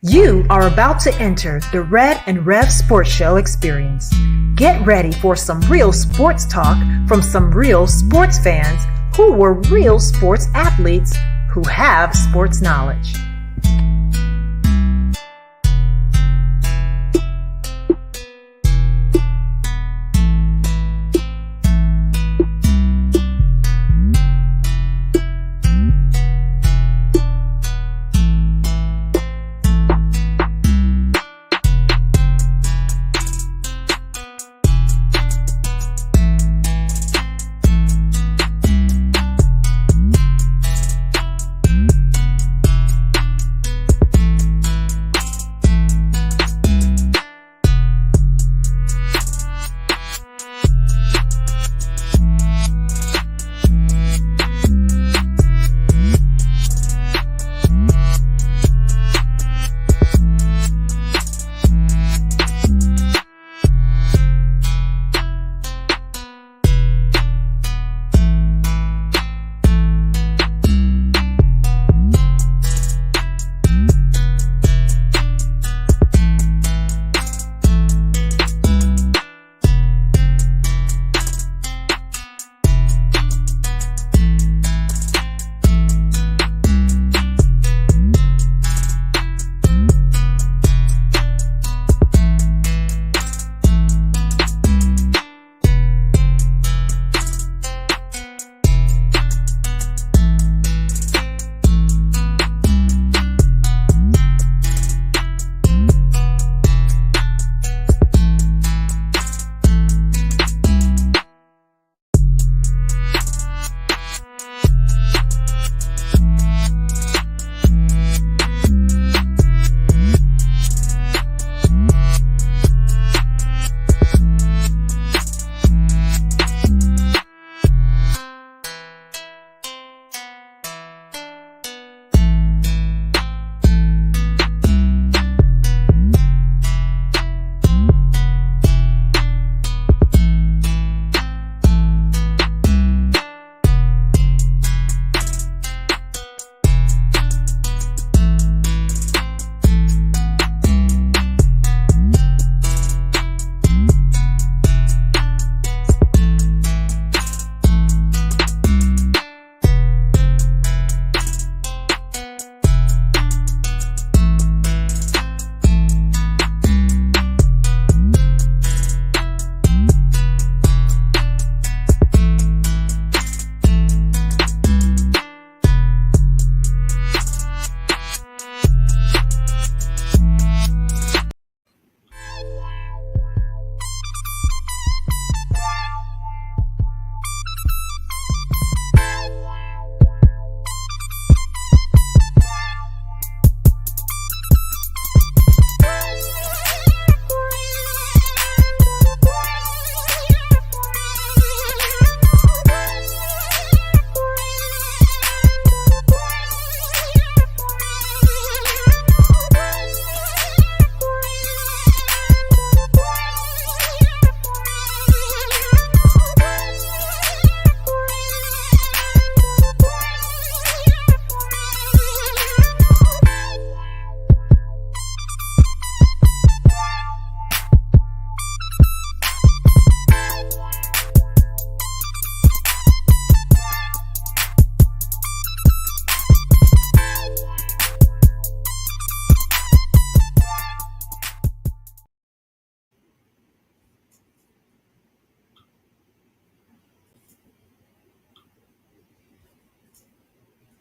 You are about to enter the Red and Rev Sports Show experience. Get ready for some real sports talk from some real sports fans who were real sports athletes who have sports knowledge.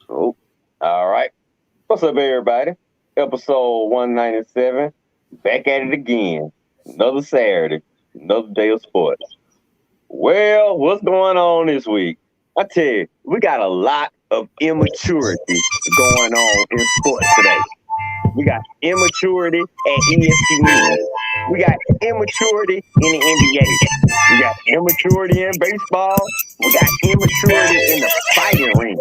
Oh, all right. What's up, everybody? Episode 197. Back at it again. Another Saturday. Another day of sports. Well, what's going on this week? I tell you, we got a lot of immaturity going on in sports today. We got immaturity at ESPN. We got immaturity in the NBA. We got immaturity in baseball. We got immaturity in the fighting ring.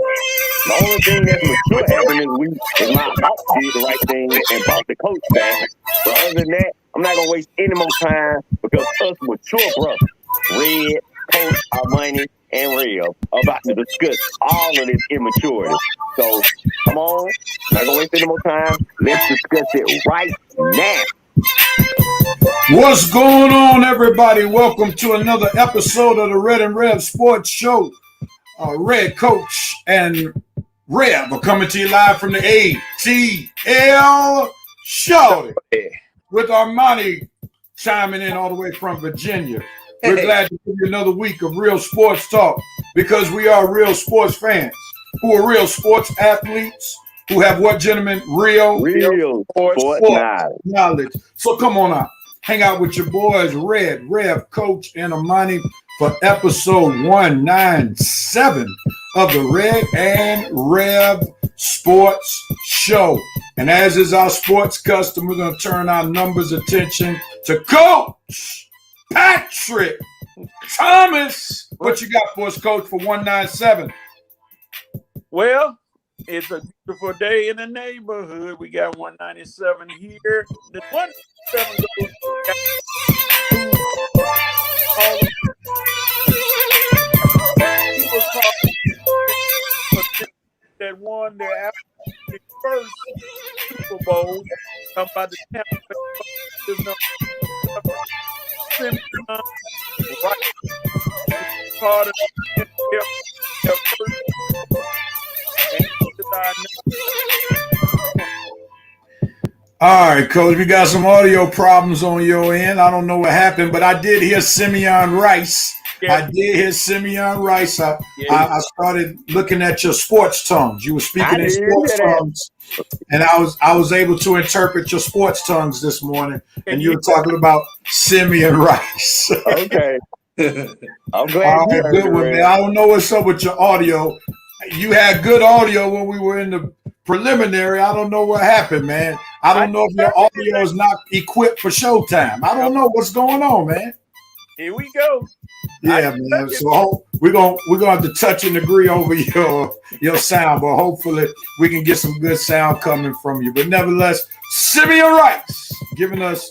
The only thing that's mature happening this week is my boss did the right thing and brought the coach back. But other than that, I'm not going to waste any more time because us mature brothers, Red, Coach, Armani, and Rev about to discuss all of this immaturity. So come on, not gonna waste any more time. Let's discuss it right now. What's going on, everybody? Welcome to another episode of the Red Rev Sports Show. Red Coach and Rev are coming to you live from the ATL Show with Armani chiming in all the way from Virginia. We're glad to give you another week of real sports talk because we are real sports fans who are real sports athletes who have what, gentlemen? Real sports knowledge. So come on out. Hang out with your boys, Red Rev, Coach, and Armani for episode 197 of the Red and Rev Sports Show. And as is our sports custom, we're going to turn our numbers attention to Coach Patrick Thomas. What you got for us, Coach, for 197? Well, it's a beautiful day in the neighborhood. We got 197 here. The 197 goes that won their first Super Bowl. Come by the Tampa Bay right part of their first. All right, Coach, we got some audio problems on your end. I don't know what happened, but I did hear Simeon Rice. Yeah. I did hear Simeon Rice. I started looking at your sports tongues. You were speaking in sports tongues, and I was able to interpret your sports tongues this morning, and you were talking about Simeon Rice. Okay. I'm glad. All right, good one, man. I don't know what's up with your audio. You had good audio when we were in the preliminary. I don't know what happened, man. I don't know if your audio is not equipped for showtime. I don't know what's going on, man. Here we go. Yeah, man. So we're gonna have to touch and agree over your sound, but hopefully we can get some good sound coming from you. But nevertheless, Simeon Rice giving us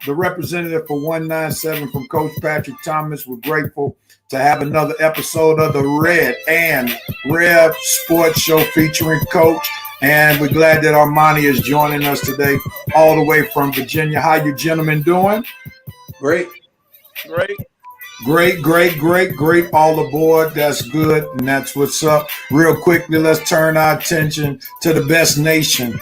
the representative for 197 from Coach Patrick Thomas. We're grateful to have another episode of the Red and Rev Sports Show featuring Coach. And we're glad that Armani is joining us today all the way from Virginia. How you gentlemen doing? Great. All aboard. That's good. And that's what's up. Real quickly, let's turn our attention to the best nation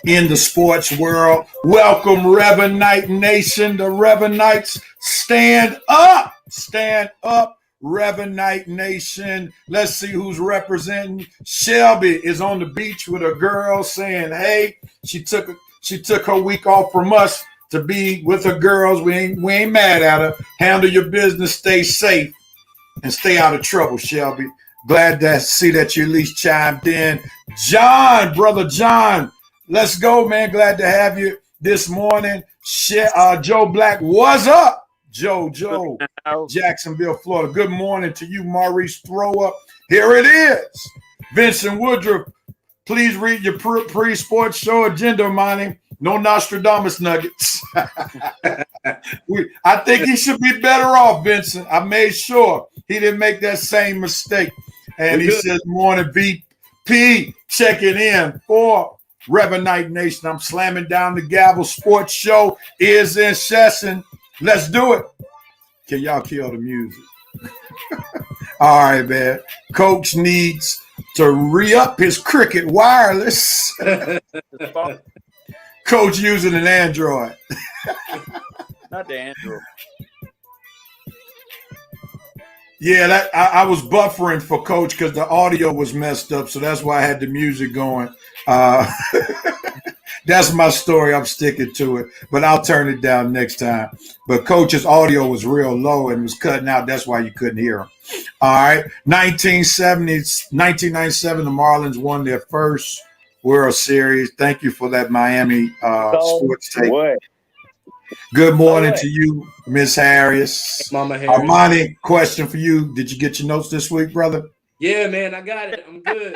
in the sports world. Welcome, Revanite Nation. The Revanites, stand up. Stand up. Revanite Nation. Let's see who's representing. Shelby is on the beach with a girl saying, hey, she took her week off from us to be with her girls. We ain't mad at her. Handle your business, stay safe, and stay out of trouble, Shelby. Glad to see that you at least chimed in. John, brother John, let's go, man. Glad to have you this morning. Joe Black, what's up? Joe, Jacksonville, Florida. Good morning to you, Maurice Thrower. Here it is. Vincent Woodruff, please read your pre-sports show agenda, Monty. No Nostradamus nuggets. I think he should be better off, Vincent. I made sure he didn't make that same mistake. And he says, morning, VP, checking in for Revanite Nation. I'm slamming down the gavel. Sports show is in session. Let's do it. Can y'all kill the music? All right, man. Coach needs to re-up his Cricket wireless. Coach using an Android. Not the Android. Yeah, I was buffering for Coach because the audio was messed up, so that's why I had the music going. That's my story. I'm sticking to it, but I'll turn it down next time. But Coach's audio was real low and was cutting out. That's why you couldn't hear him. All right. 1997, the Marlins won their first World Series. Thank you for that Miami sports take. Good morning to you, Miss Harris. Mama Harris. Armani, question for you. Did you get your notes this week, brother? Yeah, man, I got it. I'm good.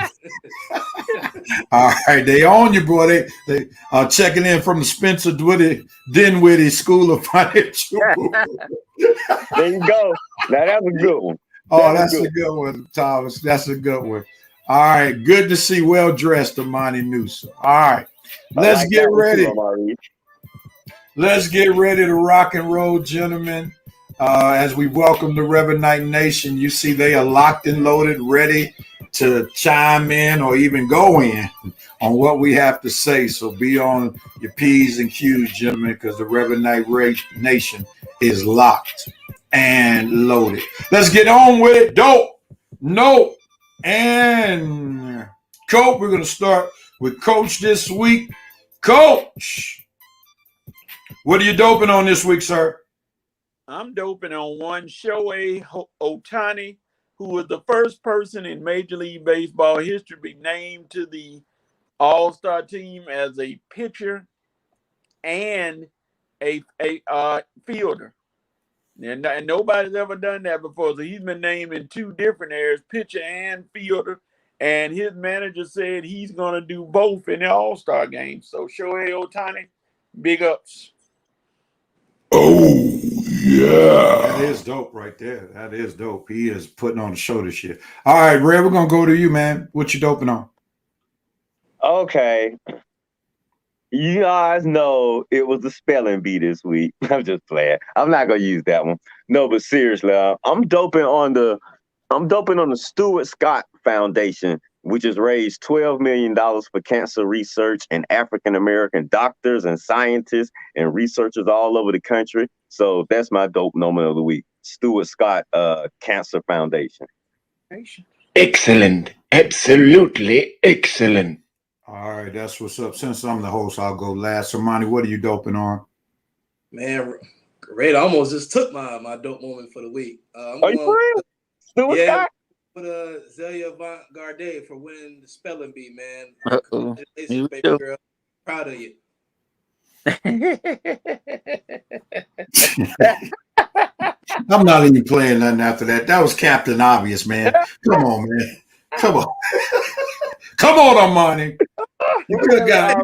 All right, they own you, boy. They are checking in from the Spencer Dinwiddie School of Financial. There you go. Now that was a good one. Oh, that's a good one, Thomas. That's a good one. All right. Good to see well-dressed Armani Newsom. All right. Let's get ready. Let's get ready to rock and roll, gentlemen. As we welcome the Reverend Knight Nation, you see they are locked and loaded, ready to chime in or even go in on what we have to say. So be on your P's and Q's, gentlemen, because the Reverend Knight Nation is locked and loaded. Let's get on with it. Dope, note, and Coach. We're going to start with Coach this week. Coach, what are you doping on this week, sir? I'm doping on one Shohei Ohtani, who was the first person in Major League Baseball history to be named to the All-Star team as a pitcher and a fielder. And nobody's ever done that before. So he's been named in two different areas, pitcher and fielder. And his manager said he's going to do both in the All-Star game. So Shohei Ohtani, big ups. Oh, yeah. That is dope right there. That is dope. He is putting on the show this year. All right, Red, we're going to go to you, man. What you doping on? Okay. You guys know it was the spelling bee this week. I'm just playing. I'm not going to use that one. No, but seriously, I'm doping on the Stuart Scott Foundation, which has raised $12 million for cancer research and African-American doctors and scientists and researchers all over the country. So that's my dope moment of the week. Stuart Scott Cancer Foundation. Excellent. Absolutely excellent. All right, that's what's up. Since I'm the host, I'll go last. Armani, what are you doping on? Man, Red almost just took my dope moment for the week. Are you for real? Stuart Scott? With Zelia Avant-Garde for winning the spelling bee, man. Me Baby too. girl, proud of you. I'm not even playing nothing after that. That was Captain Obvious, man. Come on, man. Come on. Come on, Armani. You could have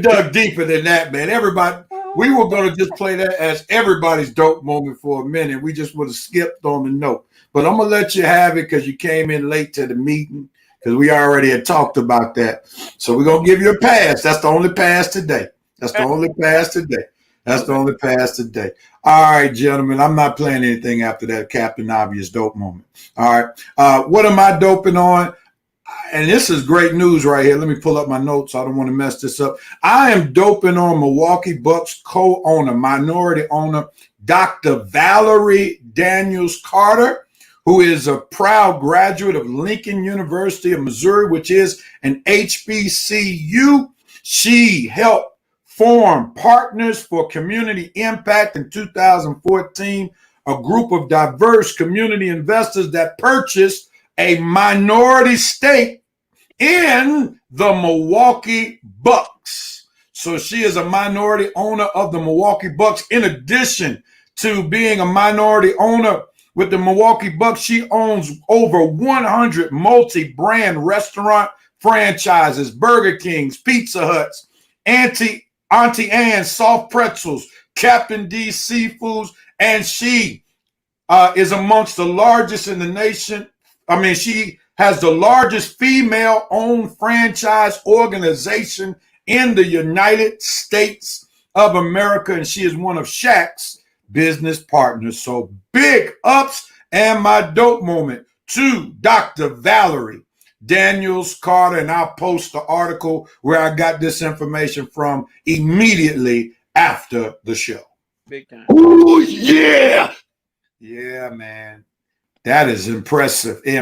dug deeper than that, man. Everybody, we were going to just play that as everybody's dope moment for a minute. We just would have skipped on the note. But I'm going to let you have it because you came in late to the meeting because we already had talked about that. So we're going to give you a pass. That's the only pass today. That's the only pass today. That's the only pass today. All right, gentlemen. I'm not playing anything after that Captain Obvious dope moment. All right. What am I doping on? And this is great news right here. Let me pull up my notes. I don't want to mess this up. I am doping on Milwaukee Bucks co-owner, minority owner, Dr. Valerie Daniels Carter, who is a proud graduate of Lincoln University of Missouri, which is an HBCU. She helped form Partners for Community Impact in 2014, a group of diverse community investors that purchased a minority stake in the Milwaukee Bucks. So she is a minority owner of the Milwaukee Bucks. In addition to being a minority owner with the Milwaukee Bucks, she owns over 100 multi-brand restaurant franchises, Burger Kings, Pizza Huts, Auntie Anne's Soft Pretzels, Captain D's Seafoods, and she is amongst the largest in the nation. I mean, she has the largest female-owned franchise organization in the United States of America, and she is one of Shaq's business partners. So big ups and my dope moment to Dr. Valerie Daniels Carter, and I'll post the article where I got this information from immediately after the show. Big time. Oh, yeah. Yeah, man. That is impressive. All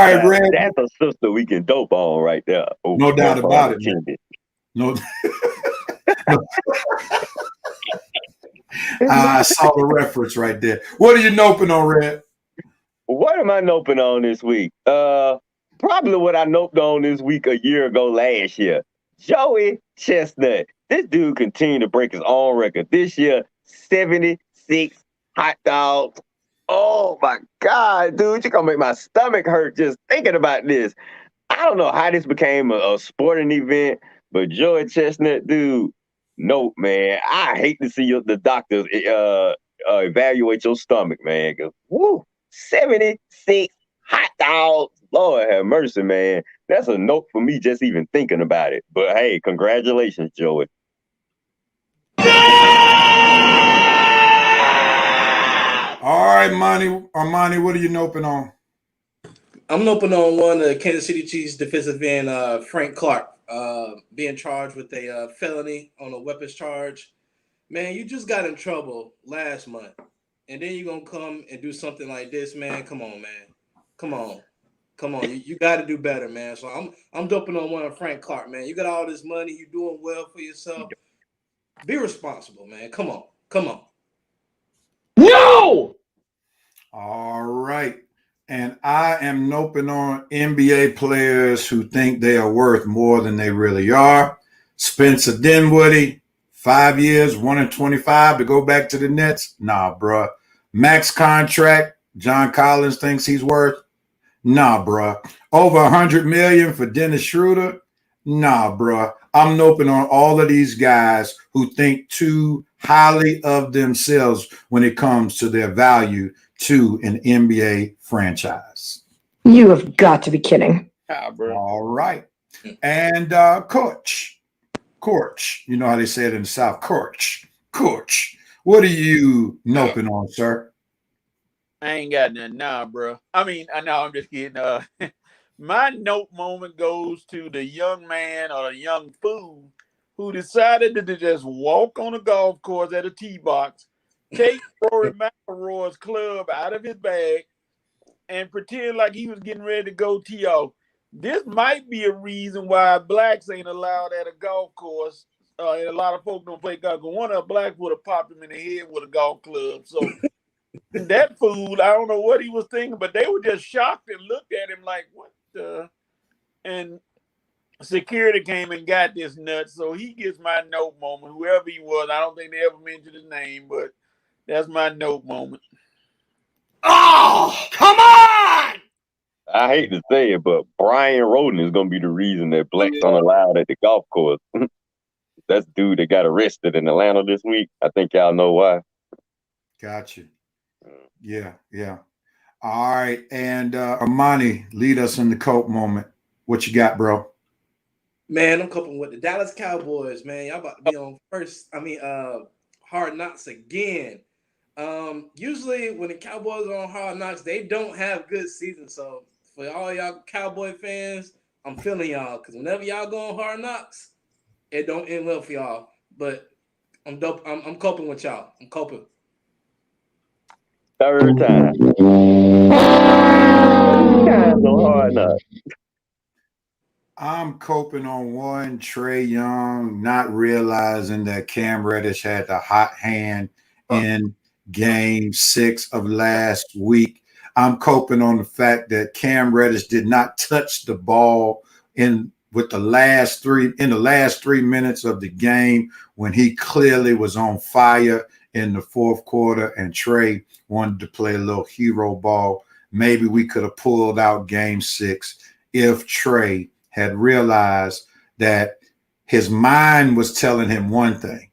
right, Red. That's a sister we can dope on right there. Oh, no doubt about it, man. No. I saw the reference right there. What are you noping on, Red? What am I noping on this week? Probably what I noped on this week a year ago last year. Joey Chestnut. This dude continued to break his own record. This year, 76 hot dogs. Oh my God, dude, you're gonna make my stomach hurt just thinking about this. I don't know how this became a sporting event, but Joey Chestnut, dude, nope, man. I hate to see the doctors evaluate your stomach, man. 'Cause, woo, 76 hot dogs. Lord have mercy, man. That's a note for me just even thinking about it. But hey, congratulations, Joey. All right, Armani, what are you noping on? I'm noping on one of the Kansas City Chiefs defensive end, Frank Clark, being charged with a felony on a weapons charge. Man, you just got in trouble last month, and then you're going to come and do something like this, man. Come on, man. Come on. You got to do better, man. So I'm doping on one of Frank Clark, man. You got all this money. You're doing well for yourself. Be responsible, man. Come on. No! All right. And I am noping on NBA players who think they are worth more than they really are. Spencer Dinwiddie, 5 years, 1-25 to go back to the Nets. Nah, bruh. Max contract, John Collins thinks he's worth. Nah, bruh. Over $100 million for Dennis Schroeder. Nah, bruh. I'm noping on all of these guys who think too highly of themselves when it comes to their value to an NBA franchise. You have got to be kidding. All right. And Coach, you know how they say it in the South, Coach, what are you noping on, sir? I ain't got nothing now, bro. I mean, I know I'm just kidding. My note moment goes to the young man or the young fool who decided to just walk on a golf course at a tee box, take Rory McIlroy's club out of his bag, and pretend like he was getting ready to go tee off. This might be a reason why blacks ain't allowed at a golf course. And a lot of folks don't play golf. One of the blacks would have popped him in the head with a golf club. So that fool, I don't know what he was thinking, but they were just shocked and looked at him like, what the? And security came and got this nut. So he gets my note moment, whoever he was. I don't think they ever mentioned his name, but that's my note moment. Oh, come on! I hate to say it, but Brian Roden is going to be the reason that blacks aren't allowed at the golf course. That's the dude that got arrested in Atlanta this week. I think y'all know why. Got you. Yeah. All right. And Armani, lead us in the Coke moment. What you got, bro? Man, I'm coping with the Dallas Cowboys, man. Y'all about to be on Hard Knocks again. Usually when the Cowboys are on Hard Knocks, they don't have good seasons. So for all y'all Cowboy fans, I'm feeling y'all because whenever y'all go on Hard Knocks, it don't end well for y'all. But I'm dope. I'm coping with y'all. I'm coping. Third time. No hard enough. I'm coping on one, Trae Young, not realizing that Cam Reddish had the hot hand in Game 6 of last week. I'm coping on the fact that Cam Reddish did not touch the ball in the last 3 minutes of the game when he clearly was on fire in the fourth quarter, and Trae wanted to play a little hero ball. Maybe we could have pulled out Game 6 if Trae had realized that his mind was telling him one thing,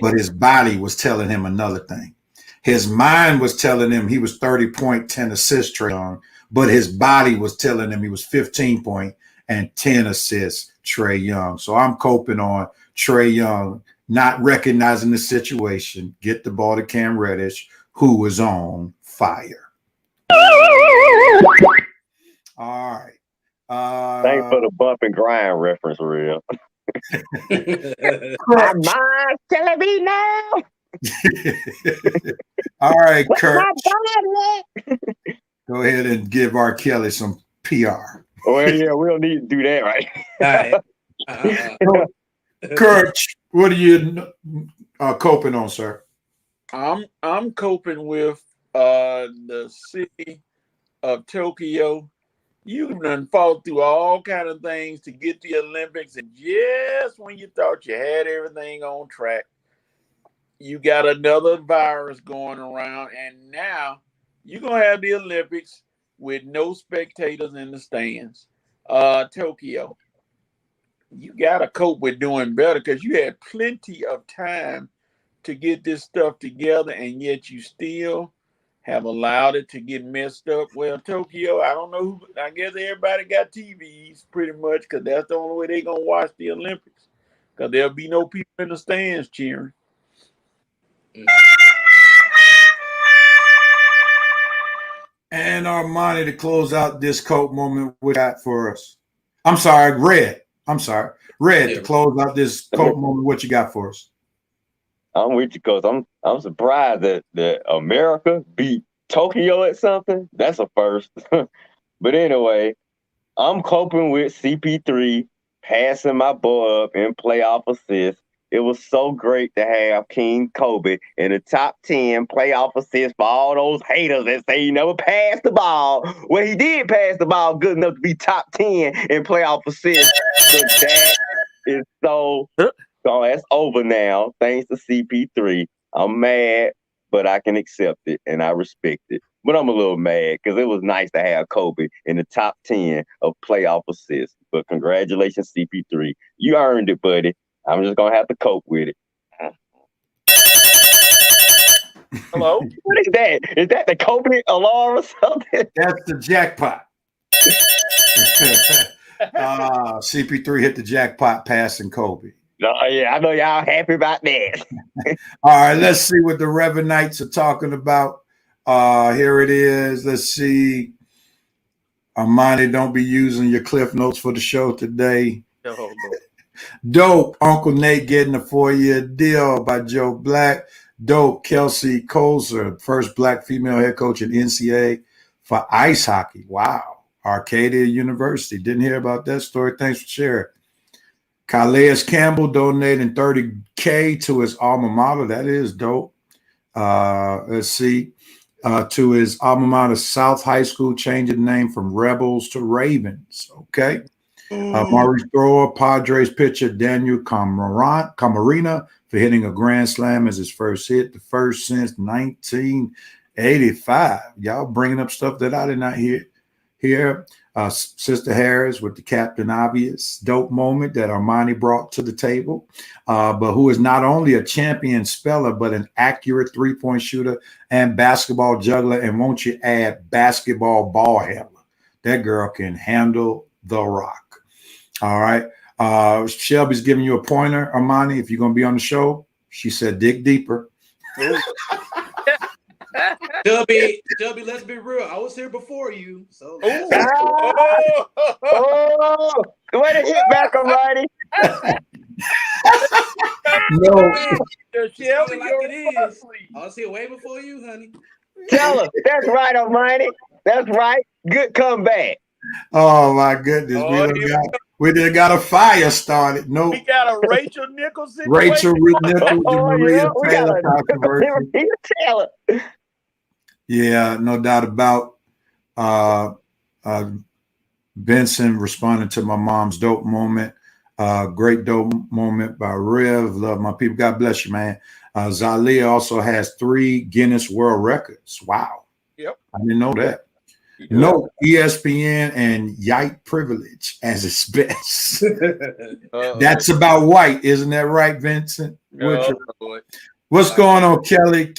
but his body was telling him another thing. His mind was telling him he was 30-point, 10-assist Trae Young, but his body was telling him he was 15-point and 10 assists Trae Young. So I'm coping on Trae Young not recognizing the situation, get the ball to Cam Reddish, who was on fire. All right. Thanks for the bump and grind reference, real. My mind's telling me now. All right, Kurt. Go ahead and give R. Kelly some PR. Well, yeah, we don't need to do that, right? All right. Kurt, what are you coping on, sir? I'm coping with the city of Tokyo. You've done fought through all kind of things to get the Olympics, and just when you thought you had everything on track, you got another virus going around, and now you're gonna have the Olympics with no spectators in the stands. Tokyo, you gotta cope with doing better because you had plenty of time to get this stuff together, and yet you still have allowed it to get messed up. Well, Tokyo, I don't know who, I guess everybody got TVs pretty much, because that's the only way they're going to watch the Olympics, because there'll be no people in the stands cheering. And Armani, to close out this Coke moment, what got for us? I'm sorry, Red. Red, to close out this Coke moment, what you got for us? I'm with you, because I'm surprised that America beat Tokyo at something. That's a first. But anyway, I'm coping with CP3 passing my boy up in playoff assists. It was so great to have King Kobe in the top 10 playoff assists for all those haters that say he never passed the ball. Well, he did pass the ball good enough to be top 10 in playoff assists. So that is so that's over now, thanks to CP3. I'm mad, but I can accept it and I respect it. But I'm a little mad because it was nice to have Kobe in the top 10 of playoff assists. But congratulations, CP3. You earned it, buddy. I'm just going to have to cope with it. Hello? What is that? Is that the Kobe alarm or something? That's the jackpot. CP3 hit the jackpot passing Kobe. Oh, yeah, I know y'all happy about that. All right, let's see what the Reverend Knights are talking about. Here it is. Let's see. Armani, don't be using your cliff notes for the show today. Oh, Lord. Dope, Uncle Nate getting a 4-year deal by Joe Black. Dope, Kelsey Colzer, first black female head coach in NCAA for ice hockey. Wow. Arcadia University. Didn't hear about that story. Thanks for sharing. Calais Campbell donating $30K to his alma mater. That is dope. Let's see. To his alma mater, South High School, changing the name from Rebels to Ravens. Okay. Maurice Thrower, Padres pitcher Daniel Camarena for hitting a grand slam as his first hit, the first since 1985. Y'all bringing up stuff that I did not hear here. Sister Harris with the Captain Obvious dope moment that Armani brought to the table, but who is not only a champion speller, but an accurate three-point shooter and basketball juggler. And won't you add basketball ball handler? That girl can handle the rock. All right. Shelby's giving you a pointer, Armani, if you're going to be on the show. She said, dig deeper. Shelby, let's be real. I was here before you. So way to hit back, Armani. No. Shelby, like it is. I was here way before you, honey. Tell her. That's right, Armani. That's right. Good comeback. Oh, my goodness. We done got a fire started. No. We got a Rachel Nichols situation. Rachel Nichols and Maria Taylor controversy. Maria Taylor. Yeah, no doubt about Benson responding to my mom's dope moment. Great dope moment by Rev. Love my people. God bless you, man. Zalia also has 3 Guinness World Records. Wow. Yep. I didn't know that. No, ESPN and Yite privilege as its best. That's about white, isn't that right, Vincent? What's going on, Kelly,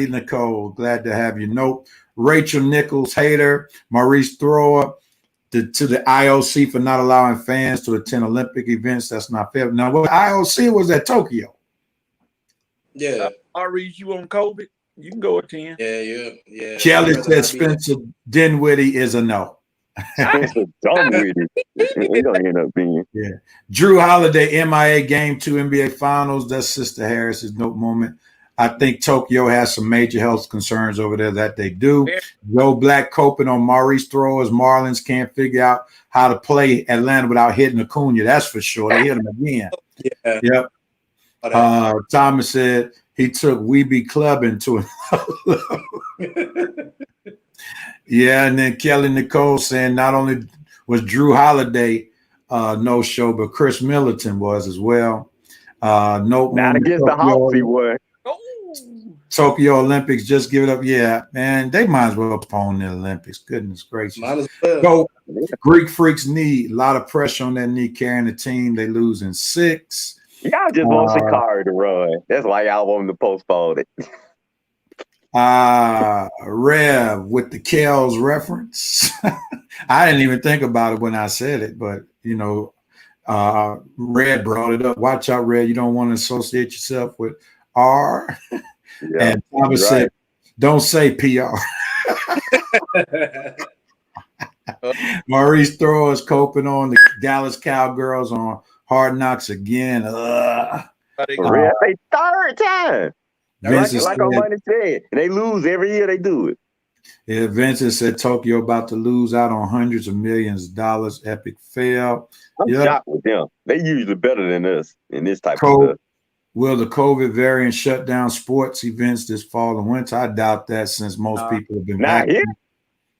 Nicole? Glad to have you. Nope. Rachel Nichols, hater. Maurice Thrower to the IOC for not allowing fans to attend Olympic events. That's not fair. Now, what IOC was at Tokyo? Yeah. Maurice, you on COVID? You can go attend. Yeah. Kelly said Spencer Dinwiddie is a no. Spencer Dinwiddie. We're going to end up being. Yeah. Drew Holiday, MIA Game 2 NBA Finals. That's Sister Harris's note moment. I think Tokyo has some major health concerns over there that they do. Joe Black coping on Maurice Throwers. Marlins can't figure out how to play Atlanta without hitting Acuna. That's for sure. They hit him again. Yeah. Yep. Thomas said he took Weeby Clubbing to another. Yeah, and then Kelly Nicole saying not only was Drew Holiday no show, but Chris Middleton was as well. Not against the Hawks, he was. Tokyo Olympics, just give it up. Yeah, man, they might as well postpone the Olympics. Goodness gracious. Might as well. So, Greek Freaks knee, a lot of pressure on that knee carrying the team. They lose in 6. Y'all just want Shikari to run. That's why y'all want him to postpone it. Rev with the Kells reference. I didn't even think about it when I said it, but Red brought it up. Watch out, Red. You don't want to associate yourself with R. Yeah, and Thomas said, don't say PR. Maurice Throw is coping on the Dallas Cowgirls on Hard Knocks again. Red, they third time. Like Armani said, they lose every year they do it. Yeah, Vincent said Tokyo about to lose out on hundreds of millions of dollars. Epic fail. I'm shocked with them. They usually better than us in this type of stuff. Will the COVID variant shut down sports events this fall and winter? I doubt that, since most people have been vaccinated.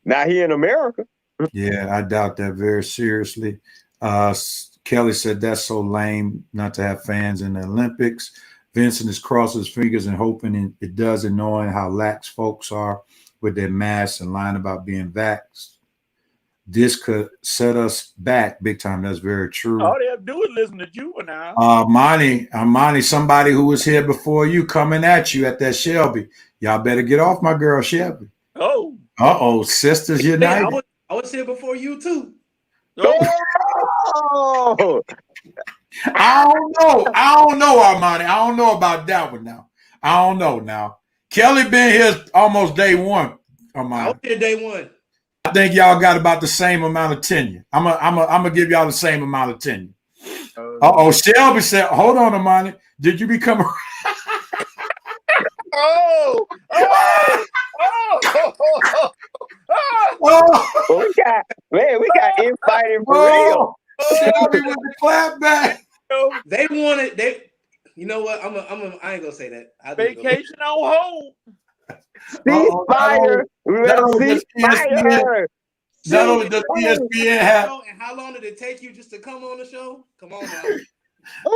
Not here in America. Yeah, I doubt that very seriously. Kelly said that's so lame not to have fans in the Olympics. Vincent is crossing his fingers and hoping it does, and knowing how lax folks are with their masks and lying about being vaxxed. This could set us back big time. That's very true. All they have to do is listen to you now. Armani, somebody who was here before you coming at you at that Shelby. Y'all better get off my girl Shelby. Oh. Uh-oh, sisters united. Hey, I was here before you too. Oh. I don't know, Armani. I don't know about that one now. I don't know now. Kelly been here almost day one, Armani. I was here day one. I think y'all got about the same amount of tenure. I'm gonna give y'all the same amount of tenure. Shelby said, hold on, Armani. Did you become a we got infighting for real. Shelby with the clap back. They wanted you know what? I ain't gonna say that. Vacation on hold. Ceasefire. Ceasefire. Not only does ESPN have. And how long did it take you just to come on the show? Come on now.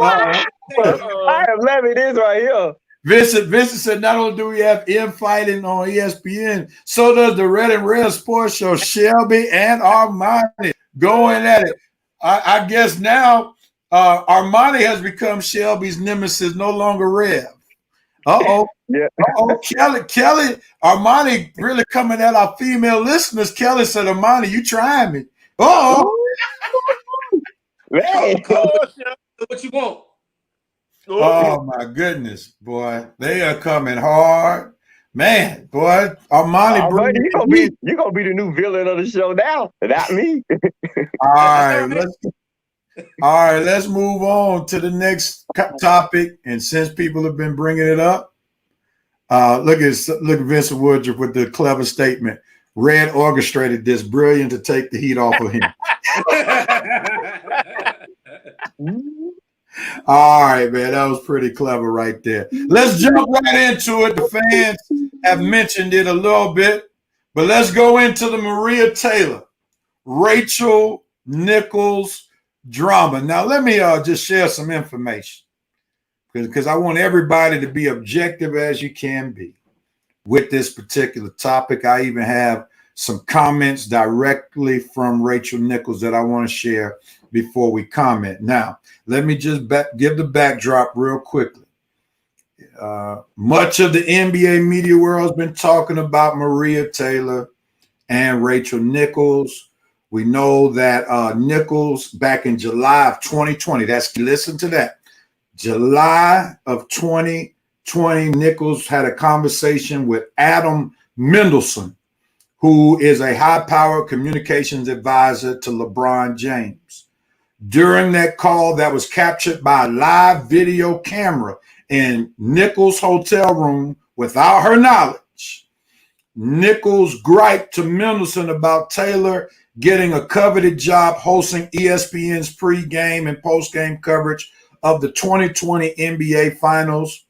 I am loving this right here. Vincent said, not only do we have infighting on ESPN, so does the Red Rev Sports Show. Shelby and Armani going at it. I guess now Armani has become Shelby's nemesis, no longer Rev. Kelly, Armani really coming at our female listeners. Kelly said, Armani, you trying me. What you want? Oh my goodness, boy. They are coming hard. Man, boy, Armani, you're gonna be the new villain of the show now, not me. All right, let's move on to the next topic. And since people have been bringing it up, look at Vincent Woodruff with the clever statement. Red orchestrated this, brilliant to take the heat off of him. All right, man, that was pretty clever right there. Let's jump right into it. The fans have mentioned it a little bit, but let's go into the Maria Taylor, Rachel Nichols drama. Now, let me just share some information because I want everybody to be objective as you can be with this particular topic. I even have some comments directly from Rachel Nichols that I want to share before we comment. Now, let me just give the backdrop real quickly. Much of the NBA media world has been talking about Maria Taylor and Rachel Nichols. We know that Nichols back in July of 2020, listen to that. July of 2020, Nichols had a conversation with Adam Mendelsohn, who is a high-powered communications advisor to LeBron James. During that call that was captured by a live video camera in Nichols' hotel room without her knowledge, Nichols griped to Mendelsohn about Taylor getting a coveted job hosting ESPN's pre-game and post-game coverage of the 2020 NBA Finals.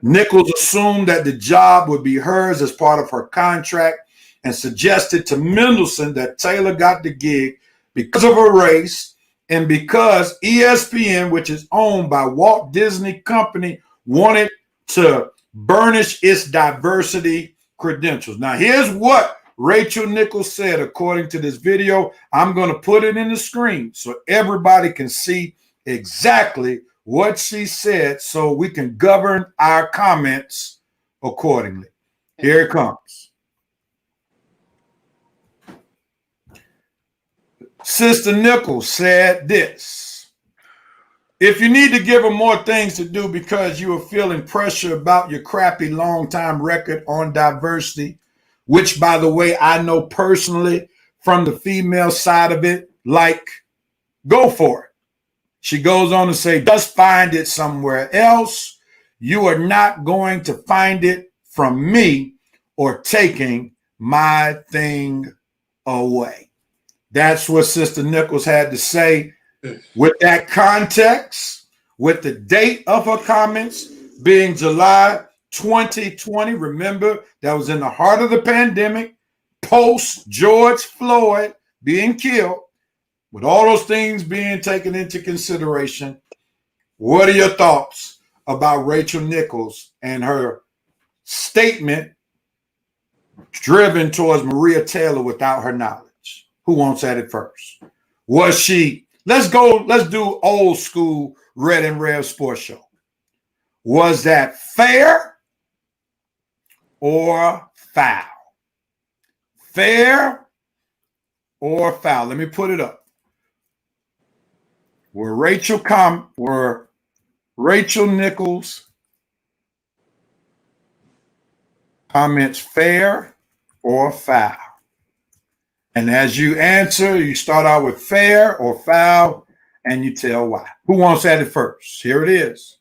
Nichols assumed that the job would be hers as part of her contract and suggested to Mendelsohn that Taylor got the gig because of her race and because ESPN, which is owned by Walt Disney Company, wanted to burnish its diversity credentials. Now, here's what Rachel Nichols said according to this video. I'm going to put it in the screen so everybody can see exactly what she said so we can govern our comments accordingly. Here it comes. Sister Nichols said this: if you need to give her more things to do because you are feeling pressure about your crappy long-time record on diversity, which, by the way, I know personally from the female side of it, like, go for it. She goes on to say, just find it somewhere else. You are not going to find it from me or taking my thing away. That's what Sister Nichols had to say. With that context, with the date of her comments being July 2020, remember that was in the heart of the pandemic, post George Floyd being killed, with all those things being taken into consideration, what are your thoughts about Rachel Nichols and her statement driven towards Maria Taylor without her knowledge? Who wants at it first? Was she, let's do old school Red and Rev Sports Show. Was that fair or foul? Fair or foul? Let me put it up. Were Rachel Nichols comments fair or foul? And as you answer, you start out with fair or foul, and you tell why. Who wants at it first? Here it is.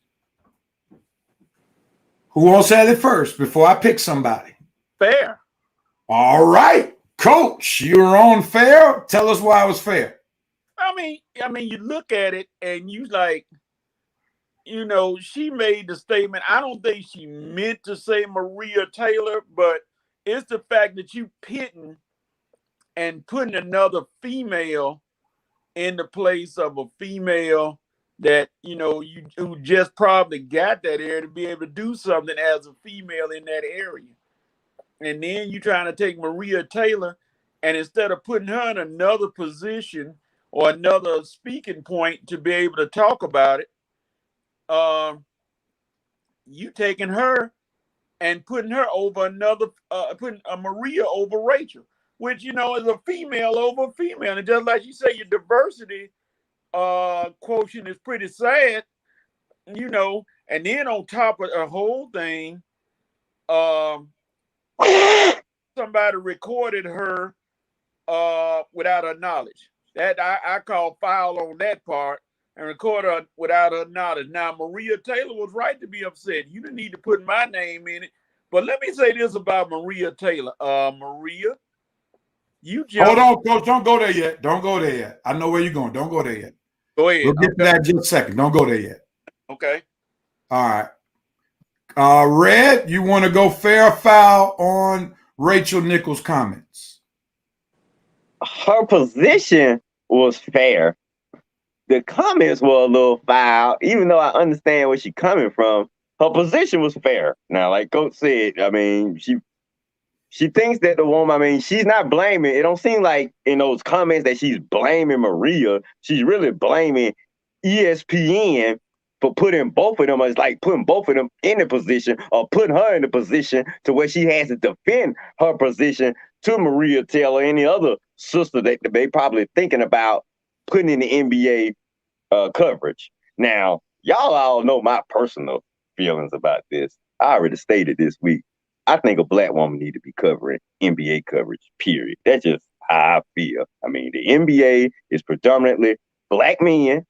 Who wants at it first before I pick somebody? Fair. All right, Coach, you're on fair. Tell us why it was fair. I mean, you look at it and you like, you know, she made the statement. I don't think she meant to say Maria Taylor, but it's the fact that you pitting and putting another female in the place of a female that, you know, who just probably got that area to be able to do something as a female in that area. And then you trying to take Maria Taylor, and instead of putting her in another position or another speaking point to be able to talk about it, you taking her and putting her over another, putting a Maria over Rachel, which, you know, is a female over a female. And just like you say, your diversity quotient is pretty sad, you know. And then on top of the whole thing, somebody recorded her without her knowledge. That I call foul on that part, and record her without her knowledge. Now, Maria Taylor was right to be upset. You didn't need to put my name in it. But let me say this about Maria Taylor. Maria, you jumped. Hold on, Coach. Don't go there yet. Don't go there yet. I know where you're going. Don't go there yet. Go ahead. We'll get to that in just a second. Don't go there yet. Okay. All right. Red, you want to go fair or foul on Rachel Nichols' comments? Her position was fair. The comments were a little foul, even though I understand where she's coming from. Her position was fair. Now, like Coach said, I mean, she thinks that the woman, I mean, she's not blaming. It don't seem like in those comments that she's blaming Maria. She's really blaming ESPN for putting both of them. It's like putting both of them in the position, or putting her in the position to where she has to defend her position to Maria Taylor, any other sister that they probably thinking about putting in the NBA coverage. Now, y'all all know my personal feelings about this. I already stated this week. I think a black woman need to be covering NBA coverage, period. That's just how I feel. I mean, the NBA is predominantly black men,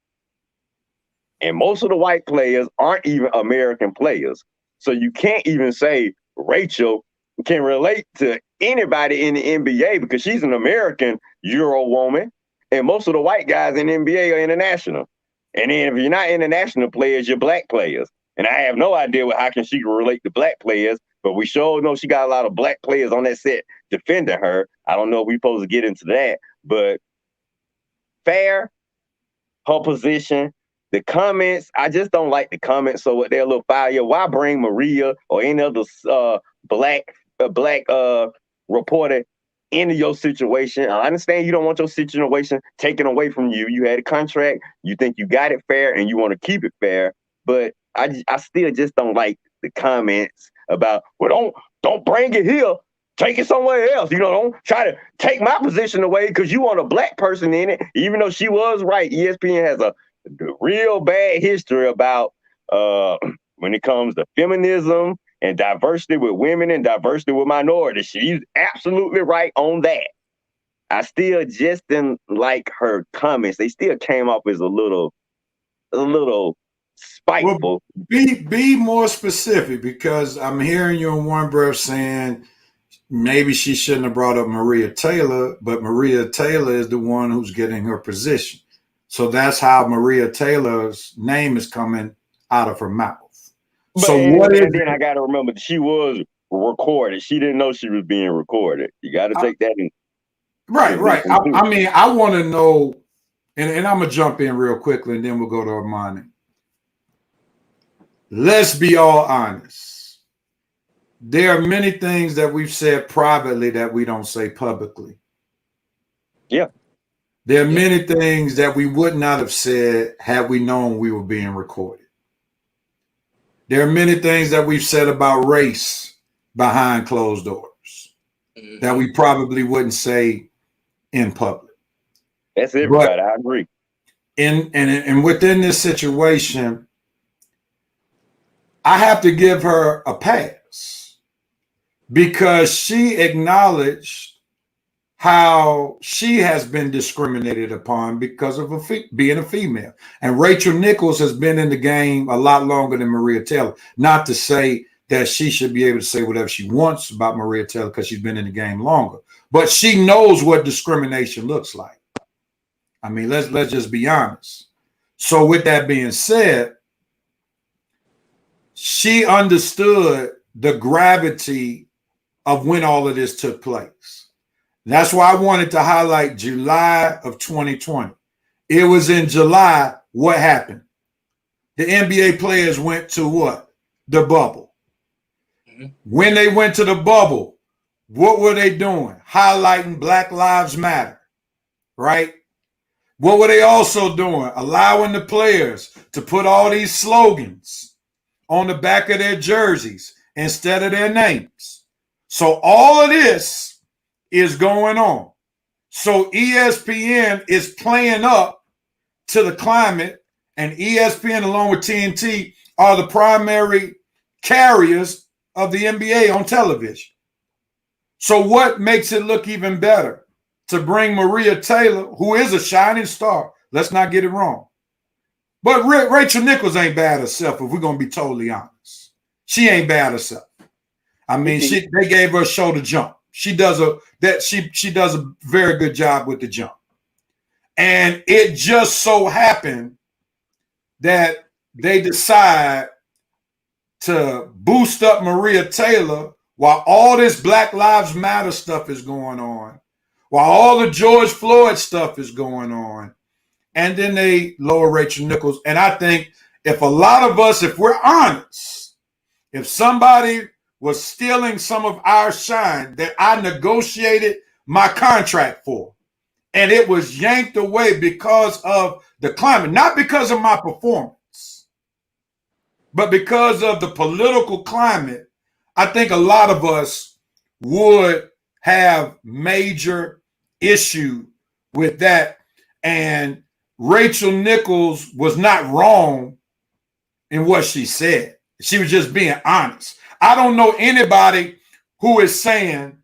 and most of the white players aren't even American players. So you can't even say Rachel can relate to anybody in the NBA because she's an American Euro woman, and most of the white guys in the NBA are international. And then if you're not international players, you're black players. And I have no idea how can she relate to black players, but we sure know she got a lot of black players on that set defending her. I don't know if we're supposed to get into that, but fair, her position. The comments, I just don't like the comments. So they're a little fire. Why bring Maria or any other black reporter into your situation. I understand you don't want your situation taken away from you. You had a contract. You think you got it fair, and you want to keep it fair. But I still just don't like the comments about, well, don't bring it here. Take it somewhere else. Don't try to take my position away because you want a black person in it. Even though she was right, ESPN has a real bad history about when it comes to feminism and diversity with women and diversity with minorities. She's absolutely right on that. I still just didn't like her comments. They still came off as a little spiteful. Well, be more specific, because I'm hearing you in one breath saying maybe she shouldn't have brought up Maria Taylor, but Maria Taylor is the one who's getting her position. So that's how Maria Taylor's name is coming out of her mouth. Then I got to remember that she was recorded. She didn't know she was being recorded. You got to take that in. Right. I mean, I want to know, and I'm going to jump in real quickly, and then we'll go to Armani. Let's be all honest. There are many things that we've said privately that we don't say publicly. Yeah. There are many things that we would not have said had we known we were being recorded. There are many things that we've said about race behind closed doors that we probably wouldn't say in public. That's everybody. I agree. And within this situation, I have to give her a pass because she acknowledged how she has been discriminated upon because of being a female. And Rachel Nichols has been in the game a lot longer than Maria Taylor. Not to say that she should be able to say whatever she wants about Maria Taylor because she's been in the game longer. But she knows what discrimination looks like. I mean, let's just be honest. So with that being said, she understood the gravity of when all of this took place. That's why I wanted to highlight July of 2020. It was in July. What happened? The NBA players went to what? The bubble. When they went to the bubble, what were they doing? Highlighting Black Lives Matter, right? What were they also doing? Allowing the players to put all these slogans on the back of their jerseys instead of their names. So all of this is going on. So ESPN is playing up to the climate, and ESPN along with TNT are the primary carriers of the NBA on television. So what makes it look even better? To bring Maria Taylor, who is a shining star. Let's not get it wrong. But Rachel Nichols ain't bad herself, if we're going to be totally honest. She ain't bad herself. I mean, they gave her a show to jump. She does a very good job with the jump. And it just so happened that they decide to boost up Maria Taylor while all this Black Lives Matter stuff is going on, while all the George Floyd stuff is going on. And then they lower Rachel Nichols. And I think if a lot of us, if we're honest, if somebody was stealing some of our shine that I negotiated my contract for, and it was yanked away because of the climate, not because of my performance, but because of the political climate, I think a lot of us would have major issue with that. And Rachel Nichols was not wrong in what she said. She was just being honest. I don't know anybody who is saying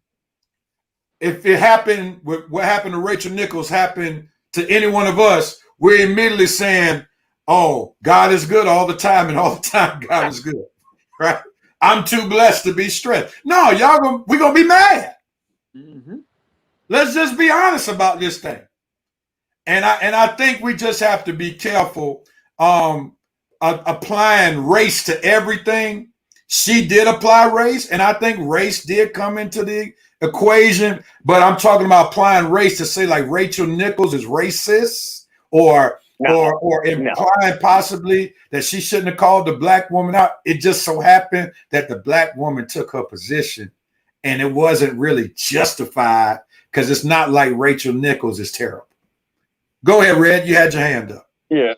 if it happened, what happened to Rachel Nichols happened to any one of us, we're immediately saying, oh, God is good all the time, and all the time God is good, right? I'm too blessed to be stressed. No, we're going to be mad. Mm-hmm. Let's just be honest about this thing. And I think we just have to be careful applying race to everything. She did apply race, and I think race did come into the equation, but I'm talking about applying race to say like Rachel Nichols is racist or implying possibly that she shouldn't have called the black woman out. It just so happened that the black woman took her position and it wasn't really justified because it's not like Rachel Nichols is terrible. Go ahead, Red. You had your hand up. Yeah,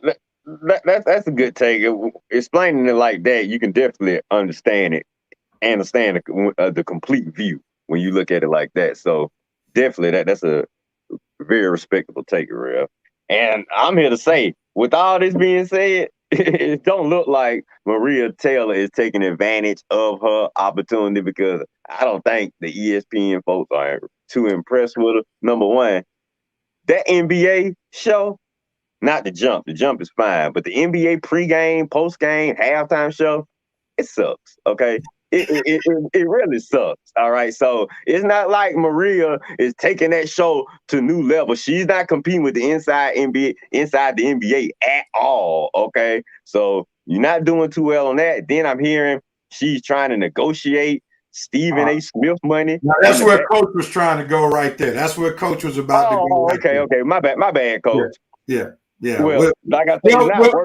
that's a good take. Explaining it like that, you can definitely understand the complete view when you look at it like that. So definitely that's a very respectable take, Rev. And I'm here to say, with all this being said, it don't look like Maria Taylor is taking advantage of her opportunity, because I don't think the ESPN folks are too impressed with her. Number one, that NBA show, not the jump. The jump is fine, but the NBA pregame, postgame, halftime show, it sucks. Okay. It really sucks. All right. So it's not like Maria is taking that show to new levels. She's not competing with the inside the NBA at all. Okay. So you're not doing too well on that. Then I'm hearing she's trying to negotiate Stephen A. Smith money. Now that's where Coach was trying to go right there. That's where Coach was about to go. Okay. My bad, Coach. Yeah. Well, like I said,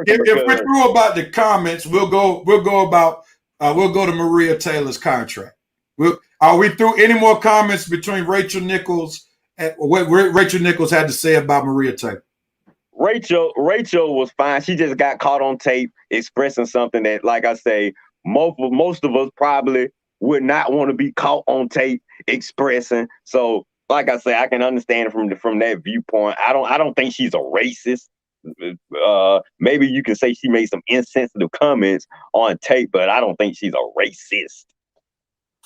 if we're through about the comments, we'll go to Maria Taylor's contract. Are we through? Any more comments between Rachel Nichols and what Rachel Nichols had to say about Maria Taylor? Rachel was fine. She just got caught on tape expressing something that, like I say, most of us probably would not want to be caught on tape expressing. So, like I say, I can understand it from that viewpoint. I don't think she's a racist. Maybe you can say she made some insensitive comments on tape, but I don't think she's a racist.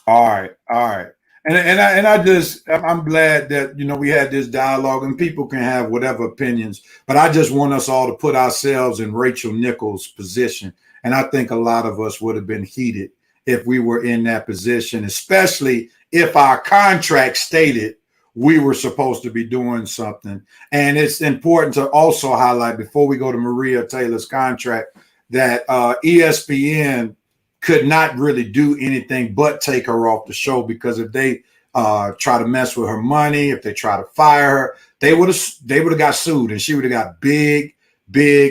All right. I'm glad that we had this dialogue, and people can have whatever opinions, but I just want us all to put ourselves in Rachel Nichols' position, and I think a lot of us would have been heated if we were in that position, especially if our contract stated we were supposed to be doing something. And it's important to also highlight, before we go to Maria Taylor's contract, that ESPN could not really do anything but take her off the show, because if they try to mess with her money, if they try to fire her, they would have got sued, and she would have got big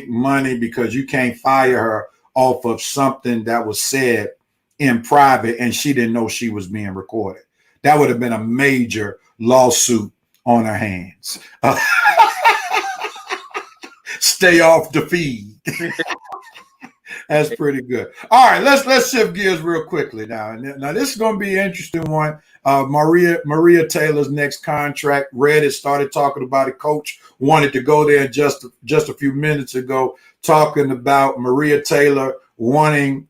money, because you can't fire her off of something that was said in private and she didn't know she was being recorded. That would have been a major lawsuit on her hands. Stay off the feed. That's pretty good. All right, let's shift gears real quickly now. Now this is going to be an interesting one. Maria Taylor's next contract. Red has started talking about it. Coach wanted to go there just a few minutes ago, talking about Maria Taylor wanting,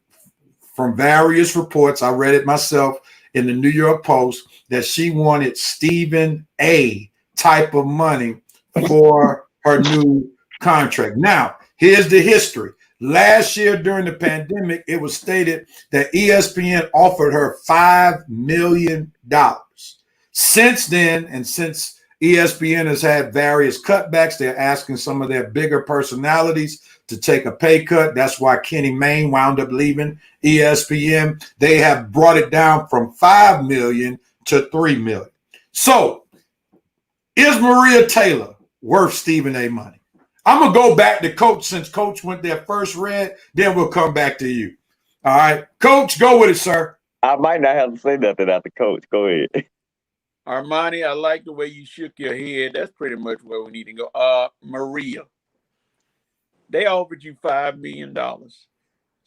from various reports, I read it myself in the New York Post, that she wanted Stephen A. type of money for her new contract. Now, here's the history. Last year during the pandemic, it was stated that ESPN offered her $5 million. Since then, and since ESPN has had various cutbacks, they're asking some of their bigger personalities to take a pay cut. That's why Kenny Mayne wound up leaving ESPN. They have brought it down from $5 million to $3 million. So, is Maria Taylor worth Stephen A. money? I'm going to go back to Coach, since Coach went there first, Red. Then we'll come back to you. All right. Coach, go with it, sir. I might not have to say nothing after Coach. Go ahead. Armani, I like the way you shook your head. That's pretty much where we need to go. Maria, they offered you $5 million.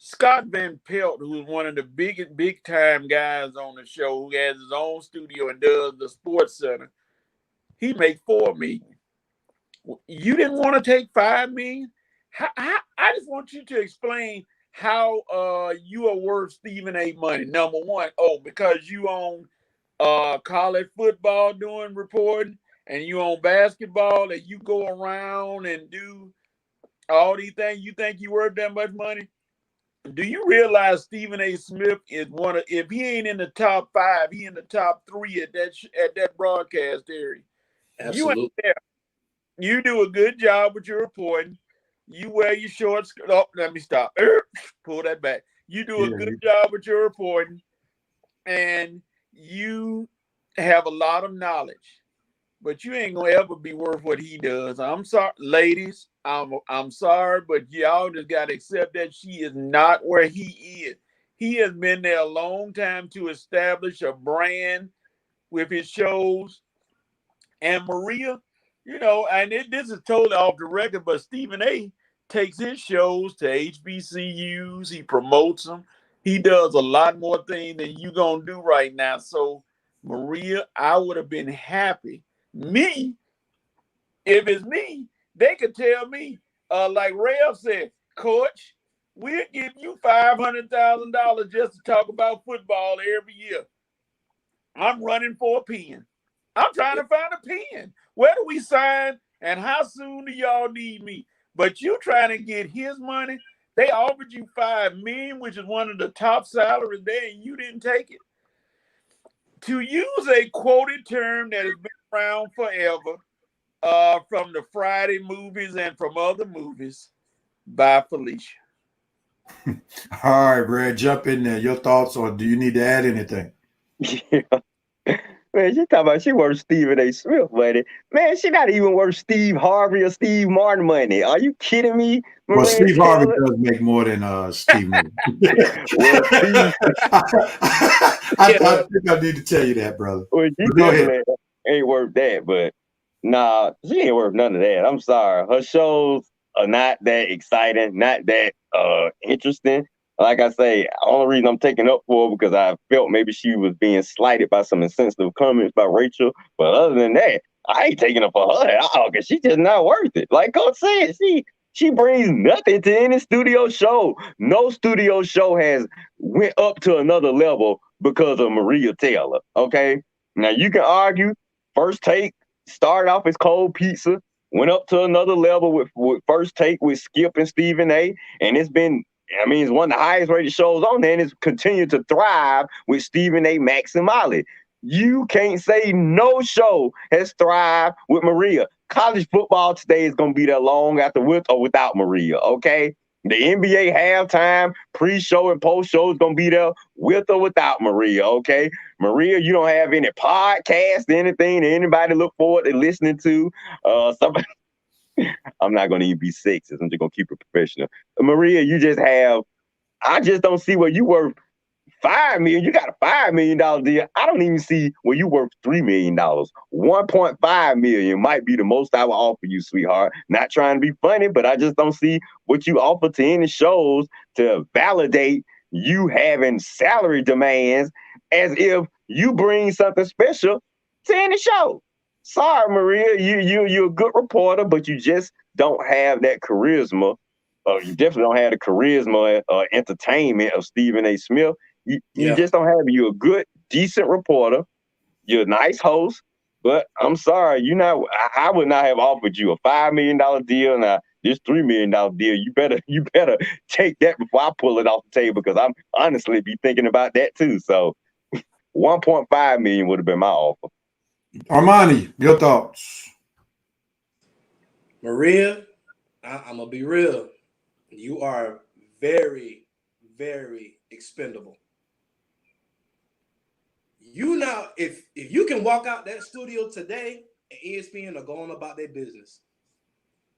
Scott Van Pelt, who's one of the big time guys on the show, who has his own studio and does the Sports Center, he make $4 million. You didn't want to take $5 million? I just want you to explain how you are worth Stephen A. money. Number one, because you own college football doing reporting, and you own basketball, and you go around and do all these things. You think you worth that much money? Do you realize Stephen A. Smith is if he ain't in the top 5, he in the top 3 at that broadcast area. Absolutely. You ain't there. You do a good job with your reporting. You wear your shorts. Oh, let me stop. Pull that back. You do a good job with your reporting, and you have a lot of knowledge. But you ain't gonna ever be worth what he does. I'm sorry, ladies. I'm sorry, but y'all just gotta accept that she is not where he is. He has been there a long time to establish a brand with his shows. And Maria, and this is totally off the record, but Stephen A. takes his shows to HBCUs. He promotes them. He does a lot more things than you gonna do right now. So, Maria, I would have been happy. Me, if it's me, they could tell me, like Rev said, Coach, we'll give you $500,000 just to talk about football every year. I'm running for a pen. I'm trying to find a pen. Where do we sign and how soon do y'all need me? But you trying to get his money. They offered you $5 million, which is one of the top salaries there, and you didn't take it. To use a quoted term that has been around forever, from the Friday movies and from other movies, by Felicia. All right, Brad, jump in there. Your thoughts, or do you need to add anything? Yeah. Man, she talking about she worth Stephen A. Smith money. Man, she not even worth Steve Harvey or Steve Martin money. Are you kidding me? Well, Steve Harvey does make more than Steve Martin. Well, Steve, I think I need to tell you that, brother. well, she Go ahead. definitely ain't worth that, but nah, she ain't worth none of that. I'm sorry. Her shows are not that exciting, not that interesting. Like I say, the only reason I'm taking up for her because I felt maybe she was being slighted by some insensitive comments by Rachel. But other than that, I ain't taking up for her at all because she's just not worth it. Like Coach said, she brings nothing to any studio show. No studio show has went up to another level because of Maria Taylor. Okay, now you can argue First Take started off as cold pizza, went up to another level with First Take with Skip and Stephen A. And it's one of the highest rated shows on there, and it's continued to thrive with Stephen A., Max, and Molly. You can't say no show has thrived with Maria. College football today is going to be there long after with or without Maria, okay? The NBA halftime, pre-show, and post-show is going to be there with or without Maria, okay? Maria, you don't have any podcast, anything that anybody look forward to listening to. Somebody. I'm not going to even be sexist. I'm just going to keep it professional. Maria, I just don't see where you worth $5 million. You got a $5 million deal. I don't even see where you worth $3 million. $1.5 million might be the most I will offer you, sweetheart. Not trying to be funny, but I just don't see what you offer to any shows to validate you having salary demands as if you bring something special to any show. Sorry, Maria, you're a good reporter, but you just don't have that charisma. You definitely don't have the charisma or entertainment of Stephen A. Smith. You just don't have it. You're a good, decent reporter. You're a nice host, but I'm sorry, I would not have offered you a $5 million deal. Now, this $3 million deal, you better take that before I pull it off the table because I'm honestly be thinking about that too. So $1.5 million would have been my offer. Armani, your thoughts? Maria, I'm going to be real. You are very, very expendable. If you can walk out that studio today and ESPN are going about their business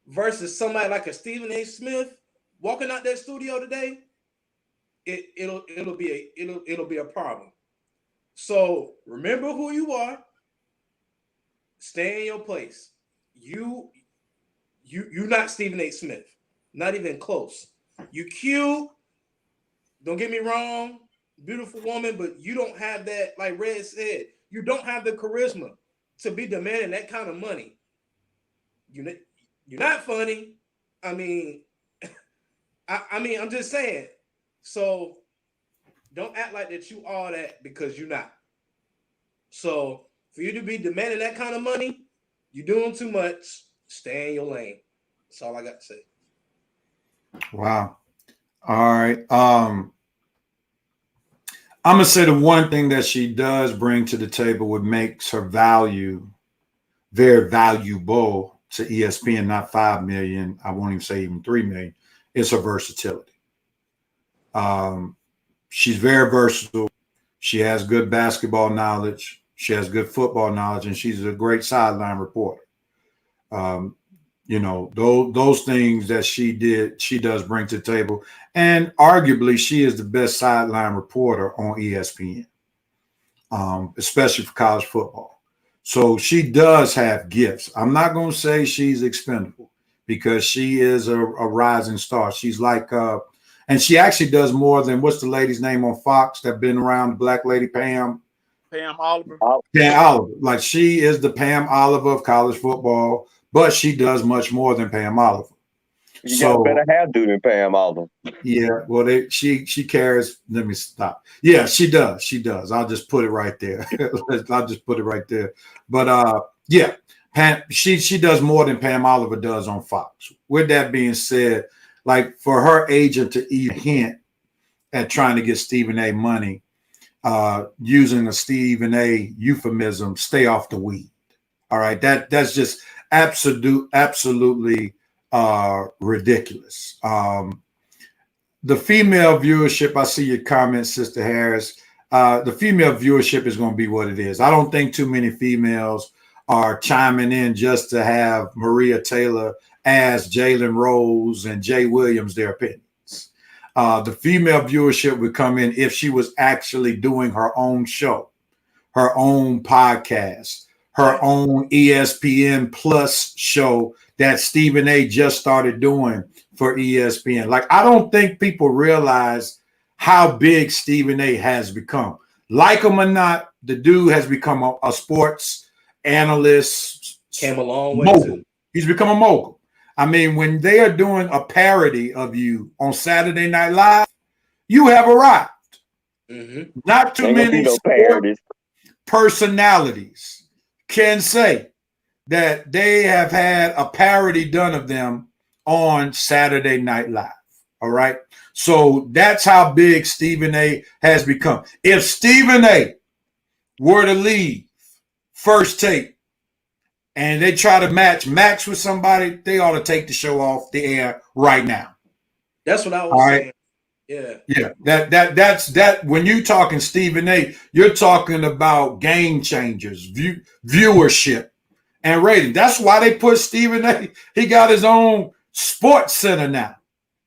versus somebody like a Stephen A. Smith walking out that studio today, it'll be a problem. So remember who you are. Stay in your place. You're not Stephen A. Smith. Not even close. You cute. Don't get me wrong. Beautiful woman, but you don't have that, like Red said, you don't have the charisma to be demanding that kind of money. You're not funny. I mean, I'm just saying. So don't act like that you are that because you're not. So for you to be demanding that kind of money, you're doing too much. Stay in your lane. That's all I got to say. Wow. All right. I'm going to say the one thing that she does bring to the table, what makes her value very valuable to ESPN, not 5 million, I won't even say even 3 million, is her versatility. She's very versatile. She has good basketball knowledge. She has good football knowledge, and she's a great sideline reporter. Those things that she does bring to the table. And arguably, she is the best sideline reporter on ESPN, especially for college football. So she does have gifts. I'm not going to say she's expendable because she is a rising star. She's like, and she actually does more than, what's the lady's name on Fox that been around, the black lady, Pam Oliver. Pam Oliver. Like, she is the Pam Oliver of college football, but she does much more than Pam Oliver. You got better hairdo than Pam Oliver. Yeah, well, she carries. Let me stop. Yeah, she does. She does. I'll just put it right there. I'll just put it right there. But yeah, Pam. She does more than Pam Oliver does on Fox. With that being said, like, for her agent to even hint at trying to get Stephen A. money, using a Stephen A. euphemism, stay off the weed. All right, that's just absolutely ridiculous. The female viewership, I see your comment, Sister Harris. The female viewership is going to be what it is. I don't think too many females are chiming in just to have Maria Taylor as Jalen Rose and Jay Williams their opinions. The female viewership would come in if she was actually doing her own show, her own podcast, her own ESPN Plus show that Stephen A. just started doing for ESPN. Like, I don't think people realize how big Stephen A. has become. Like him or not, the dude has become a sports analyst. Came a long way mogul. too. He's become a mogul. I mean, when they are doing a parody of you on Saturday Night Live, you have arrived. Mm-hmm. Not too many personalities can say that they have had a parody done of them on Saturday Night Live. All right. So that's how big Stephen A. has become. If Stephen A. were to leave First Take and they try to match with somebody, they ought to take the show off the air right now. That's what I was saying. Yeah. Yeah. That's when you talking Stephen A., you're talking about game changers, viewership, and rating. That's why they put Stephen A. He got his own sports center now.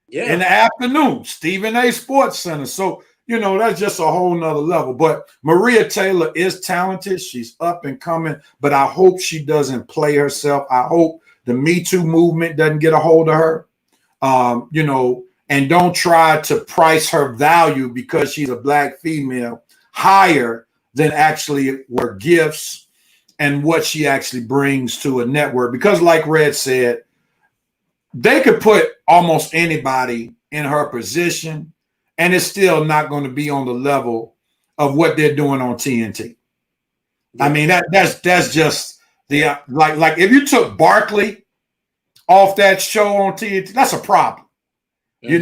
Yeah. In the afternoon, Stephen A. Sports Center. So, you know, that's just a whole nother level. But Maria Taylor is talented. She's up and coming. But I hope she doesn't play herself. I hope the Me Too movement doesn't get a hold of her. You know, and don't try to price her value because she's a black female higher than actually her gifts and what she actually brings to a network. Because like Red said, they could put almost anybody in her position and it's still not going to be on the level of what they're doing on TNT. Yeah. I mean, that's just the like if you took Barkley off that show on TNT, that's a problem. Mm-hmm.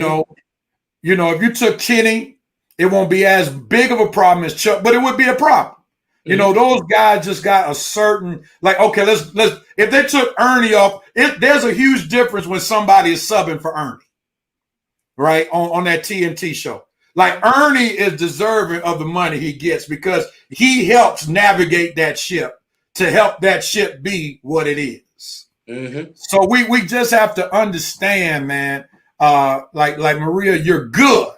You know, if you took Kenny, it won't be as big of a problem as Chuck, but it would be a problem. You know, those guys just got a certain, like, okay, let's if they took Ernie off, there's a huge difference when somebody is subbing for Ernie, right? On that TNT show. Like, Ernie is deserving of the money he gets because he helps navigate that ship to help that ship be what it is. Mm-hmm. So we just have to understand, man, like Maria, you're good,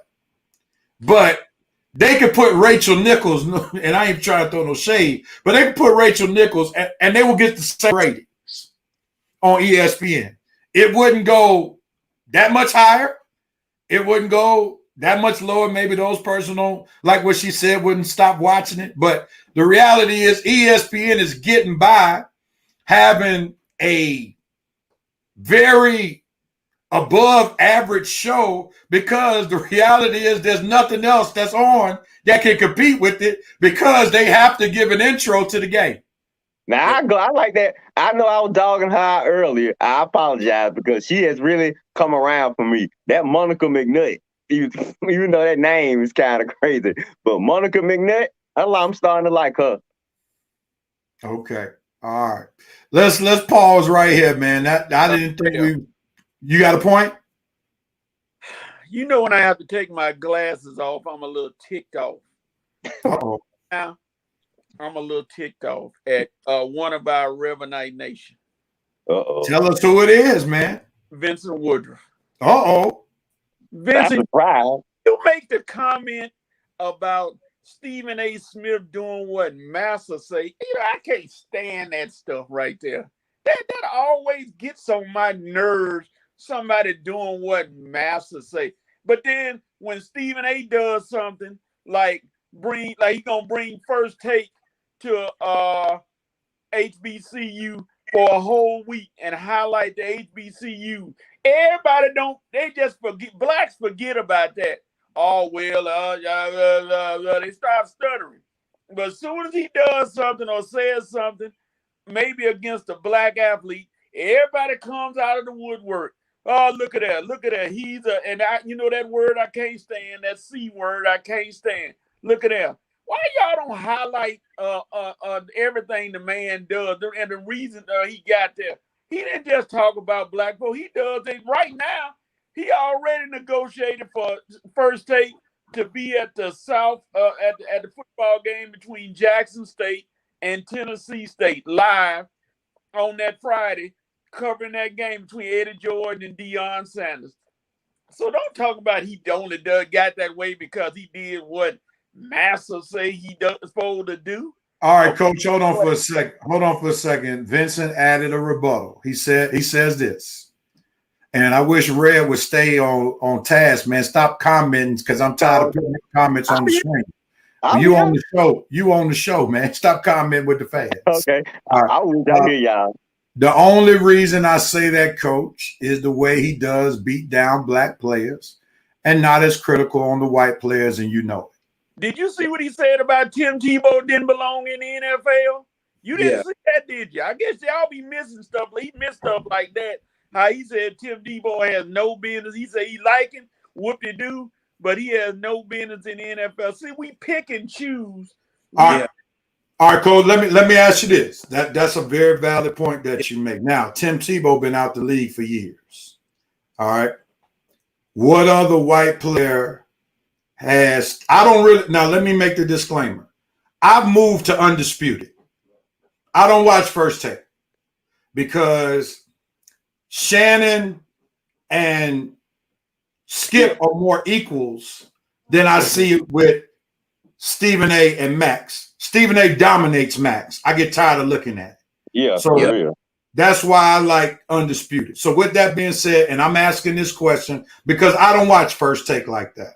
but they could put Rachel Nichols, and I ain't trying to throw no shade, but they could put Rachel Nichols and they will get the same ratings on ESPN. It wouldn't go that much higher. It wouldn't go that much lower. Maybe those person don't like what she said, wouldn't stop watching it. But the reality is ESPN is getting by having a very above average show because the reality is there's nothing else that's on that can compete with it because they have to give an intro to the game. Now, I like that. I know I was dogging her out earlier. I apologize because she has really come around for me. That Monica McNutt, even though that name is kind of crazy, but Monica McNutt, I'm starting to like her. Okay. All right. Let's pause right here, man. I didn't think you got a point? You know, when I have to take my glasses off, I'm a little ticked off. Uh-oh. Now, I'm a little ticked off at one of our Revanite Nation. Uh-oh. Tell us who it is, man. Vincent Woodruff. Uh-oh. Vincent, you make the comment about Stephen A. Smith doing what Massa say. I can't stand that stuff right there. That always gets on my nerves. Somebody doing what Massa say. But then when Stephen A. does something like he gonna bring First Take to HBCU for a whole week and highlight the HBCU. They just forget, blacks forget about that. Oh, well, they start stuttering. But as soon as he does something or says something, maybe against a black athlete, everybody comes out of the woodwork. Oh, look at that. Look at that. That word I can't stand, that C word I can't stand. Look at that. Why y'all don't highlight everything the man does and the reason he got there? He didn't just talk about black folk. He does it right now. He already negotiated for First Take to be at the South at the football game between Jackson State and Tennessee State live on that Friday, covering that game between Eddie Jordan and Deion Sanders. So don't talk about he only got that way because he did what Massa say he does supposed to do. All right, Coach, hold on for a second. Vincent added a rebuttal. He says this, and I wish Red would stay on task, man. Stop commenting because I'm tired of putting comments on the screen. You on the show, man. Stop commenting with the fans. Okay, all right. I hear y'all. The only reason I say that, Coach, is the way he does beat down black players and not as critical on the white players, and you know it. Did you see what he said about Tim Tebow didn't belong in the NFL? You didn't see that, did you? I guess y'all be missing stuff. He missed stuff like that. How he said Tim Tebow has no business. He said he like him, whoop-de-doo, but he has no business in the NFL. See, we pick and choose. All right, Cole, let me ask you this. That's a very valid point that you make. Now, Tim Tebow been out the league for years. All right. What other white player now let me make the disclaimer. I've moved to Undisputed. I don't watch First Take because Shannon and Skip are more equals than I see it with Stephen A. and Max. Stephen A. dominates Max. I get tired of looking at it. Yeah, so that's why I like Undisputed. So with that being said, and I'm asking this question because I don't watch First Take like that.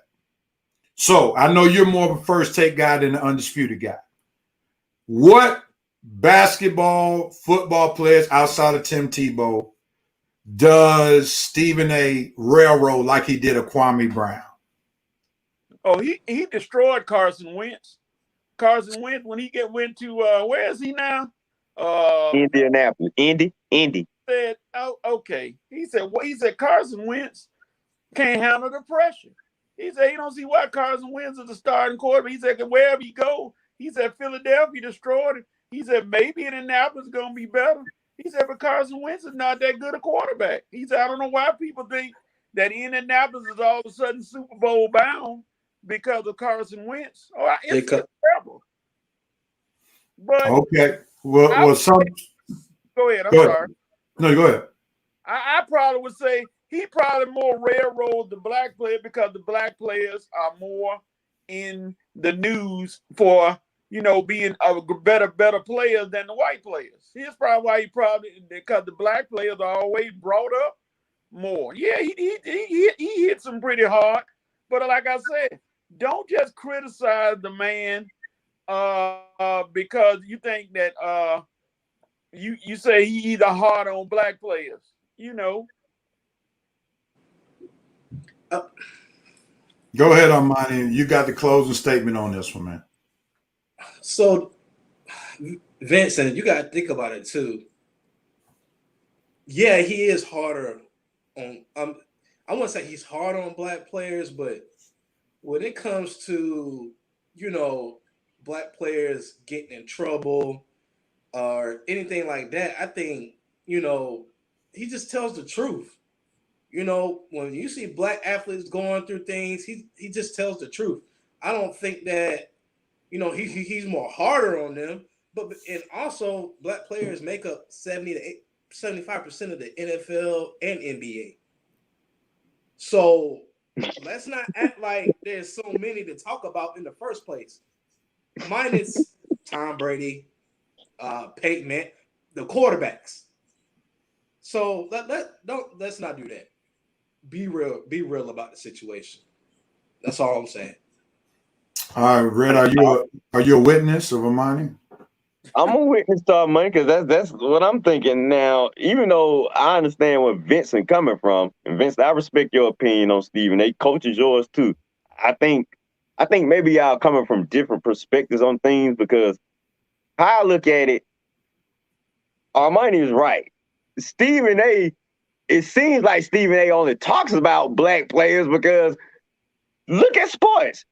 So I know you're more of a First Take guy than an Undisputed guy. What basketball, football players outside of Tim Tebow does Stephen A. railroad like he did a Kwame Brown? Oh, he destroyed Carson Wentz. Carson Wentz when he went to where is he now? Indianapolis. Indy. Said, oh, okay. He said Carson Wentz can't handle the pressure. He said he don't see why Carson Wentz is the starting quarterback. He said wherever he go, he said Philadelphia destroyed him. He said maybe Indianapolis is gonna be better. He said but Carson Wentz is not that good a quarterback. He said I don't know why people think that Indianapolis is all of a sudden Super Bowl bound because of Carson Wentz. Oh, it's terrible. But okay, go ahead. I'm sorry. No, go ahead. I probably would say he probably more railroads the black player because the black players are more in the news for being a better players than the white players. Here's probably why because the black players are always brought up more. Yeah, he hit some pretty hard, but like I said, don't just criticize the man because you think that you say he either hard on black players. Go ahead, Armani. You got the closing statement on this one, man. So, Vincent, you got to think about it too. Yeah, he is harder on. I wouldn't say he's hard on black players, but when it comes to black players getting in trouble or anything like that, I think he just tells the truth. When you see black athletes going through things, he just tells the truth. I don't think that he's more harder on them, and also black players make up 70 to 75% of the NFL and NBA. So let's not act like there's so many to talk about in the first place. minus Tom Brady, Peyton Manning, the quarterbacks. So let's not do that. Be real about the situation. That's all I'm saying. All right, Red, are you a witness of Armani? I'm a witness to Armani because that's what I'm thinking now. Even though I understand where Vincent coming from, and Vincent, I respect your opinion on Stephen A. Coach is yours too. I think maybe y'all coming from different perspectives on things because how I look at it, Armani is right. Stephen A. It seems like Stephen A. only talks about black players because look at sports.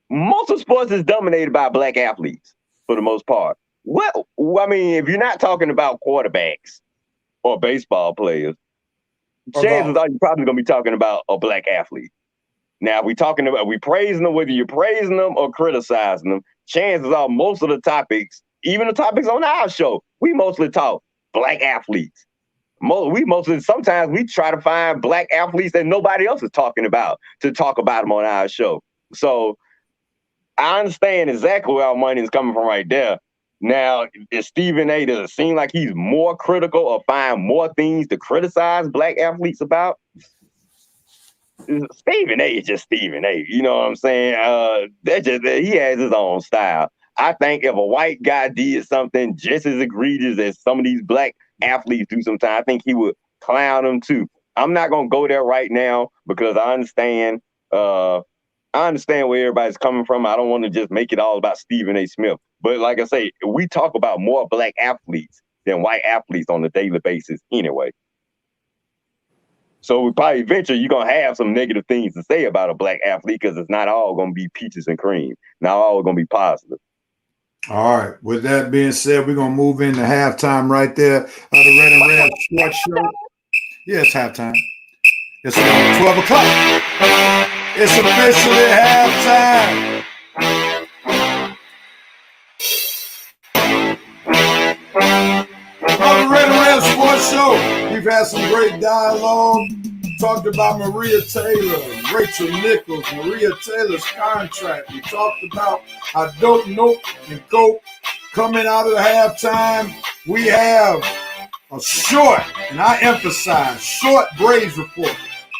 Most of sports is dominated by black athletes for the most part. Well, I mean, if you're not talking about quarterbacks or baseball players, chances are you're probably going to be talking about a black athlete. Now, we praising them, whether you're praising them or criticizing them, chances are most of the topics, even the topics on our show, we mostly talk black athletes. Sometimes we try to find black athletes that nobody else is talking about to talk about them on our show. So I understand exactly where our money is coming from right there. Now, is Stephen A. does it seem like he's more critical or find more things to criticize black athletes about? Stephen A. is just Stephen A. You know what I'm saying? He has his own style. I think if a white guy did something just as egregious as some of these black athletes do sometimes, I think he would clown them too. I'm not gonna go there right now because I understand where everybody's coming from. I don't want to just make it all about Stephen A. Smith. But like I say, we talk about more black athletes than white athletes on a daily basis anyway. So probably eventually you're going to have some negative things to say about a black athlete because it's not all going to be peaches and cream. Not all going to be positive. All right. With that being said, we're going to move into halftime right there of the Red and Rev Sports Show. Yeah, it's halftime. It's 12 o'clock. It's officially halftime. On the Red Rev Sports Show, we've had some great dialogue. Talked about Maria Taylor, Rachel Nichols, Maria Taylor's contract. We talked about I don't know and go coming out of the halftime. We have a short, and I emphasize, short Braves report.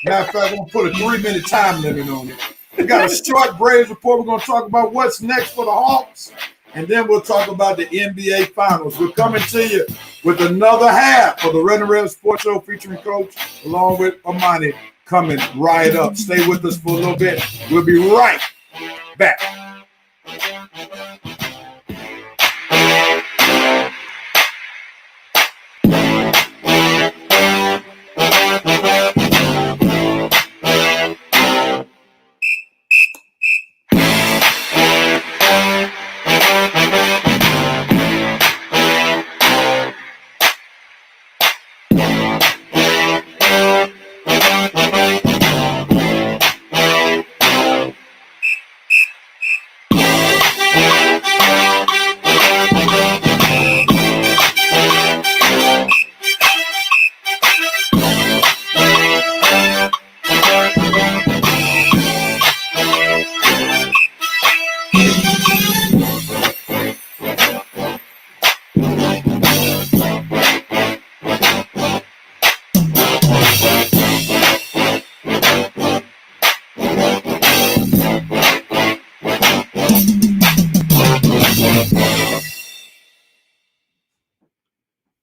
Matter of fact, I'm going to put a 3-minute time limit on it. We got a short Braves report. We're going to talk about what's next for the Hawks, and then we'll talk about the NBA Finals. We're coming to you with another half of the Red Rev Sports Show featuring Coach, along with Armani, coming right up. Stay with us for a little bit. We'll be right back.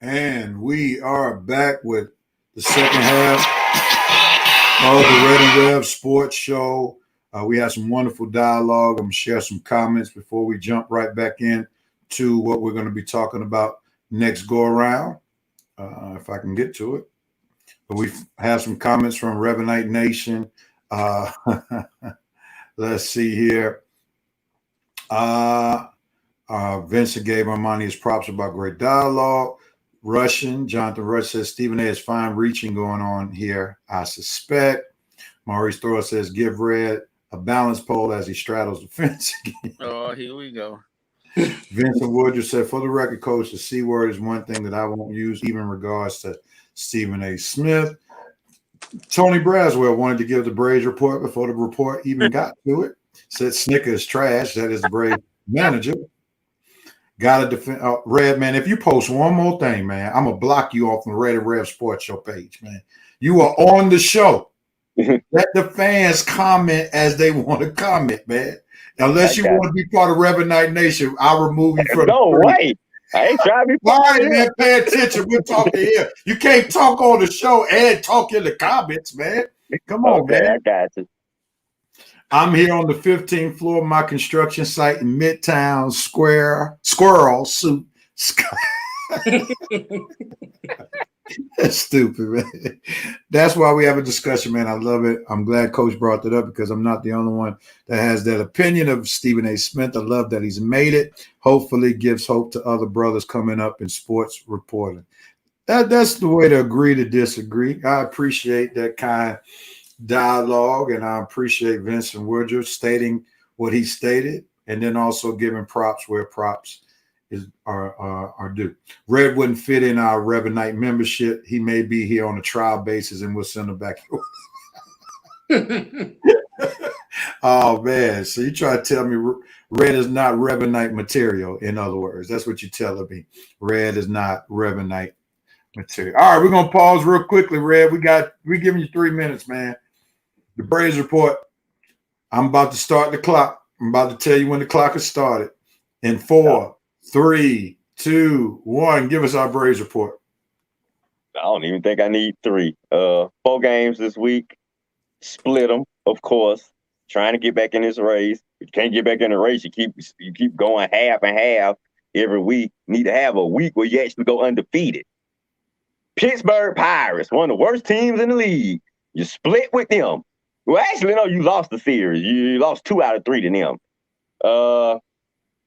And we are back with the second half of the Red and Rev Sports Show. We had some wonderful dialogue. I'm going to share some comments before we jump right back in to what we're going to be talking about next go around, if I can get to it. But we have some comments from Revenite Nation. Let's see here. Vincent gave Armani his props about great dialogue. Jonathan Rush says Stephen A. has fine reaching going on here, I suspect. Maurice Thor says give Red a balance pole as he straddles the fence again. Oh, here we go. Vincent Woodruff said, for the record, Coach, the C word is one thing that I won't use, even in regards to Stephen A. Smith. Tony Braswell wanted to give the Braves report before the report even got to it. Said Snicker is trash. That is the Braves manager. Gotta defend Red, man. If you post one more thing, man, I'm gonna block you off the Red Rev Sports Show page, man. You are on the show. Let the fans comment as they want to comment, man. Unless you want to be part of Rev Night Nation, I'll remove you from no the way. I ain't trying to be all right, man. Pay attention. We're talking here. You can't talk on the show and talk in the comments, man. Come on, okay, man. I got you. I'm here on the 15th floor of my construction site in Midtown Squirrel Suit. That's stupid, man. That's why we have a discussion, man. I love it. I'm glad Coach brought that up because I'm not the only one that has that opinion of Stephen A. Smith. I love that he's made it. Hopefully gives hope to other brothers coming up in sports reporting. That's the way to agree to disagree. I appreciate that kind dialogue, and I appreciate Vincent Woodruff stating what he stated, and then also giving props where props are due. Red wouldn't fit in our Rev Night membership. He may be here on a trial basis, and we'll send him back. Oh man! So you try to tell me Red is not Rev Night material? In other words, that's what you're telling me. Red is not Rev Night material. All right, we're gonna pause real quickly, Red. We giving you 3 minutes, man. The Braves report. I'm about to start the clock. I'm about to tell you when the clock has started. In 4, 3, 2, 1. Give us our Braves report. I don't even think I need 3. 4 games this week. Split them, of course. Trying to get back in this race. If you can't get back in the race, you keep going half and half every week. Need to have a week where you actually go undefeated. Pittsburgh Pirates, one of the worst teams in the league. You split with them. Well, actually, no, you lost the series. You lost 2 out of 3 to them.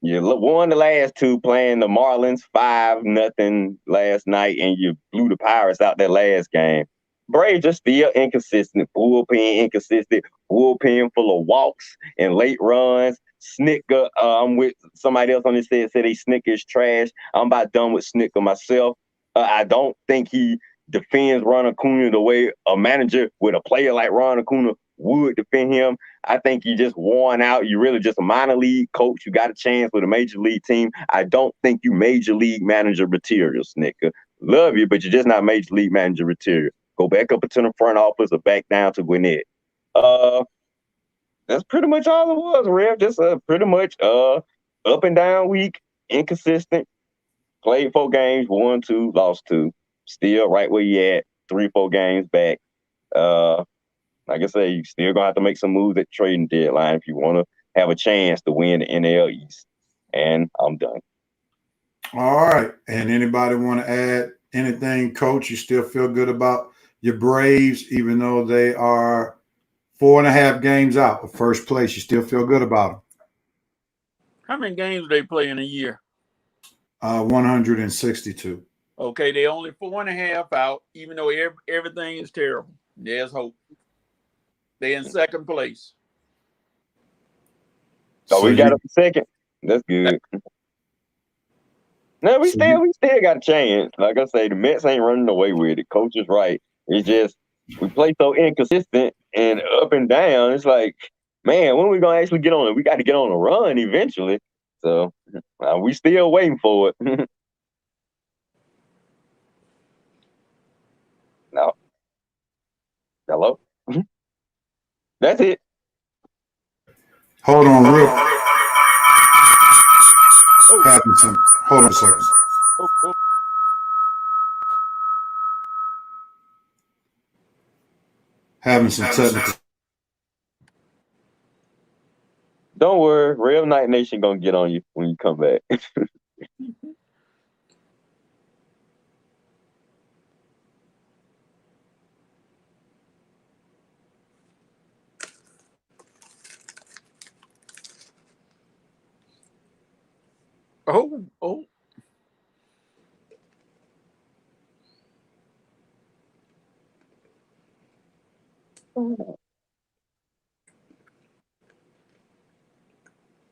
You won the last 2 playing the Marlins 5-0 last night, and you blew the Pirates out that last game. Braves are still inconsistent, bullpen inconsistent, bullpen full of walks and late runs. Snicker, I'm with somebody else on this said they Snicker is trash. I'm about done with Snicker myself. I don't think he defends Ron Acuna the way a manager with a player like Ron Acuna would defend him. I think you just worn out. You're really just a minor league coach. You got a chance with a major league team. I don't think you major league manager material, Snicker. Love you, but you're just not major league manager material. Go back up into the front office or back down to Gwinnett. That's pretty much all it was, Rev. Just pretty much up and down week, inconsistent. Played 4 games, won 2, lost 2. Still right where you at, 3-4 games back. Like I say, you still gonna have to make some moves at the trading deadline if you want to have a chance to win the NL East. And I'm done. All right. And anybody want to add anything, Coach? You still feel good about your Braves, even though they are 4.5 games out of first place? You still feel good about them? How many games do they play in a year? 162. Okay, they only 4.5 out, even though everything is terrible. There's hope. They're in second place. So we got up to second. That's good. No, we still got a chance. Like I say, the Mets ain't running away with it. Coach is right. It's just we play so inconsistent and up and down. It's like, man, when are we gonna actually get on it? We got to get on a run eventually. So we still waiting for it. No. Hello? That's it. Hold on, real. Hold on a second. Having some technical. Don't worry, Rev Night Nation gonna get on you when you come back. Oh.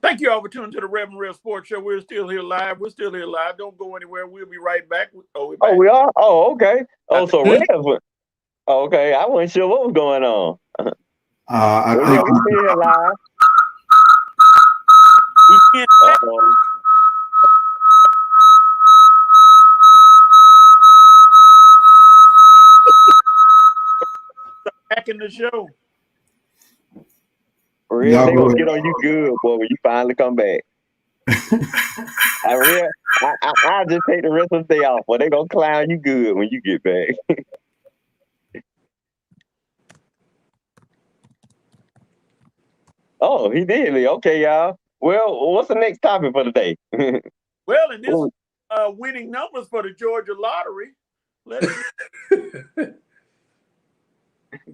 Thank you all for tuning to the Red Rev Sports Show. We're still here live. Don't go anywhere. We'll be right back. Oh, we are? Oh, okay. Oh, so Rev. Oh, okay. I wasn't sure what was going on. I think we're still here live. Uh-oh. Back in the show. Real, they gonna get on you good, boy, when you finally come back. I just take the rest of the day off, but they gonna clown you good when you get back. Oh, he did. Okay, y'all. Well, what's the next topic for the day? Well, in this winning numbers for the Georgia lottery,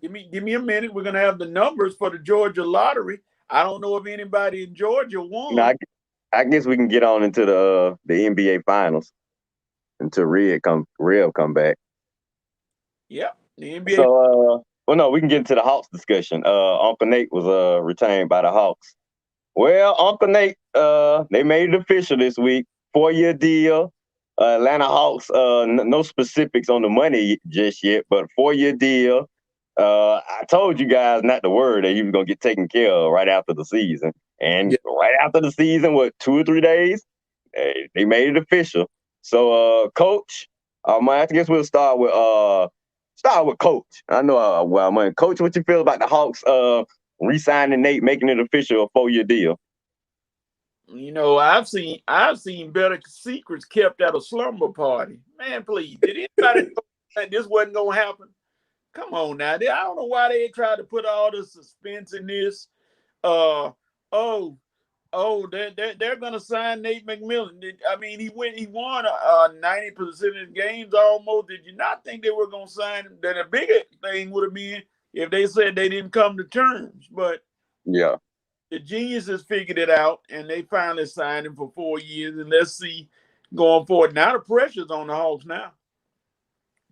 give me a minute. We're gonna have the numbers for the Georgia lottery. I don't know if anybody in Georgia won. No, I guess we can get on into the NBA finals until Red come back. Yep, the NBA. So, no, we can get into the Hawks discussion. Uncle Nate was retained by the Hawks. Well, Uncle Nate, they made it official this week. 4-year deal. Atlanta Hawks, no specifics on the money just yet, but 4-year deal. I told you guys not to worry that he was going to get taken care of right after the season. And right after the season, 2 or 3 days, they made it official. So, Coach, I guess we'll start with Coach. I know, Coach, what you feel about the Hawks re-signing Nate, making it official, a 4-year deal? You know, I've seen better secrets kept at a slumber party. Man, please, did anybody know that this wasn't gonna happen? Come on now, I don't know why they tried to put all the suspense in this. They're gonna sign Nate McMillan. I mean, he won 90% of his games almost. Did you not think they were gonna sign him? Then a bigger thing would have been if they said they didn't come to terms. But yeah, the geniuses figured it out, and they finally signed him for 4 years. And let's see going forward. Now the pressure's on the Hawks now.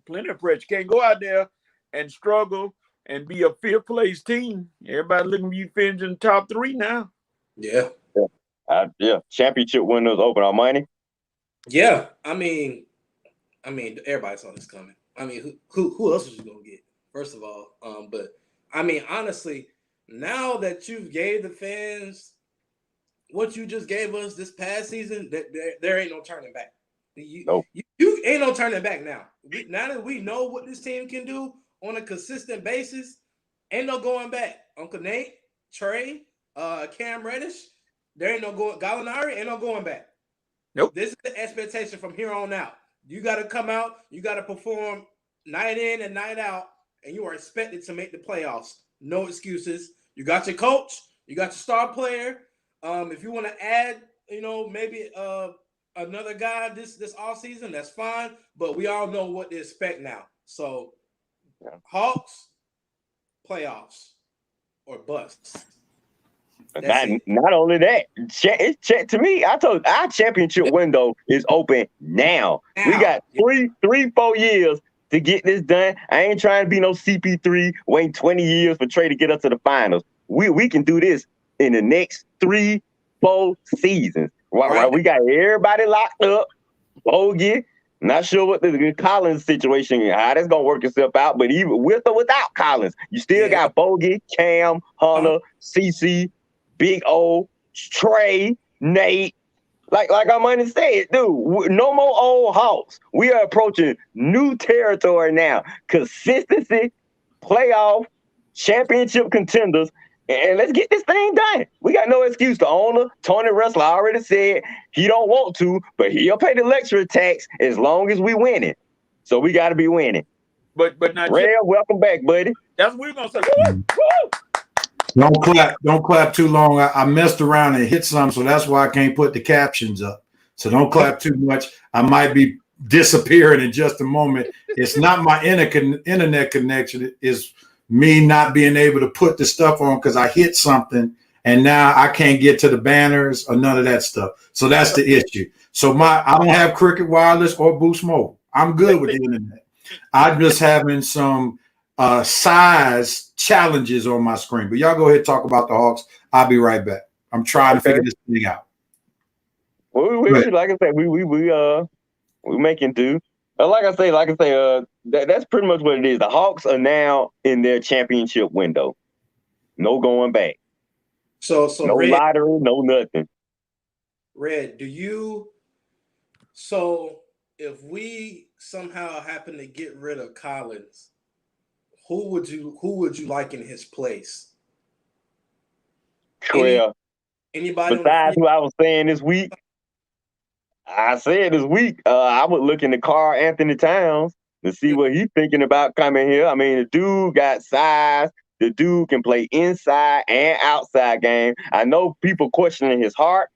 Plenty of pressure. Can't go out there and struggle and be a fifth place team. Everybody looking for you finishing top 3 now. Yeah. Championship winners open our money. Yeah. I mean, everybody saw this coming. I mean, who else was you gonna get? First of all, but I mean, honestly, now that you've gave the fans what you just gave us this past season, there ain't no turning back. You ain't no turning back now. Now that we know what this team can do on a consistent basis, ain't no going back. Uncle Nate, Trey, Cam Reddish, there ain't no going. Gallinari, ain't no going back. Nope. This is the expectation from here on out. You got to come out. You got to perform night in and night out, and you are expected to make the playoffs. No excuses. You got your coach. You got your star player. If you want to add, maybe another guy this offseason, that's fine. But we all know what to expect now. So, Hawks, playoffs, or busts. Not only that, to me, I told our championship window is open now. We got 4 years to get this done. I ain't trying to be no CP3 waiting 20 years for Trey to get us to the finals. We can do this in the next 3-4 seasons. Right. We got everybody locked up. Bogey. Not sure what the Collins situation, how that's gonna work itself out, but even with or without Collins, you still got Bogey, Cam, Hunter, CC, Big O, Trey, Nate. Like Armani said, dude, no more old Hawks. We are approaching new territory now. Consistency, playoff, championship contenders, and let's get this thing done. We got no excuse. The owner, Tony Russell, already said he don't want to, but he'll pay the luxury tax as long as we win it. So we got to be winning. But not Red, welcome back, buddy. That's what we're gonna say. Woo! Don't clap too long. I messed around and hit some, so that's why I can't put the captions up. So don't clap too much. I might be disappearing in just a moment. It's not my internet connection. It's me not being able to put the stuff on because I hit something and now I can't get to the banners or none of that stuff. So that's the issue. So I don't have Cricket Wireless or Boost Mobile. I'm good with the internet. I'm just having some size challenges on my screen. But y'all go ahead and talk about the Hawks. I'll be right back. I'm trying to figure this thing out. Well, like I said, we making do. Like I say, that's pretty much what it is. The Hawks are now in their championship window. No going back. So no Red, lottery, no nothing. Red, so if we somehow happen to get rid of Collins, who would you like in his place? Well, Anybody besides who I was saying this week, I said this week, I would look into Karl Anthony Towns to see what he's thinking about coming here. I mean, the dude got size. The dude can play inside and outside game. I know people questioning his heart,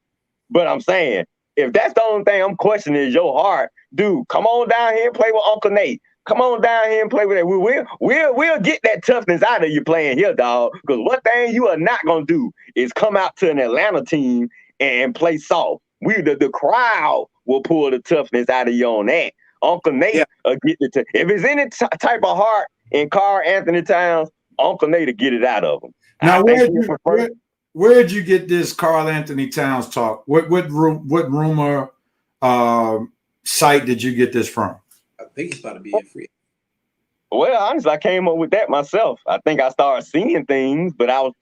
but I'm saying, if that's the only thing I'm questioning is your heart, dude, come on down here and play with Uncle Nate. Come on down here and play with that. We'll get that toughness out of you playing here, dog. Because one thing you are not gonna do is come out to an Atlanta team and play soft. The crowd will pull the toughness out of you on that. Uncle Nate will get the if it's any type of heart in Karl Anthony Towns, Uncle Nate will get it out of him. Now, where'd you get this Karl Anthony Towns talk? What rumor site did you get this from? I think he's about to be a free. Well, honestly, I came up with that myself. I think I started seeing things, but I was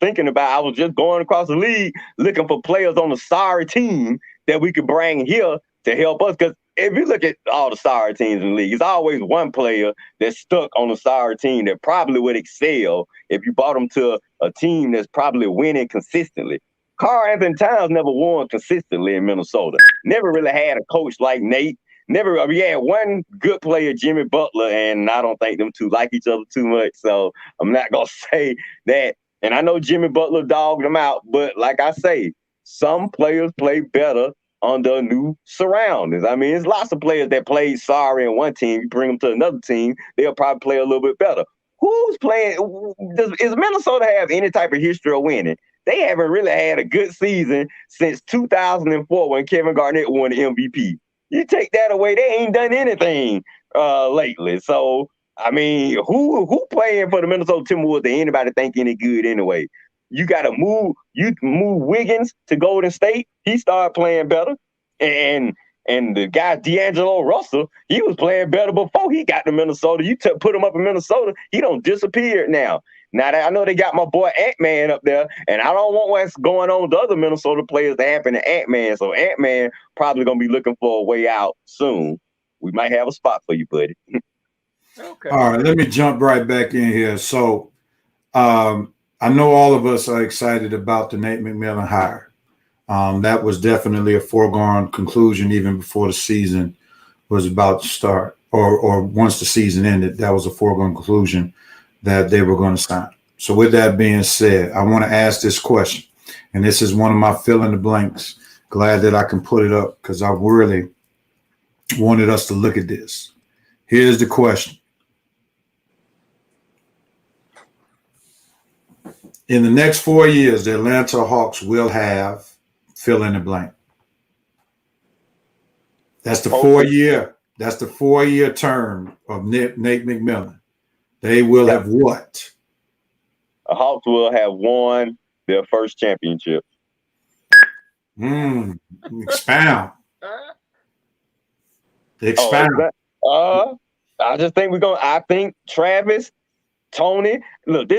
just going across the league looking for players on the sorry team that we could bring here to help us. Because if you look at all the sorry teams in the league, it's always one player that's stuck on the sorry team that probably would excel if you brought them to a team that's probably winning consistently. Karl Anthony Towns never won consistently in Minnesota. Never really had a coach like Nate. We had one good player, Jimmy Butler, and I don't think them two like each other too much, so I'm not going to say that. And I know Jimmy Butler dogged them out, but like I say, some players play better under new surroundings. I mean, there's lots of players that played sorry in one team. You bring them to another team, they'll probably play a little bit better. Who's playing? Does Minnesota have any type of history of winning? They haven't really had a good season since 2004 when Kevin Garnett won the MVP. You take that away, they ain't done anything lately. So, I mean, who playing for the Minnesota Timberwolves that anybody think any good anyway? You got to move Wiggins to Golden State. He started playing better. And the guy, D'Angelo Russell, he was playing better before he got to Minnesota. You put him up in Minnesota, he don't disappear now. Now, I know they got my boy Ant-Man up there, and I don't want what's going on with the other Minnesota players to happen to Ant-Man. So Ant-Man probably going to be looking for a way out soon. We might have a spot for you, buddy. Okay. All right, let me jump right back in here. So I know all of us are excited about the Nate McMillan hire. That was definitely a foregone conclusion even before the season was about to start, or once the season ended, that was a foregone conclusion that they were going to sign. So with that being said, I want to ask this question, and this is one of my fill in the blanks. Glad that I can put it up because I really wanted us to look at this. Here's the question. In the next 4 years, the Atlanta Hawks will have fill in the blank. That's the 4 year. That's the 4 year term of Nate McMillan. They will have what? The Hawks will have won their first championship. Expound. Expound. I just think I think Travis, Tony, look,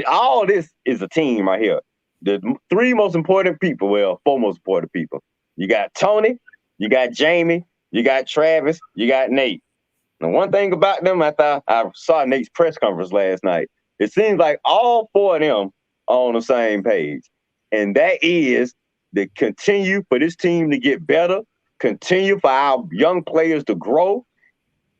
all this is a team right here. The four most important people. You got Tony, you got Jamie, you got Travis, you got Nate. And one thing about them, I saw Nate's press conference last night. It seems like all four of them are on the same page. And that is to continue for this team to get better, continue for our young players to grow.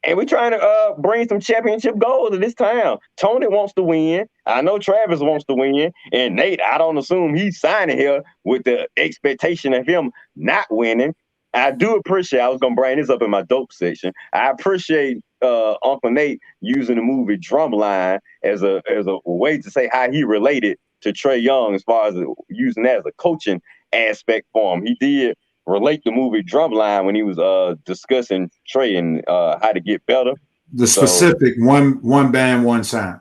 And we're trying to bring some championship goals to this town. Tony wants to win. I know Travis wants to win. And Nate, I don't assume he's signing here with the expectation of him not winning. I do appreciate, I was going to bring this up in my dope section. I appreciate Uncle Nate using the movie Drumline as a way to say how he related to Trae Young as far as using that as a coaching aspect for him. He did relate the movie Drumline when he was discussing Trae and how to get better. The specific one band, one sound.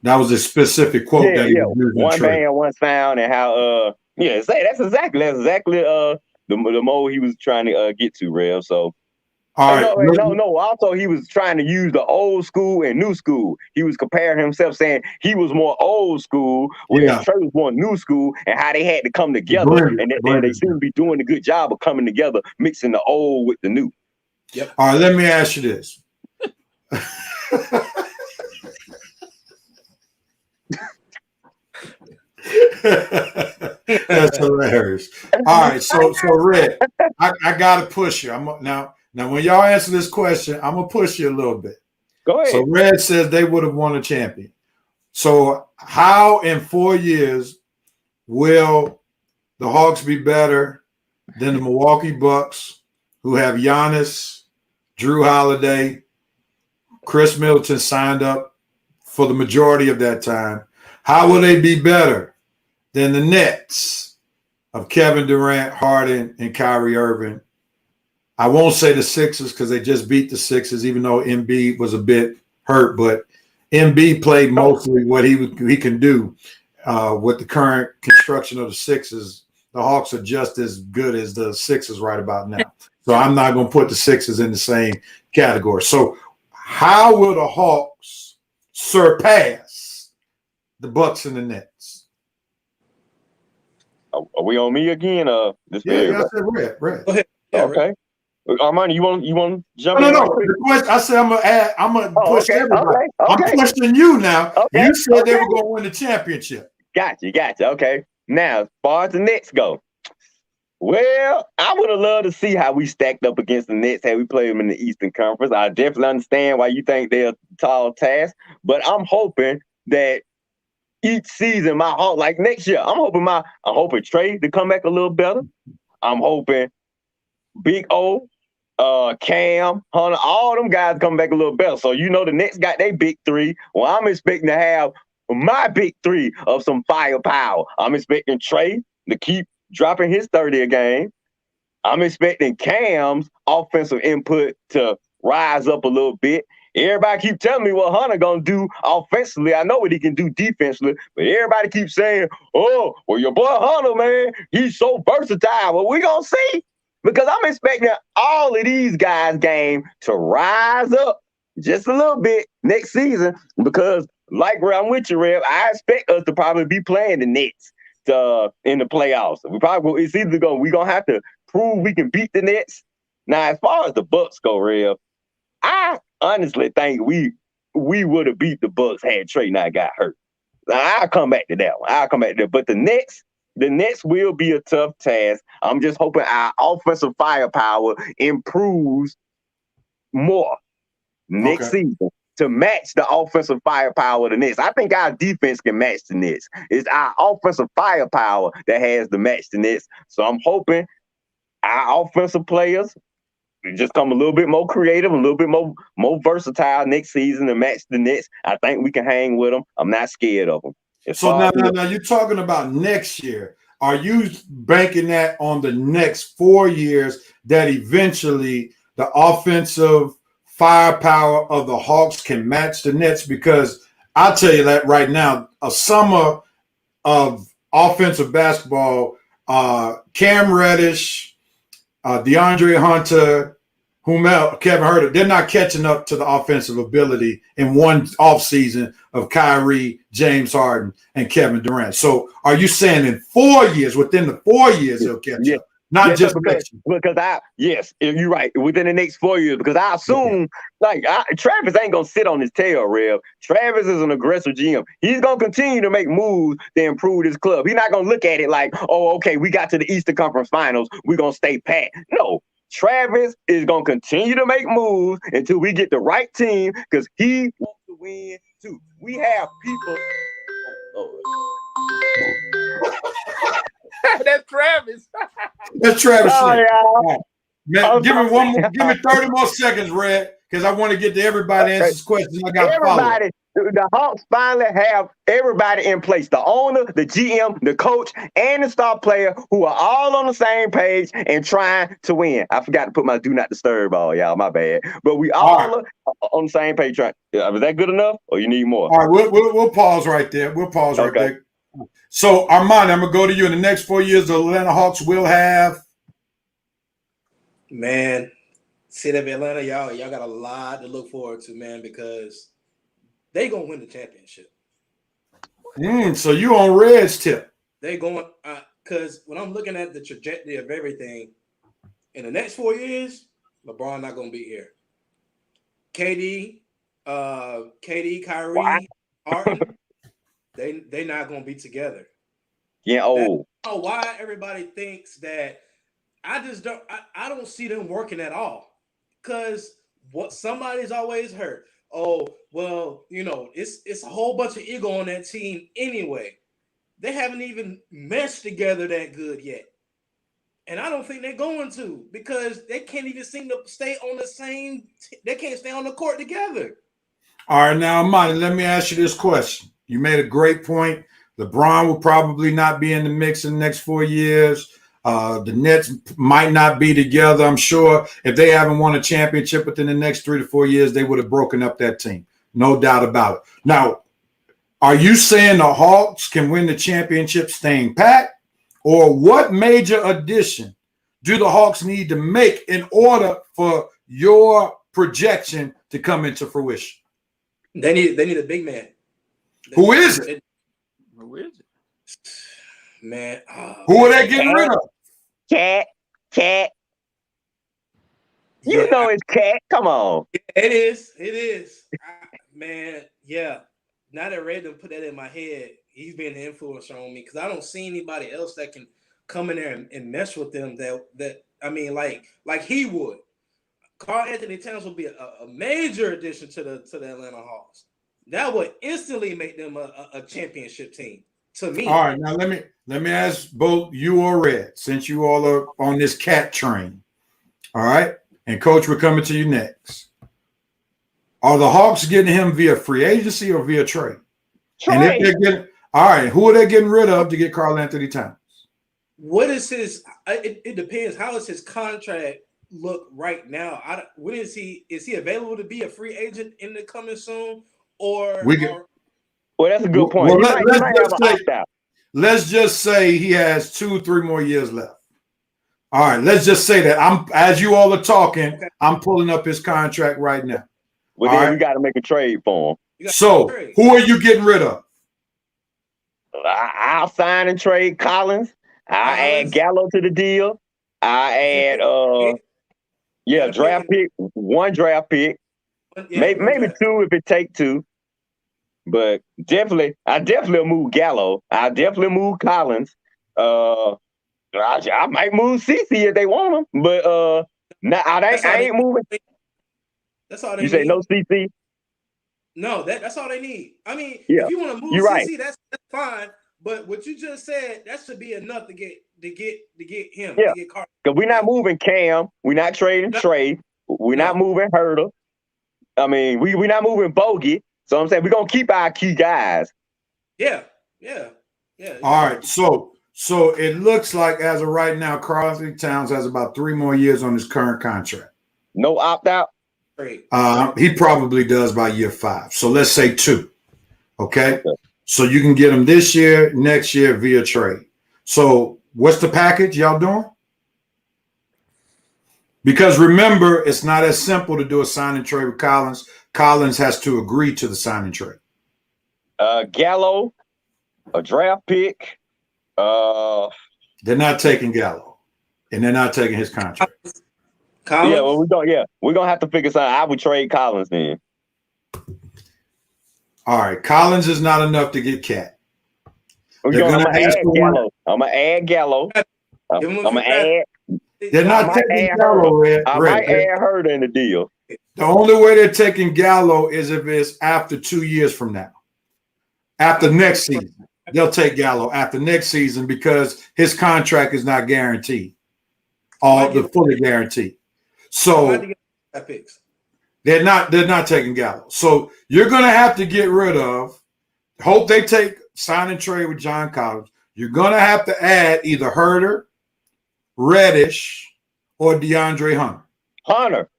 That was a specific quote that he was using. One band, one sound, and how that's exactly the mode he was trying to get to, Rev. So All right. No. Also, he was trying to use the old school and new school. He was comparing himself, saying he was more old school, whereas Trey was more new school, and how they had to come together. And they seem to be doing a good job of coming together, mixing the old with the new. Yep. All right, let me ask you this. That's hilarious. All right, so Red, I gotta push you. Now when y'all answer this question, I'm gonna push you a little bit. Go ahead. So Red says they would have won a champion. So how in 4 years will the Hawks be better than the Milwaukee Bucks, who have Giannis, Drew Holiday, Chris Middleton signed up for the majority of that time? How will they be better than the Nets of Kevin Durant, Harden, and Kyrie Irving? I won't say the Sixers because they just beat the Sixers, even though Embiid was a bit hurt. But Embiid played mostly what he can do with the current construction of the Sixers. The Hawks are just as good as the Sixers right about now. So I'm not going to put the Sixers in the same category. So how will the Hawks surpass the Bucks and the Nets? Are we on me again? This yeah, I said Red. Go ahead. Yeah, okay. Red. Armani, you want to jump No. in? The question, I said I'm gonna push everybody. Okay. I'm pushing you now. Okay. You said they were gonna win the championship. Gotcha. Okay. Now, as far as the Nets go, well, I would have loved to see how we stacked up against the Nets had we played them in the Eastern Conference. I definitely understand why you think they're a tall task, but I'm hoping that each season, like next year, I'm hoping Trey to come back a little better. I'm hoping Big O, Cam, Hunter, all them guys come back a little better. So the Nets got their big three. Well, I'm expecting to have my big three of some firepower. I'm expecting Trey to keep dropping his 30 a game. I'm expecting Cam's offensive input to rise up a little bit. Everybody keep telling me what Hunter gonna do offensively. I know what he can do defensively, but everybody keeps saying, "Oh, well, your boy Hunter, man, he's so versatile." Well, we gonna see, because I'm expecting all of these guys' game to rise up just a little bit next season. Because, like where I'm with you, Rev, I expect us to probably be playing the Nets in the playoffs. We're gonna have to prove we can beat the Nets. Now, as far as the Bucks go, Rev, I honestly think we would have beat the Bucks had Trey not got hurt. Now, I'll come back to that one. But the Nets will be a tough task. I'm just hoping our offensive firepower improves more next season to match the offensive firepower of the Nets. I think our defense can match the Nets. It's our offensive firepower that has to match the Nets. So I'm hoping our offensive players just come a little bit more creative, a little bit more versatile next season to match the Nets. I think we can hang with them. I'm not scared of them. So now you're talking about next year. Are you banking that on the next 4 years that eventually the offensive firepower of the Hawks can match the Nets? Because I'll tell you that right now, a summer of offensive basketball, Cam Reddish, DeAndre Hunter, whomever, Kevin Huerter, they're not catching up to the offensive ability in one offseason of Kyrie, James Harden, and Kevin Durant. So are you saying in 4 years, within the 4 years, they'll catch up? Not just next year. Yes, you're right. Within the next 4 years, because I assume Travis ain't gonna sit on his tail, Rev. Travis is an aggressive GM. He's gonna continue to make moves to improve his club. He's not gonna look at it like, oh, okay, we got to the Eastern Conference Finals, we're gonna stay pat. No, Travis is gonna continue to make moves until we get the right team, because he wants to win too. We have people. That's Travis. That's Travis. Oh, yeah. Man, give me 30 more seconds, Red, because I want to get to everybody to answer this question. I got everybody. The Hawks finally have everybody in place. The owner, the GM, the coach, and the star player who are all on the same page and trying to win. I forgot to put my do not disturb y'all. My bad. But we all are on the same page trying. Was that good enough, or you need more? All right, we'll pause right there. We'll pause right there. So, Armani, I'm going to go to you. In the next 4 years, the Atlanta Hawks will have? Man, City of Atlanta, y'all got a lot to look forward to, man, because they gonna win the championship. So you on Red's tip? They going because when I'm looking at the trajectory of everything in the next 4 years, LeBron not gonna be here. KD, Kyrie, Harden, they not gonna be together. Yeah. I don't know why everybody thinks that. I don't see them working at all. Because what somebody's always heard. Oh, well, it's a whole bunch of ego on that team anyway. They haven't even meshed together that good yet. And I don't think they're going to, because they can't even seem to stay on the same they can't stay on the court together. All right, now, Armani, let me ask you this question. You made a great point. LeBron will probably not be in the mix in the next 4 years. The Nets might not be together. I'm sure if they haven't won a championship within the next 3 to 4 years, they would have broken up that team. No doubt about it. Now, are you saying the Hawks can win the championship staying pat? Or what major addition do the Hawks need to make in order for your projection to come into fruition? They need a big man. Who is it? Who is it? Man. Who are they getting rid of? Cat. You know it's Cat. Come on. It is. Man, yeah. Now that Red done put that in my head, he's been an influencer on me because I don't see anybody else that can come in there and mess with them like he would. Karl Anthony Towns will be a major addition to the Atlanta Hawks. That would instantly make them a championship team. To me. All right, now let me ask both you or Red, since you all are on this cat train. All right, and Coach, we're coming to you next. Are the Hawks getting him via free agency or via trade? And if they're getting, all right, who are they getting rid of to get Karl Anthony Towns? What is his? It depends. How does his contract look right now? When is he? Is he available to be a free agent in the coming soon? Or well, that's a good point. Let's just say he has 2-3 more years left. All right, let's just say that as you all are talking, okay. I'm pulling up his contract right now. Well, then we got to make a trade for him. So, who are you getting rid of? I'll sign and trade Collins. I'll add Gallo to the deal. I'll add draft pick, one draft pick, maybe two if it take two. But I definitely move Gallo. I definitely move Collins. I might move CC if they want him, but I ain't moving. That's all they need. You say no CC? No, that's all they need. I mean, if you want to move CC, right. that's fine. But what you just said, that should be enough to get him. Yeah, because we're not moving Cam. We're not trading Trey. We're not moving Herter. I mean, we're not moving Bogey. So I'm saying we're gonna keep our key guys. Yeah. All right. So it looks like as of right now, Karl Anthony Towns has about 3 more years on his current contract. No opt out. He probably does by year 5. So let's say 2. Okay. So you can get him this year, next year via trade. So what's the package y'all doing? Because remember, it's not as simple to do a sign and trade with Collins. Collins has to agree to the sign and trade. Gallo, a draft pick. They're not taking Gallo, and they're not taking his contract. Collins? Yeah, well, we're gonna have to figure something. I would trade Collins then. All right, Collins is not enough to get Cat. I'm gonna add Gallo. I'm gonna add. They're not taking Gallo, Red. I might add Herder in the deal. The only way they're taking Gallo is if it's after 2 years from now. After next season. They'll take Gallo after next season because his contract is not guaranteed. Fully guaranteed. So they're not taking Gallo. So you're gonna have to get rid of, hope they take sign and trade with John Collins. You're gonna have to add either Herder, Reddish, or DeAndre Hunter. Hunter.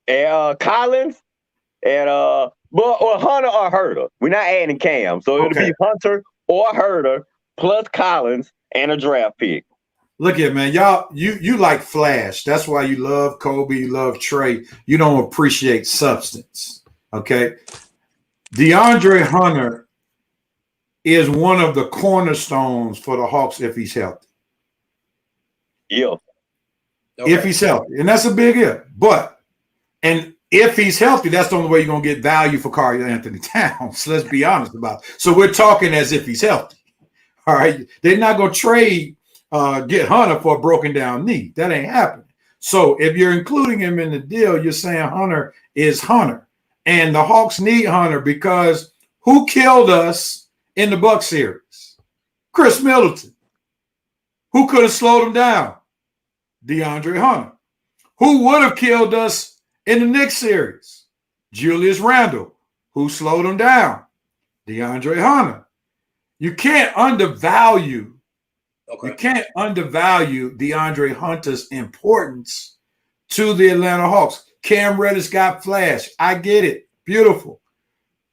And Collins and or Hunter or Herder. We're not adding Cam. So it'll be Hunter or Herder plus Collins and a draft pick. Look here, man. Y'all, you like flash. That's why you love Kobe, you love Trey. You don't appreciate substance. Okay. DeAndre Hunter is one of the cornerstones for the Hawks if he's healthy. Yeah. Okay. If he's healthy. And that's a big if. And if he's healthy, that's the only way you're going to get value for Karl Anthony Towns. Let's be honest about it. So we're talking as if he's healthy. All right. They're not going to trade, get Hunter for a broken down knee. That ain't happening. So if you're including him in the deal, you're saying Hunter is Hunter. And the Hawks need Hunter because who killed us in the Bucs series? Chris Middleton. Who could have slowed him down? DeAndre Hunter. Who would have killed us in the Knicks series? Julius Randle. Who slowed him down? DeAndre Hunter. You can't undervalue. Okay. You can't undervalue DeAndre Hunter's importance to the Atlanta Hawks. Cam Reddish got flash. I get it. Beautiful.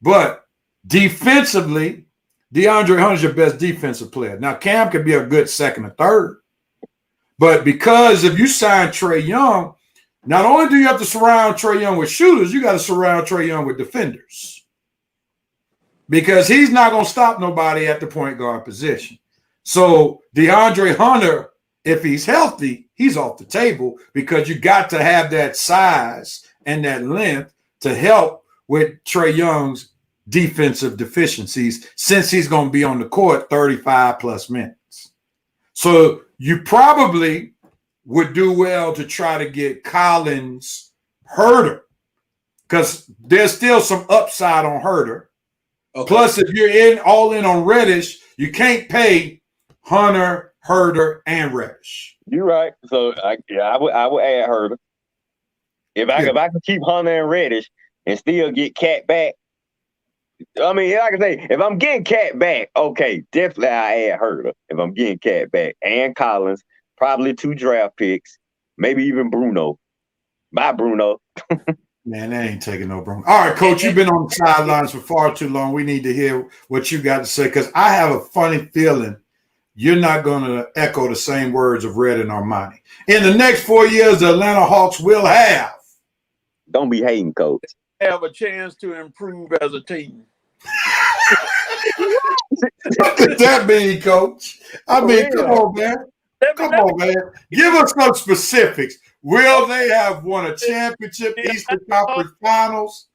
But defensively, DeAndre Hunter's your best defensive player. Now, Cam could be a good second or third. But because if you sign Trae Young, not only do you have to surround Trae Young with shooters, you got to surround Trae Young with defenders. Because he's not going to stop nobody at the point guard position. So DeAndre Hunter, if he's healthy, he's off the table because you got to have that size and that length to help with Trae Young's defensive deficiencies since he's going to be on the court 35 plus minutes. So you probably would do well to try to get Collins Herter because there's still some upside on Herter. Okay. Plus, if you're all in on Reddish, you can't pay Hunter, Herter, and Reddish. You're right. So I would add Herter. If I could keep Hunter and Reddish and still get Cat back. I mean, like I say, if I'm getting Cat back, okay, definitely I add Herter. If I'm getting Cat back and Collins, probably 2 draft picks, maybe even Bruno. Bye, Bruno. Man, they ain't taking no Bruno. All right, Coach, you've been on the sidelines for far too long. We need to hear what you got to say because I have a funny feeling you're not going to echo the same words of Red and Armani. In the next 4 years, the Atlanta Hawks will have. Don't be hating, Coach. Have a chance to improve as a team. What could that mean, Coach? I mean, come on, man. Come on, man. Give us some specifics. Will they have won a championship, Eastern Conference Finals?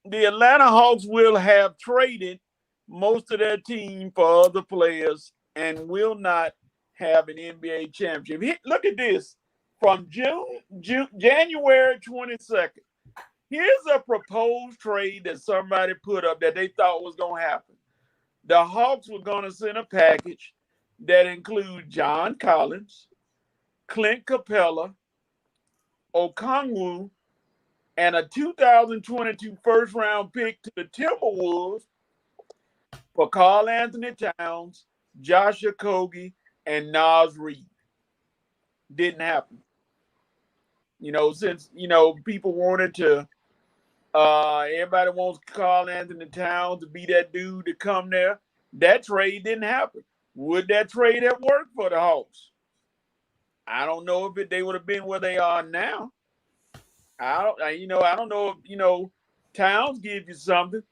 The Atlanta Hawks will have traded most of their team for other players and will not have an NBA championship. Look at this. From January 22nd, here's a proposed trade that somebody put up that they thought was going to happen. The Hawks were going to send a package that includes John Collins, Clint Capella, Okongwu, and a 2022 first-round pick to the Timberwolves for Karl Anthony Towns, Josh Okogie, and Naz Reid. Didn't happen. Since, people wanted to, everybody wants Karl Anthony Towns to be that dude to come there. That trade didn't happen. Would that trade have worked for the Hawks? I don't know if they would have been where they are now. I don't know if, Towns give you something.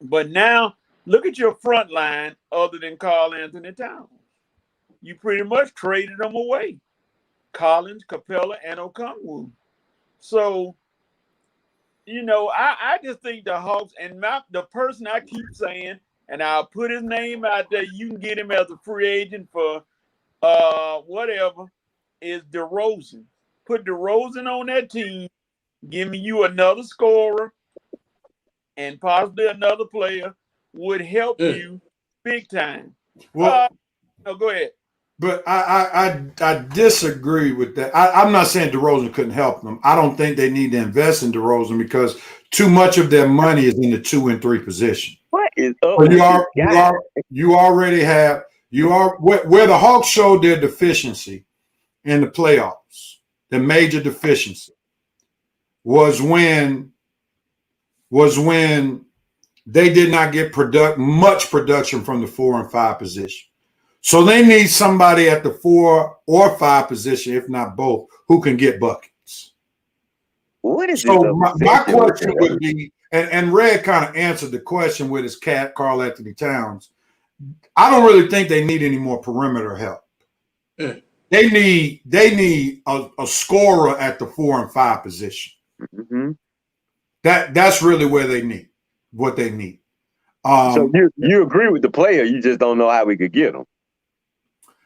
But now, look at your front line other than Karl Anthony Towns. You pretty much traded them away. Collins, Capella, and Okongwu. So, I just think the Hawks, and the person I keep saying, and I'll put his name out there, you can get him as a free agent for whatever, is DeRozan. Put DeRozan on that team, give me you another scorer, and possibly another player would help you big time. Well, go ahead. But I disagree with that. I'm not saying DeRozan couldn't help them. I don't think they need to invest in DeRozan because too much of their money is in the 2 and 3 position. What is up? Where the Hawks showed their deficiency in the playoffs. The major deficiency was when they did not get much production from the 4 and 5 position. So they need somebody at the 4 or 5 position, if not both, who can get buckets. What is so this? My question would be, and Red kind of answered the question with his cat, Karl Anthony Towns. I don't really think they need any more perimeter help. They need a scorer at the 4 and 5 position. Mm-hmm. That's really where they need what they need. So you agree with the player, you just don't know how we could get him.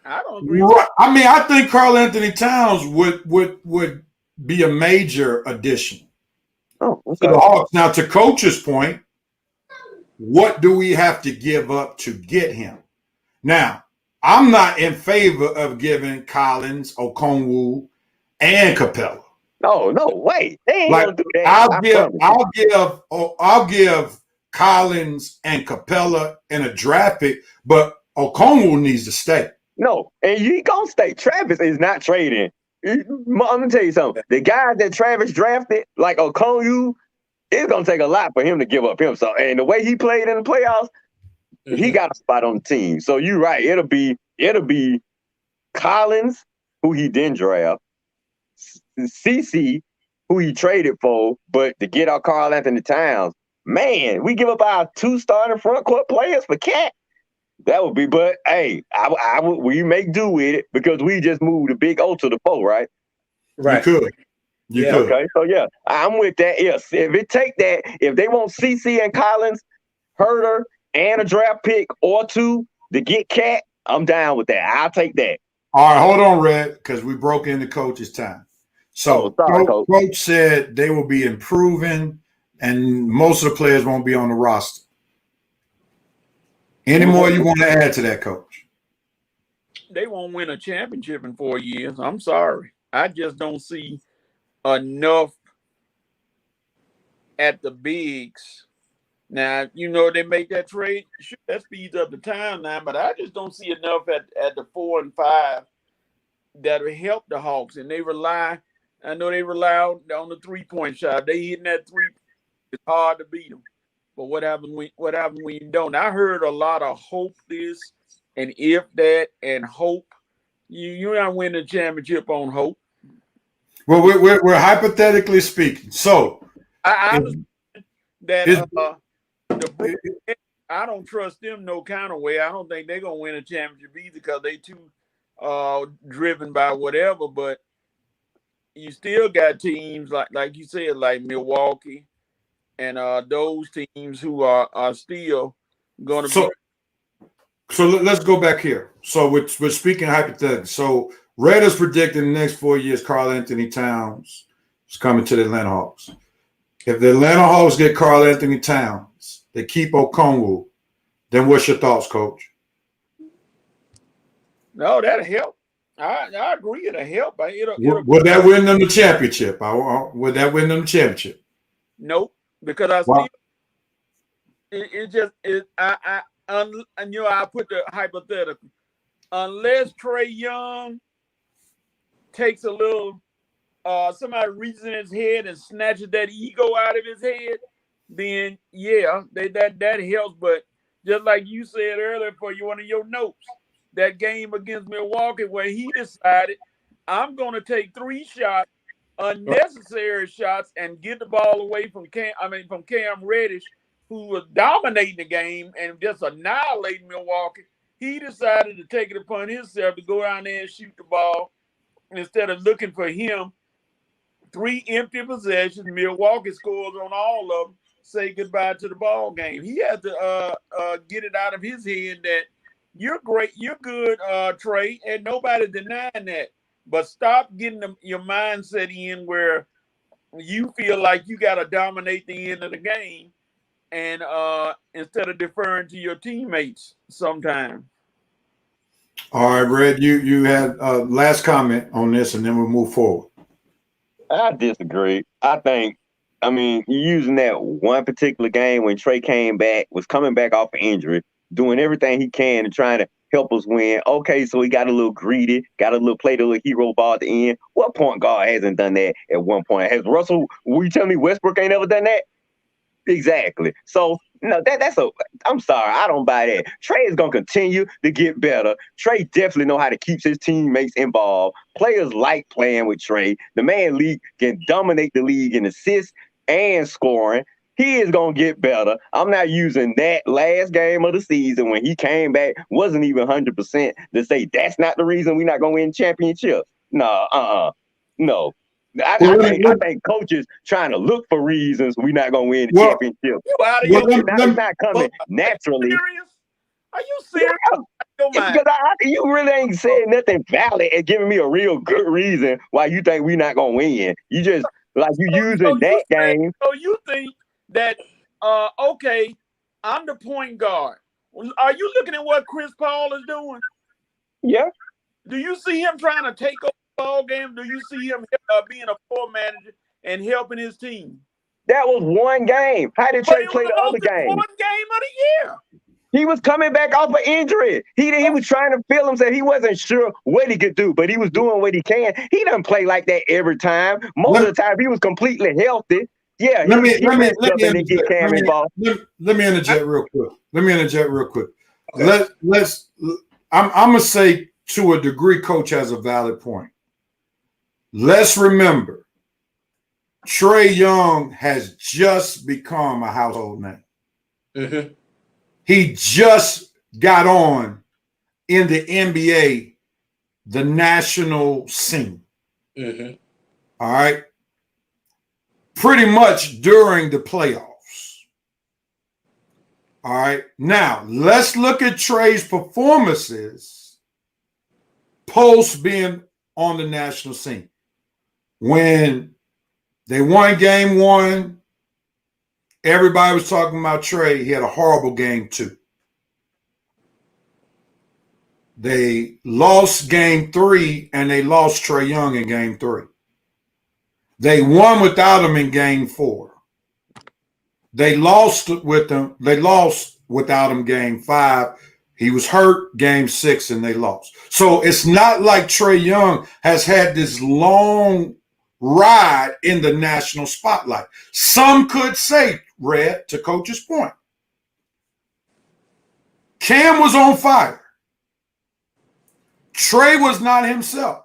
I don't agree. Right. I mean, I think Karl Anthony Towns would be a major addition to the Hawks. Now, to Coach's point, what do we have to give up to get him? Now, I'm not in favor of giving Collins, Okongwu, and Capella. No way. They ain't gonna do that. I'll give Collins and Capella in a draft pick, but Okongwu needs to stay. No, and you ain't gonna stay. Travis is not trading. I'm gonna tell you something. The guys that Travis drafted, like Okongwu, it's gonna take a lot for him to give up him. So, and the way he played in the playoffs, he got a spot on the team. So you're right. It'll be Collins, who he didn't draft, CC, who he traded for, but to get our Karl Anthony Towns, man, we give up our 2 starting front court players for Cat. That would be, but hey, we make do with it because we just moved the big O to the 4, right? Right. You could. Okay, so yeah, I'm with that. Yes, if it take that, if they want CC and Collins, Herter, and a draft pick or 2 to get Cat, I'm down with that. I'll take that. All right, hold on, Red, because we broke into Coach's time. So Coach said they will be improving, and most of the players won't be on the roster. Any more you want to add to that, Coach? They won't win a championship in 4 years. I'm sorry. I just don't see enough at the bigs. Now, they make that trade. Sure, that speeds up the timeline, but I just don't see enough at the 4 and 5 that'll help the Hawks. And they rely on the 3-point shot. They hitting that 3. It's hard to beat them. But what happens when you don't? I heard a lot of hope this and if that and hope. You're not winning a championship on hope. Well, we're hypothetically speaking. So I understand that I don't trust them no kind of way. I don't think they're gonna win a championship either because they too driven by whatever. But you still got teams like you said, like Milwaukee. And those teams who are still going to be. So let's go back here. So we're speaking hypothetically. So Red is predicting the next 4 years Karl Anthony Towns is coming to the Atlanta Hawks. If the Atlanta Hawks get Karl Anthony Towns, they keep Okongwu, then what's your thoughts, Coach? No, that'll help. I agree. It'll help. Would that win them the championship? Would that win them the championship? Nope. Because I put the hypothetical. Unless Trae Young takes a little, somebody reaches in his head and snatches that ego out of his head, then yeah, that helps. But just like you said earlier for one of your notes, that game against Milwaukee where he decided, I'm going to take 3 shots. Unnecessary shots and get the ball away from Cam Reddish, who was dominating the game and just annihilating Milwaukee. He decided to take it upon himself to go down there and shoot the ball instead of looking for him. 3 empty possessions. Milwaukee scores on all of them. Say goodbye to the ball game. He had to get it out of his head that you're great, you're good, Trae, and nobody denying that. But stop getting your mindset in where you feel like you got to dominate the end of the game and instead of deferring to your teammates sometimes. All right, Red, you had last comment on this, and then we'll move forward. I disagree. You're using that one particular game when Trae was coming back off an injury, doing everything he can and trying to help us win. Okay, so he got a little greedy, played a little hero ball at the end. What point guard hasn't done that at one point? Has Russell, will you tell me Westbrook ain't ever done that? Exactly. So no, I'm sorry, I don't buy that. Trey is gonna continue to get better. Trey definitely know how to keep his teammates involved. Players like playing with Trey. The man league can dominate the league in assists and scoring. He is gonna get better. I'm not using that last game of the season when he came back, wasn't even 100% to say that's not the reason we're not gonna win championships. No, no. I think coaches trying to look for reasons we're not gonna win the championship. You out of It's not coming naturally. Are you serious? Yeah, because you really ain't said nothing valid and giving me a real good reason why you think we're not gonna win. You just using that game. So you think that okay, I'm the point guard. Are you looking at what Chris Paul is doing? Yeah. Do you see him trying to take over the ball game? Do you see him being a floor manager and helping his team? That was one game. How did Trey play the other game? One game of the year. He was coming back off an injury. He was trying to feel himself. He wasn't sure what he could do, but he was doing what he can. He doesn't play like that every time. Most of the time, he was completely healthy. Yeah. Let me interject real quick. Okay. I'm gonna say to a degree, Coach has a valid point. Let's remember, Trae Young has just become a household name. Mm-hmm. He just got on in the NBA, the national scene. Mm-hmm. All right. Pretty much during the playoffs. All right. Now, let's look at Trae's performances post being on the national scene. When they won game 1, everybody was talking about Trae. He had a horrible game 2. They lost game 3, and they lost Trae Young in game 3. They won without him in game 4. They lost without him game 5. He was hurt game 6, and they lost. So it's not like Trae Young has had this long ride in the national spotlight. Some could say, Red, to Coach's point, Cam was on fire. Trae was not himself.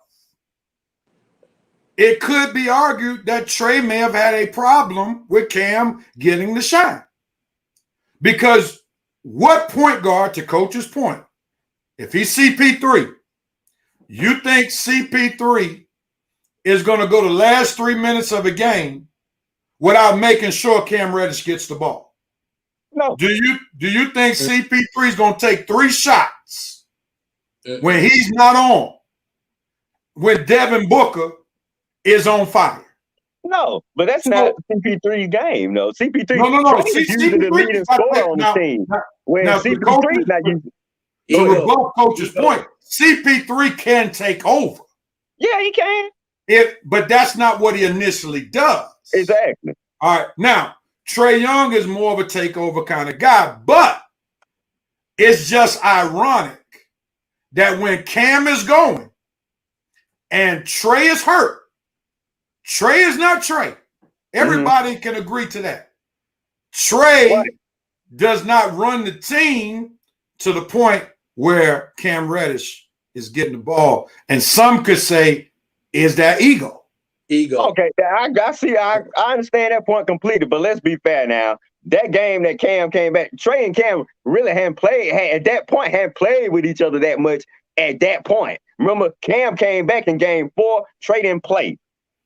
It could be argued that Trae may have had a problem with Cam getting the shine. Because what point guard, to Coach's point, if he's CP3, you think CP3 is going to go the last 3 minutes of a game without making sure Cam Reddish gets the ball? No. Do you think CP3 is going to take 3 shots when he's not on, when Devin Booker is on fire? No, but that's not CP3's game. No, CP3. No. Usually the leading scorer on the team. When CP3 is not using. So to both Coach's point, CP3 can take over. Yeah, he can. But that's not what he initially does. Exactly. All right. Now, Trae Young is more of a takeover kind of guy, but it's just ironic that when Cam is going and Trae is hurt, Trae is not Trae. Everybody can agree to that. Trae does not run the team to the point where Cam Reddish is getting the ball. And some could say, is that ego? Okay, I see. I understand that point completely, but let's be fair now. That game that Cam came back, Trae and Cam really hadn't played with each other that much at that point. Remember, Cam came back in game 4, Trae didn't play.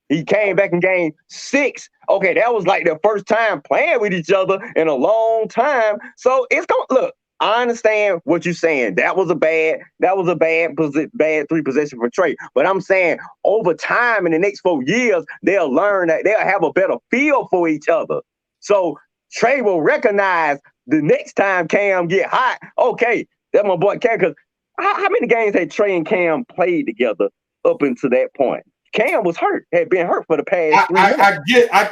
He came back in game 6. Okay, that was like their first time playing with each other in a long time. So it's going to look. I understand what you're saying. That was a bad 3 possession for Trae. But I'm saying over time in the next 4 years, they'll learn that they'll have a better feel for each other. So Trae will recognize the next time Cam get hot. Okay, that's my boy Cam. Because how many games had Trae and Cam played together up until that point? Cam was hurt, had been hurt for the past 3 months.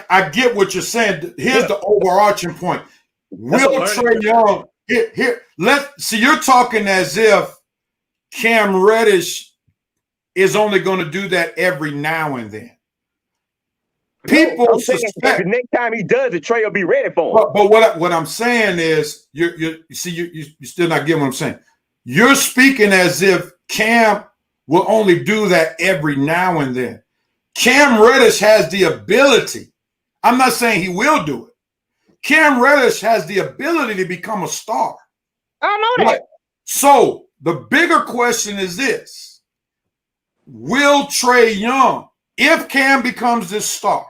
I get what you're saying. Here's the overarching point. Will Trae Young you're talking as if Cam Reddish is only going to do that every now and then. People I'm saying suspect. the next time he does it, Trey will be ready for him. But what I'm saying is, you're still not getting what I'm saying. You're speaking as if Cam will only do that every now and then. Cam Reddish has the ability. I'm not saying he will do it. Cam Reddish has the ability to become a star. I know that. Right. So the bigger question is this: will Trey Young, if Cam becomes this star,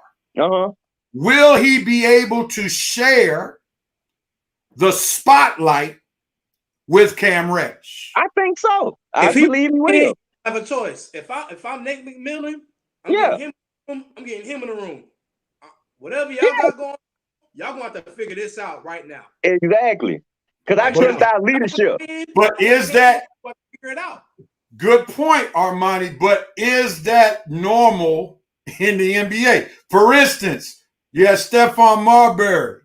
will he be able to share the spotlight with Cam Reddish? I think so. I believe he will. I have a choice. If I'm Nate McMillan, I'm getting him in the room. Whatever y'all got going, y'all gonna have to figure this out right now. Exactly. Because I trust our leadership. But is that figure it out? Good point, Armani. But is that normal in the NBA? For instance, you had Stephon Marbury,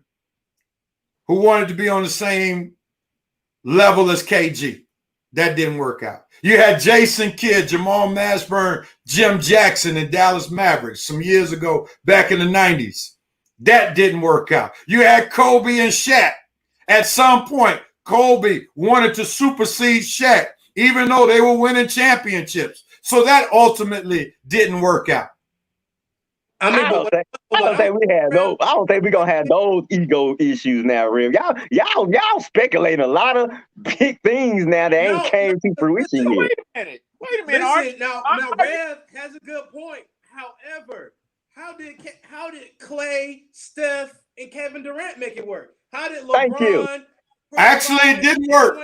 who wanted to be on the same level as KG. That didn't work out. You had Jason Kidd, Jamal Mashburn, Jim Jackson in Dallas Mavericks some years ago, back in the 90s. That didn't work out. You had Kobe and Shaq. At some point, Kobe wanted to supersede Shaq, even though they were winning championships. So that ultimately didn't work out. I don't think we're gonna have those ego issues now, Rev. Y'all speculating a lot of big things now that ain't came to fruition yet. Wait a minute. Listen, now Rev has a good point. However, how did Clay, Steph, and Kevin Durant make it work? How did LeBron? Thank you. Actually, it didn't work.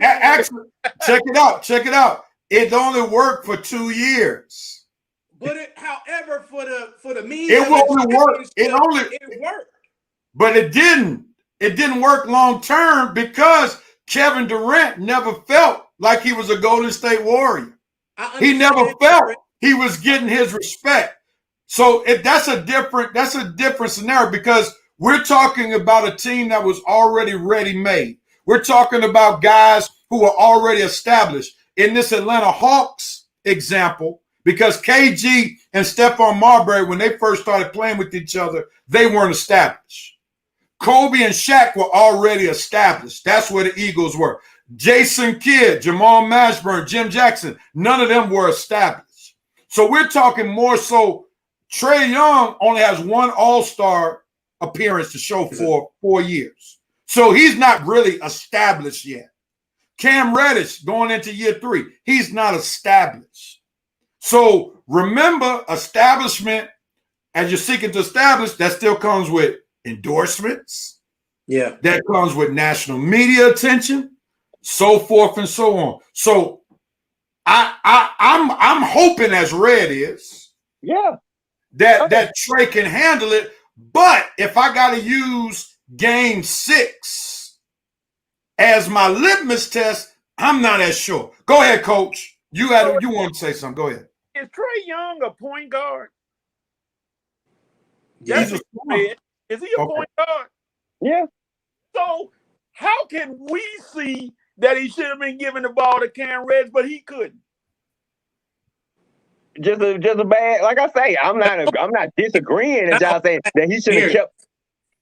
Actually, check it out. It only worked for 2 years. But however, for the media, it only worked. It worked. But it didn't. It didn't work long term because Kevin Durant never felt like he was a Golden State Warrior. He never felt he was getting his respect. So that's a different scenario because we're talking about a team that was already ready-made. We're talking about guys who were already established. In this Atlanta Hawks example, because KG and Stephon Marbury, when they first started playing with each other, they weren't established. Kobe and Shaq were already established. That's where the Eagles were. Jason Kidd, Jamal Mashburn, Jim Jackson, none of them were established. So we're talking more so Trey Young only has one All-Star appearance to show for 4 years. So he's not really established yet. Cam Reddish going into year 3, he's not established. So remember, establishment, as you're seeking to establish, that still comes with endorsements. Yeah. That comes with national media attention, so forth and so on. So I'm hoping, as Red is, that Trey can handle it. But if I got to use game 6 as my litmus test, I'm not as sure. Go ahead, Coach. You want to say something? Go ahead. Is Trey Young a point guard? Yes. Is he a point guard? Yeah. So how can we see that he should have been giving the ball to Cam Reddish, but he couldn't? Just a bad. Like I say, I'm not disagreeing that y'all saying that he should have kept.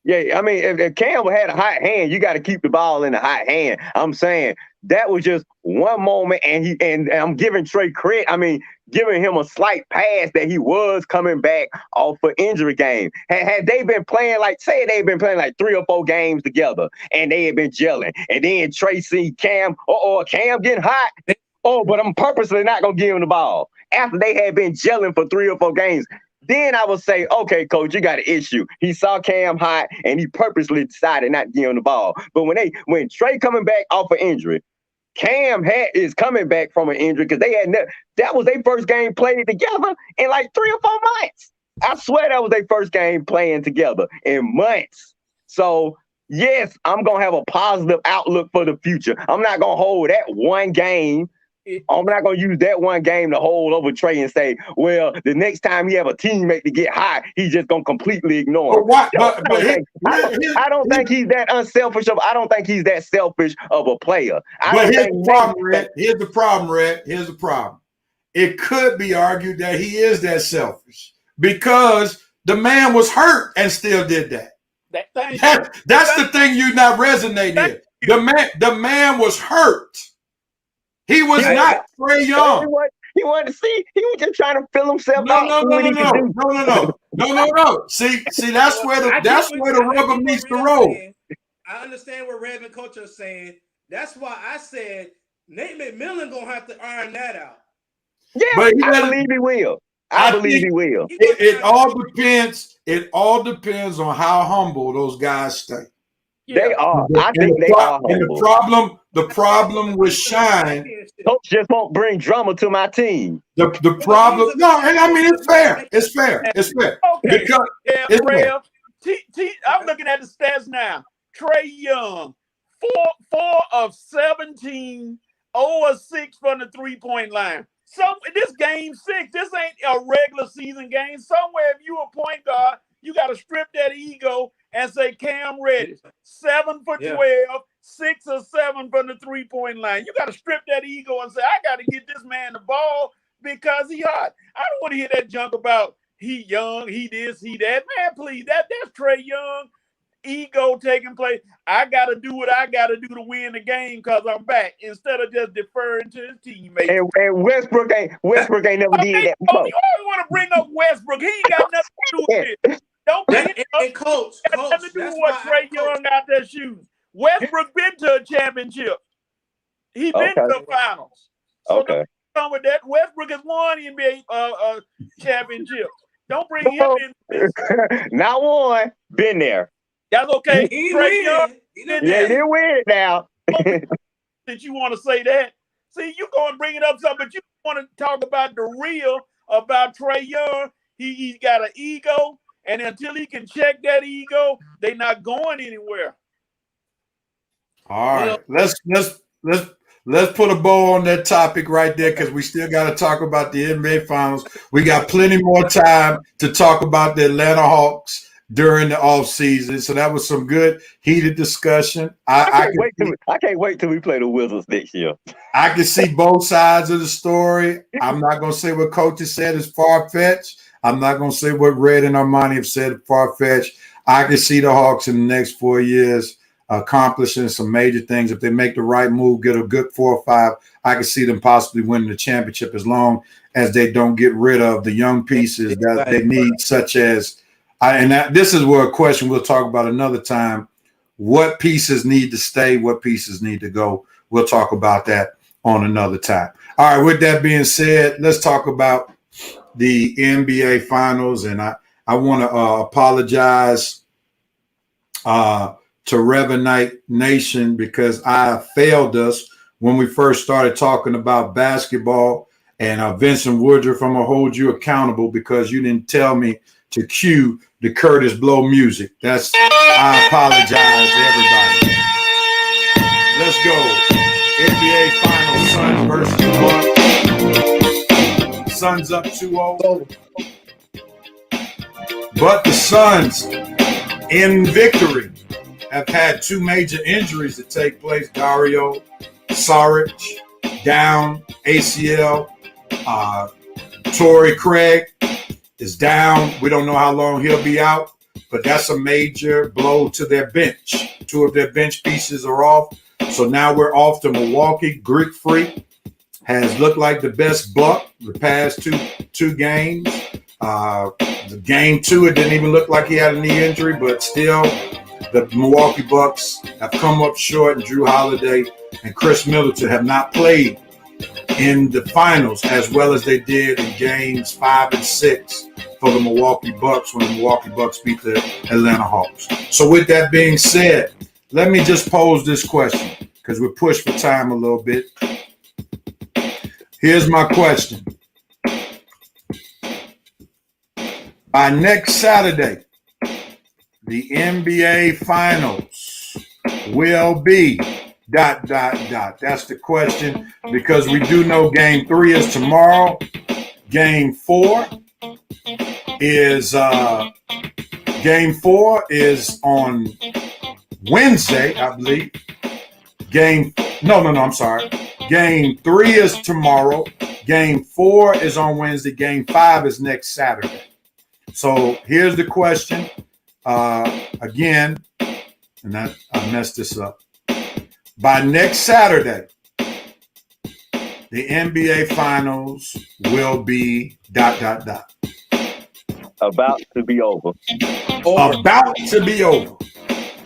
Yeah, I mean, if Cam had a hot hand, you got to keep the ball in the hot hand. I'm saying that was just one moment, and I'm giving Trey credit. I mean, giving him a slight pass that he was coming back off an injury game. Had they been playing like 3 or 4 games together, and they had been gelling, and then Trey see Cam, Cam getting hot. But I'm purposely not gonna give him the ball after they had been gelling for 3 or 4 games. Then I would say, okay, coach, you got an issue. He saw Cam hot and he purposely decided not to give him the ball. But when Trey coming back off an injury, Cam is coming back from an injury because that was their first game playing together in like 3 or 4 months. I swear that was their first game playing together in months. So yes, I'm gonna have a positive outlook for the future. I'm not gonna hold that one game. I'm not going to use that one game to hold over Trey and say, well, the next time he have a teammate to get hot, he's just going to completely ignore him. I don't think he's that unselfish. I don't think he's that selfish of a player. Here's the problem, Red. Here's the problem. It could be argued that he is that selfish because The man was hurt and still did that. That's the thing you're not resonating here. The man was hurt. He was not Trae Young. He wanted to see. He was just trying to fill himself out. No. See, that's where the rubber meets the road. I understand what Rev and Coach are saying. That's why I said Nate McMillan gonna have to iron that out. Yeah, but I believe he will. I believe he will. It all depends. It all depends on how humble those guys stay. They are. I think they are humble. And the problem with Shine, Coach just won't bring drama to my team. The problem. No, I mean it's fair. It's fair. Okay. Because Rev, I'm looking at the stats now. Trae Young, 4 of 17, 0 of 6 from the 3-point line. So this game 6, this ain't a regular season game. Somewhere, if you a point guard, you got to strip that ego and say Cam Reddish, 7 for 12, 6 or 7 from the 3-point line. You got to strip that ego and say, I got to get this man the ball because he hot. I don't want to hear that junk about he young, he this, he that. Man, please, that's Trae Young. Ego taking place. I got to do what I got to do to win the game because I'm back instead of just deferring to his teammates. And Westbrook ain't never did that before. You always want to bring up Westbrook. He ain't got nothing to do with it. Don't bring it up. And Coach, nothing to do with what Trae Young out there shooting. Westbrook been to a championship. He been to the finals. So don't come with that. Westbrook has won NBA championship. Don't bring him in. Not one. Been there. That's okay. Trae Young. He didn't win it now. Since you want to say that. See, you go and bring it up something, but you want to talk about the real about Trae Young. He's got an ego, and until he can check that ego, they're not going anywhere. All right. Let's put a bow on that topic right there because we still got to talk about the NBA Finals. We got plenty more time to talk about the Atlanta Hawks during the offseason. So that was some good, heated discussion. I can't wait till we play the Wizards next year. I can see both sides of the story. I'm not going to say what coaches said is far-fetched. I'm not going to say what Red and Armani have said far-fetched. I can see the Hawks in the next 4 years accomplishing some major things. If they make the right move, get a good 4 or 5, I can see them possibly winning the championship as long as they don't get rid of the young pieces that they need, such as this is where a question we'll talk about another time. What pieces need to stay? What pieces need to go? We'll talk about that on another time. All right, with that being said, let's talk about the NBA Finals. And I want to apologize to Rev Nation because I failed us when we first started talking about basketball. And Vincent Woodruff, I'm going to hold you accountable because you didn't tell me to cue the Curtis Blow music. I apologize to everybody. Let's go. NBA Finals, Suns versus Bucks. Suns up 2-0. But the Suns, in victory, have had 2 major injuries to take place. Dario Saric down, ACL. Torrey Craig is down. We don't know how long he'll be out, but that's a major blow to their bench. 2 of their bench pieces are off. So now we're off to Milwaukee. Greek Freak has looked like the best Buck the past two games. The game 2, it didn't even look like he had a knee injury, but still the Milwaukee Bucks have come up short, and Drew Holiday and Chris Middleton have not played in the finals as well as they did in games 5 and 6 for the Milwaukee Bucks when the Milwaukee Bucks beat the Atlanta Hawks. So with that being said, let me just pose this question because we're pushed for time a little bit. Here's my question. By next Saturday, the NBA Finals will be ... That's the question because we do know Game 3 is tomorrow. Game 4 is on Wednesday, I believe. I'm sorry. Game 3 is tomorrow. Game 4 is on Wednesday. Game 5 is next Saturday. So here's the question. Again, and I messed this up. By next Saturday, the NBA Finals will be ... About to be over. About to be over.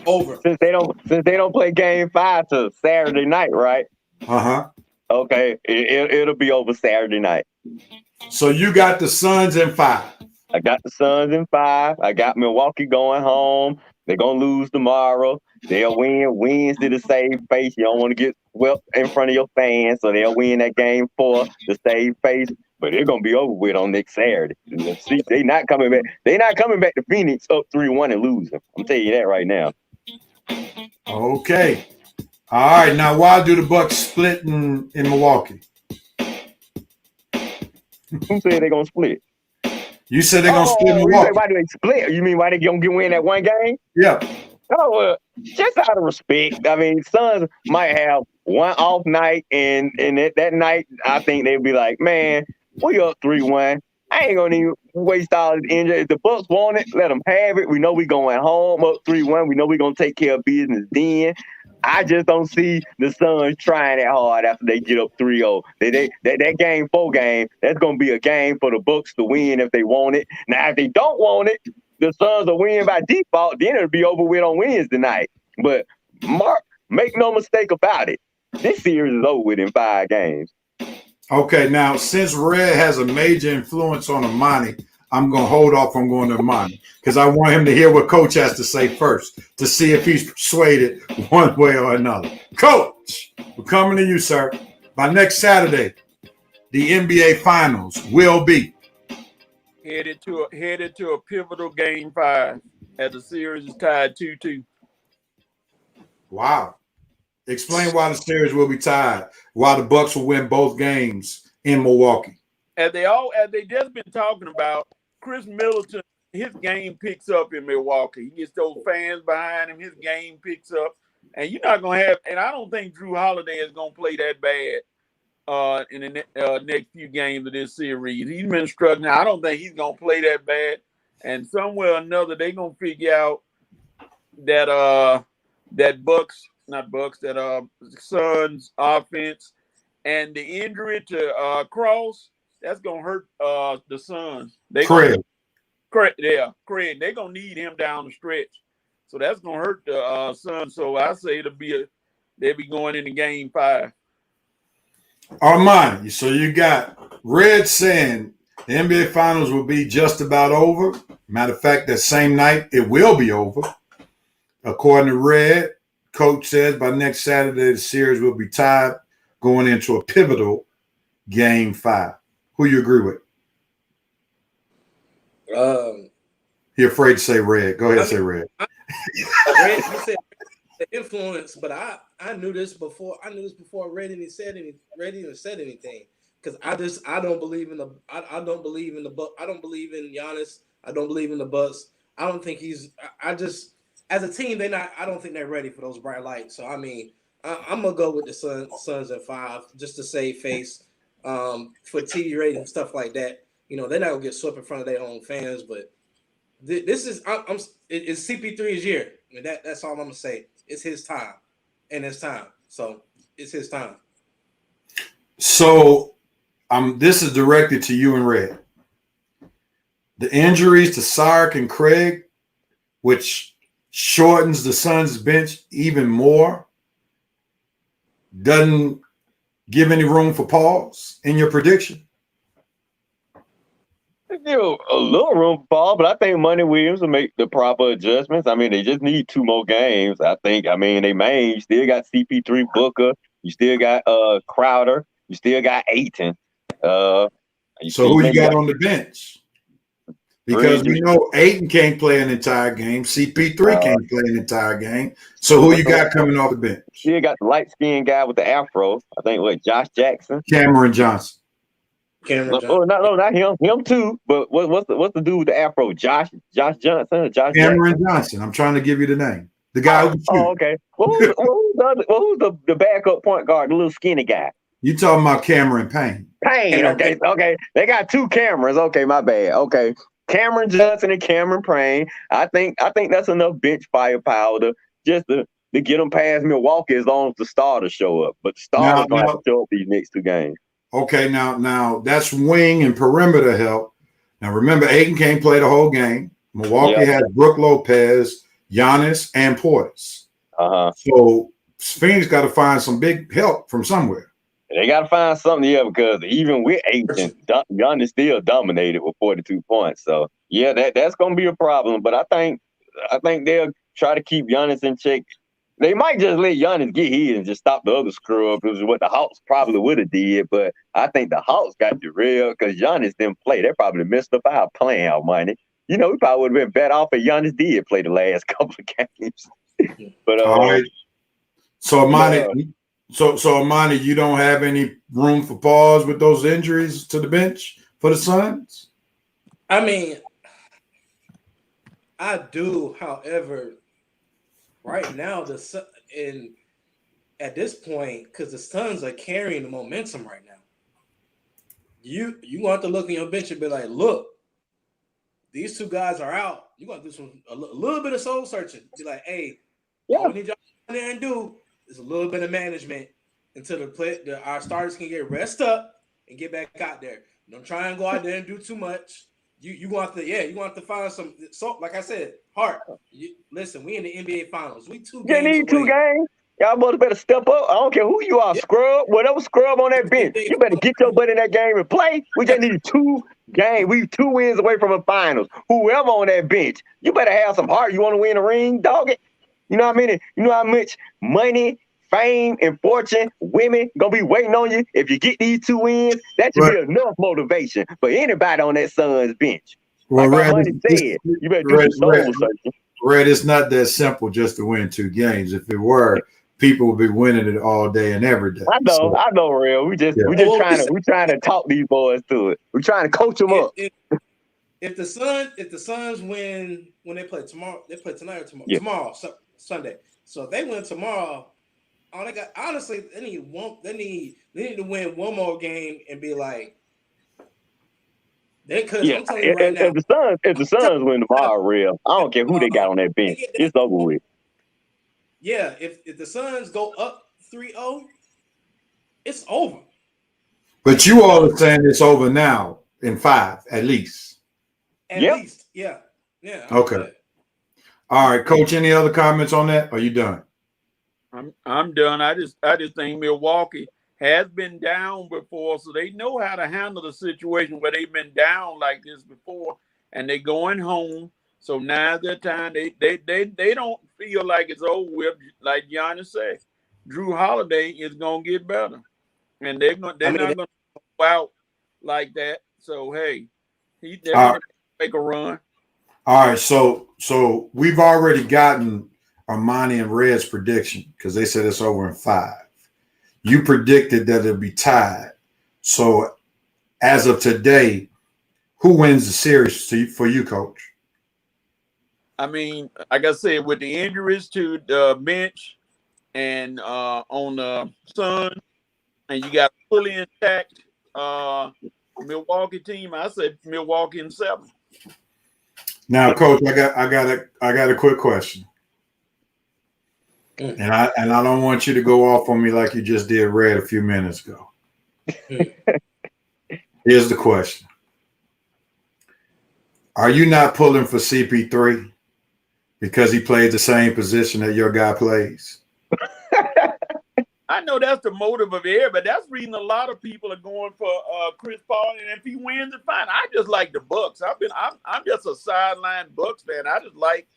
Over. Since they don't play Game 5 till Saturday night, right? Okay, it'll be over Saturday night. So you got the Suns in 5. I got the Suns in 5. I got Milwaukee going home. They're gonna lose tomorrow. They'll win Wednesday to save face. You don't want to get swept in front of your fans, so they'll win that Game 4 to save face. But they're gonna be over with on next Saturday. See, they not coming back. They're not coming back to Phoenix up 3-1 and losing. I'm telling you that right now. Okay. All right. Now, why do the Bucks split in Milwaukee? Who said they're gonna split? You said they're gonna split Milwaukee. Why do they split? You mean why they gonna win that one game? Yeah. Oh, well, just out of respect. I mean, Suns might have one off night, and that night, I think they'd be like, man, we up 3-1. I ain't gonna even waste all the energy. If the Bucks want it, let them have it. We know we going home up 3-1. We know we gonna take care of business then. I just don't see the Suns trying that hard after they get up 3-0. That Game 4 game, that's gonna be a game for the Bucks to win if they want it. Now, if they don't want it, the Suns will win by default. Then it'll be over with on Wednesday night. But Mark, make no mistake about it. This series is over with in 5 games. Okay, now since Red has a major influence on Armani, I'm going to hold off on going to Armani because I want him to hear what Coach has to say first to see if he's persuaded one way or another. Coach, we're coming to you, sir. By next Saturday, the NBA Finals will be headed to a pivotal Game 5 as the series is tied 2-2. Wow. Explain why the series will be tied, why the Bucks will win both games in Milwaukee. As they just been talking about, Chris Middleton, his game picks up in Milwaukee. He gets those fans behind him. His game picks up, and you're not gonna have. And I don't think Drew Holiday is gonna play that bad in the next few games of this series. He's been struggling. I don't think he's gonna play that bad. And somewhere or another, they're gonna figure out that Suns offense and the injury to Cross, that's gonna hurt the Suns. Craig. Craig. They're gonna need him down the stretch, so that's gonna hurt the Suns. So I say they'll be going into Game 5. Armani, so you got Red saying the NBA Finals will be just about over. Matter of fact, that same night it will be over. According to Red, Coach says by next Saturday the series will be tied, going into a pivotal Game 5. Who you agree with? He afraid to say Red. Go ahead, say Red. Red, you said the influence, but I knew this before. I knew this before Red even said anything. Because I don't believe in I don't believe in the Bucks. I don't believe in Giannis. I don't believe in the Bucks. I don't think as a team, I don't think they're ready for those bright lights. So I mean, I'm gonna go with the Suns at 5 just to save face for TV rating and stuff like that. You know, they're not gonna get swept in front of their own fans, but this is it's CP3's year. I mean, that's all I'm gonna say. It's his time, and it's time. So it's his time. So this is directed to you and Red. The injuries to Sark and Craig, which shortens the Suns' bench even more, doesn't give any room for pause in your prediction? Give a little room for Paul, but I think Monty Williams will make the proper adjustments. I mean, they just need 2 more games. I think. I mean, you still got CP3 Booker. You still got Crowder. You still got Ayton. So who you got on the bench? Because we know Ayton can't play an entire game. CP3 can't play an entire game. So who you got coming off the bench? You got the light-skinned guy with the afro. I think, Josh Jackson? Cameron Johnson. No, not him. Him too. But what's the dude with the afro? Josh Johnson or Josh Cameron Johnson. I'm trying to give you the name. The guy who okay. Who's the backup point guard, the little skinny guy? You talking about Cameron Payne. Okay. They got 2 cameras. Okay, my bad. Okay. Cameron Johnson and Cameron Payne. I think that's enough bench firepower to get them past Milwaukee as long as the starters show up. But the starters going to have to show up these next 2 games. Okay, now that's wing and perimeter help. Now remember, Ayton can't play the whole game. Milwaukee has Brook Lopez, Giannis, and Portis. So Phoenix got to find some big help from somewhere. They got to find something, because even with Ayton, Giannis still dominated with 42 points. So that's going to be a problem. But I think they'll try to keep Giannis in check. They might just let Giannis get his and just stop the other screw up, which is what the Hawks probably would have did. But I think the Hawks got derailed because Giannis didn't play. They probably messed up our plan, Armani. We probably would have been better off if Giannis did play the last couple of games. But all right. So Armani, you don't have any room for pause with those injuries to the bench for the Suns? I mean, I do. However, right now at this point, because the Suns are carrying the momentum right now, you want to look in your bench and be like, look, these 2 guys are out. You want to do a little bit of soul searching. Be like, hey, all we need y'all to go there and do is a little bit of management until our starters can get rest up and get back out there. Don't try and go out there and do too much. You want to find some. So, like I said, heart. Listen, we in the NBA Finals. We 2 games. You need 2 games. Y'all both better step up. I don't care who you are, scrub, whatever scrub on that bench. You better get your butt in that game and play. We just need 2 games. We 2 wins away from the finals. Whoever on that bench, you better have some heart. You want to win a ring, dog it. You know what I mean? You know how much money, fame, and fortune, women gonna be waiting on you if you get these 2 wins. That should be enough motivation for anybody on that Suns bench. Well, like Red, said, you better do some soul searching. Red, it's not that simple just to win 2 games. If it were, people would be winning it all day and every day. I know, Real. We just trying to talk these boys to it. We're trying to coach them up. If the Suns win when they play tomorrow, they play tonight or tomorrow. Yeah. Tomorrow, Sunday. So if they win tomorrow, they got honestly they need to win 1 more game and be like I'm telling you right now. If the Suns win tomorrow, Real, I don't care who they got on that bench. It's over with. Yeah, if the Suns go up 3-0, it's over. But you all are saying it's over now in 5 at least. At least, yeah. Okay. All right, Coach. Any other comments on that? Are you done? I'm done. I just think Milwaukee has been down before, so they know how to handle the situation where they've been down like this before, and they're going home. So now's their time. They don't feel like it's over with. Like Giannis said, Drew Holiday is gonna get better, and they're not gonna go out like that. So hey, they're gonna make a run. All right, so we've already gotten Armani and Red's prediction because they said it's over in 5. You predicted that it'll be tied. So as of today, who wins the series for you, Coach? I mean, like I said, with the injuries to the bench and on the Sun, and you got fully intact Milwaukee team, I said Milwaukee in 7. Now, Coach, I got a quick question. And I don't want you to go off on me like you just did Red a few minutes ago. Here's the question. Are you not pulling for CP3 because he plays the same position that your guy plays? I know that's the motive of it, but that's the reason a lot of people are going for Chris Paul. And if he wins, it's fine. I just like the Bucks. I'm just a sideline Bucks fan. I just like,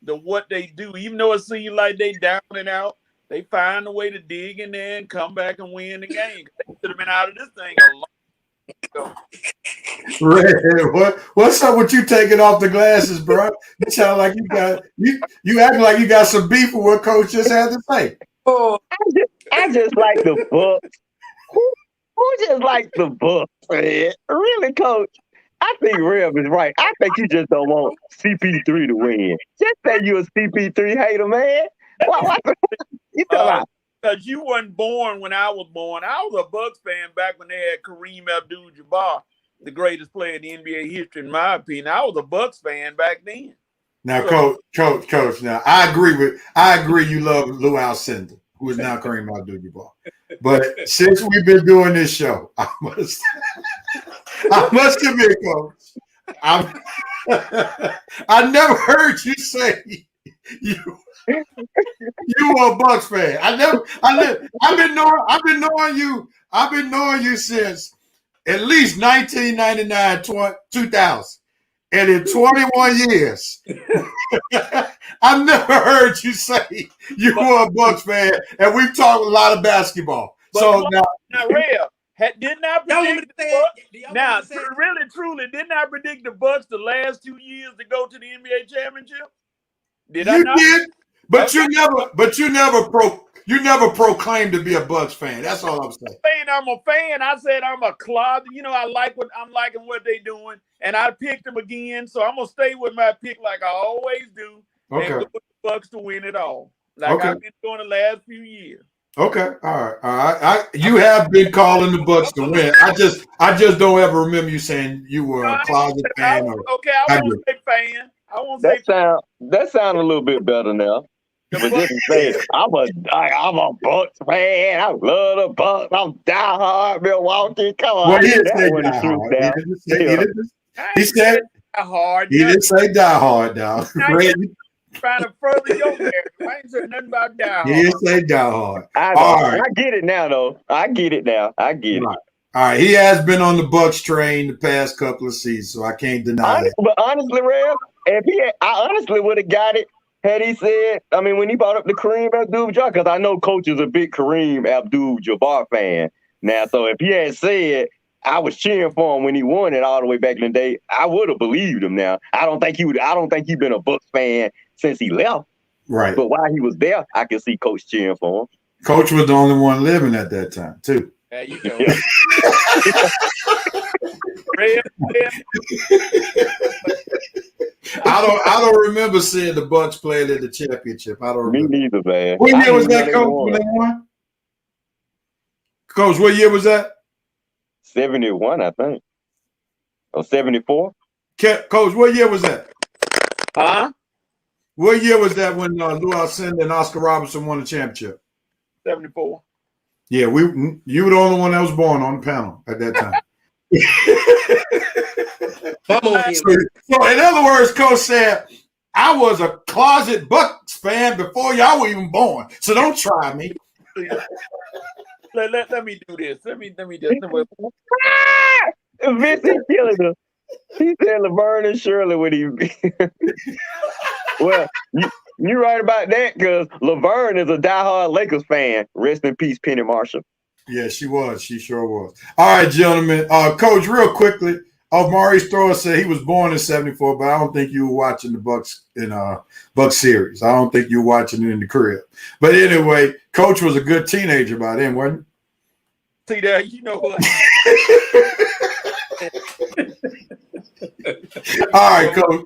what they do. Even though it seems like they down and out, they find a way to dig in there and come back and win the game. They should have been out of this thing a long ago. Red, what's up with you taking off the glasses, bro? You sound like you act like you got some beef with what Coach just had to say. Oh, I just like the Bucks. Who just like the Bucks, man? Really, Coach? I think Rev is right. I think you just don't want CP3 to win. Just say you a CP3 hater, man. Why you talking because you weren't born when I was born. I was a Bucks fan back when they had Kareem Abdul-Jabbar. the greatest player in the NBA history, in my opinion. I was a Bucks fan back then. Now, So, coach. Now, I agree. You love Lou Alcindor, who is now Kareem Abdul-Jabbar. But since we've been doing this show, I must admit, coach, I never heard you say you were a Bucks fan. I've been knowing you since at least 1999, 2000. And in 21 years, I've never heard you say you were a Bucks fan, and we've talked a lot of basketball. So now, Rev, didn't I predict really, truly, didn't I predict the Bucks the last 2 years to go to the NBA championship? Did I not? You did, but you never proclaimed to be a Bucks fan. That's all I'm saying. I'm a fan. I said I'm a closet. I'm liking what they're doing, and I picked them again. So I'm gonna stay with my pick like I always do. Okay. And go with the Bucks to win it all, like I've been doing the last few years. Okay, all right. You have been calling the Bucks to win. I just don't ever remember you saying you were a closet fan. I won't say fan. I won't say that sound a little bit better now. But just say I'm a Bucks fan. I love the Bucks. I'm diehard Milwaukee. Come on. Well, he didn't say diehard. He said diehard. He didn't say diehard, dog. Trying to further your narrative. I ain't said nothing about diehard. He didn't say diehard. I get it now, though. I get it. All right. He has been on the Bucks train the past couple of seasons, so I can't deny that. But honestly, Rev, I honestly would have got it had he said, when he brought up the Kareem Abdul-Jabbar, because I know Coach is a big Kareem Abdul-Jabbar fan now. So if he had said, I was cheering for him when he won it all the way back in the day, I would have believed him now. I don't think he's been a Bucks fan since he left. Right. But while he was there, I could see Coach cheering for him. Coach was the only one living at that time, too. There you go. I don't remember seeing the Bucks playing in the championship. I don't remember. Me neither, man. What year was that, Coach, when they won? Coach, what year was that? 71, I think. Or 74. Coach, what year was that? Huh? What year was that when Lou Alcindor and Oscar Robertson won the championship? 74. Yeah, you were the only one that was born on the panel at that time. So in other words, Coach said, I was a closet Bucks fan before y'all were even born. So don't try me. Let me do this. Let me just. Vincent killing him. He said Laverne and Shirley when he. Well, you right about that because Laverne is a diehard Lakers fan. Rest in peace, Penny Marshall. Yeah, she was. She sure was. All right, gentlemen. Coach, real quickly. Maurice Thrower said he was born in 74, but I don't think you were watching the Bucks in Bucks series. I don't think you were watching it in the crib. But anyway, Coach was a good teenager by then, wasn't he? See that? You know what? All right, Coach.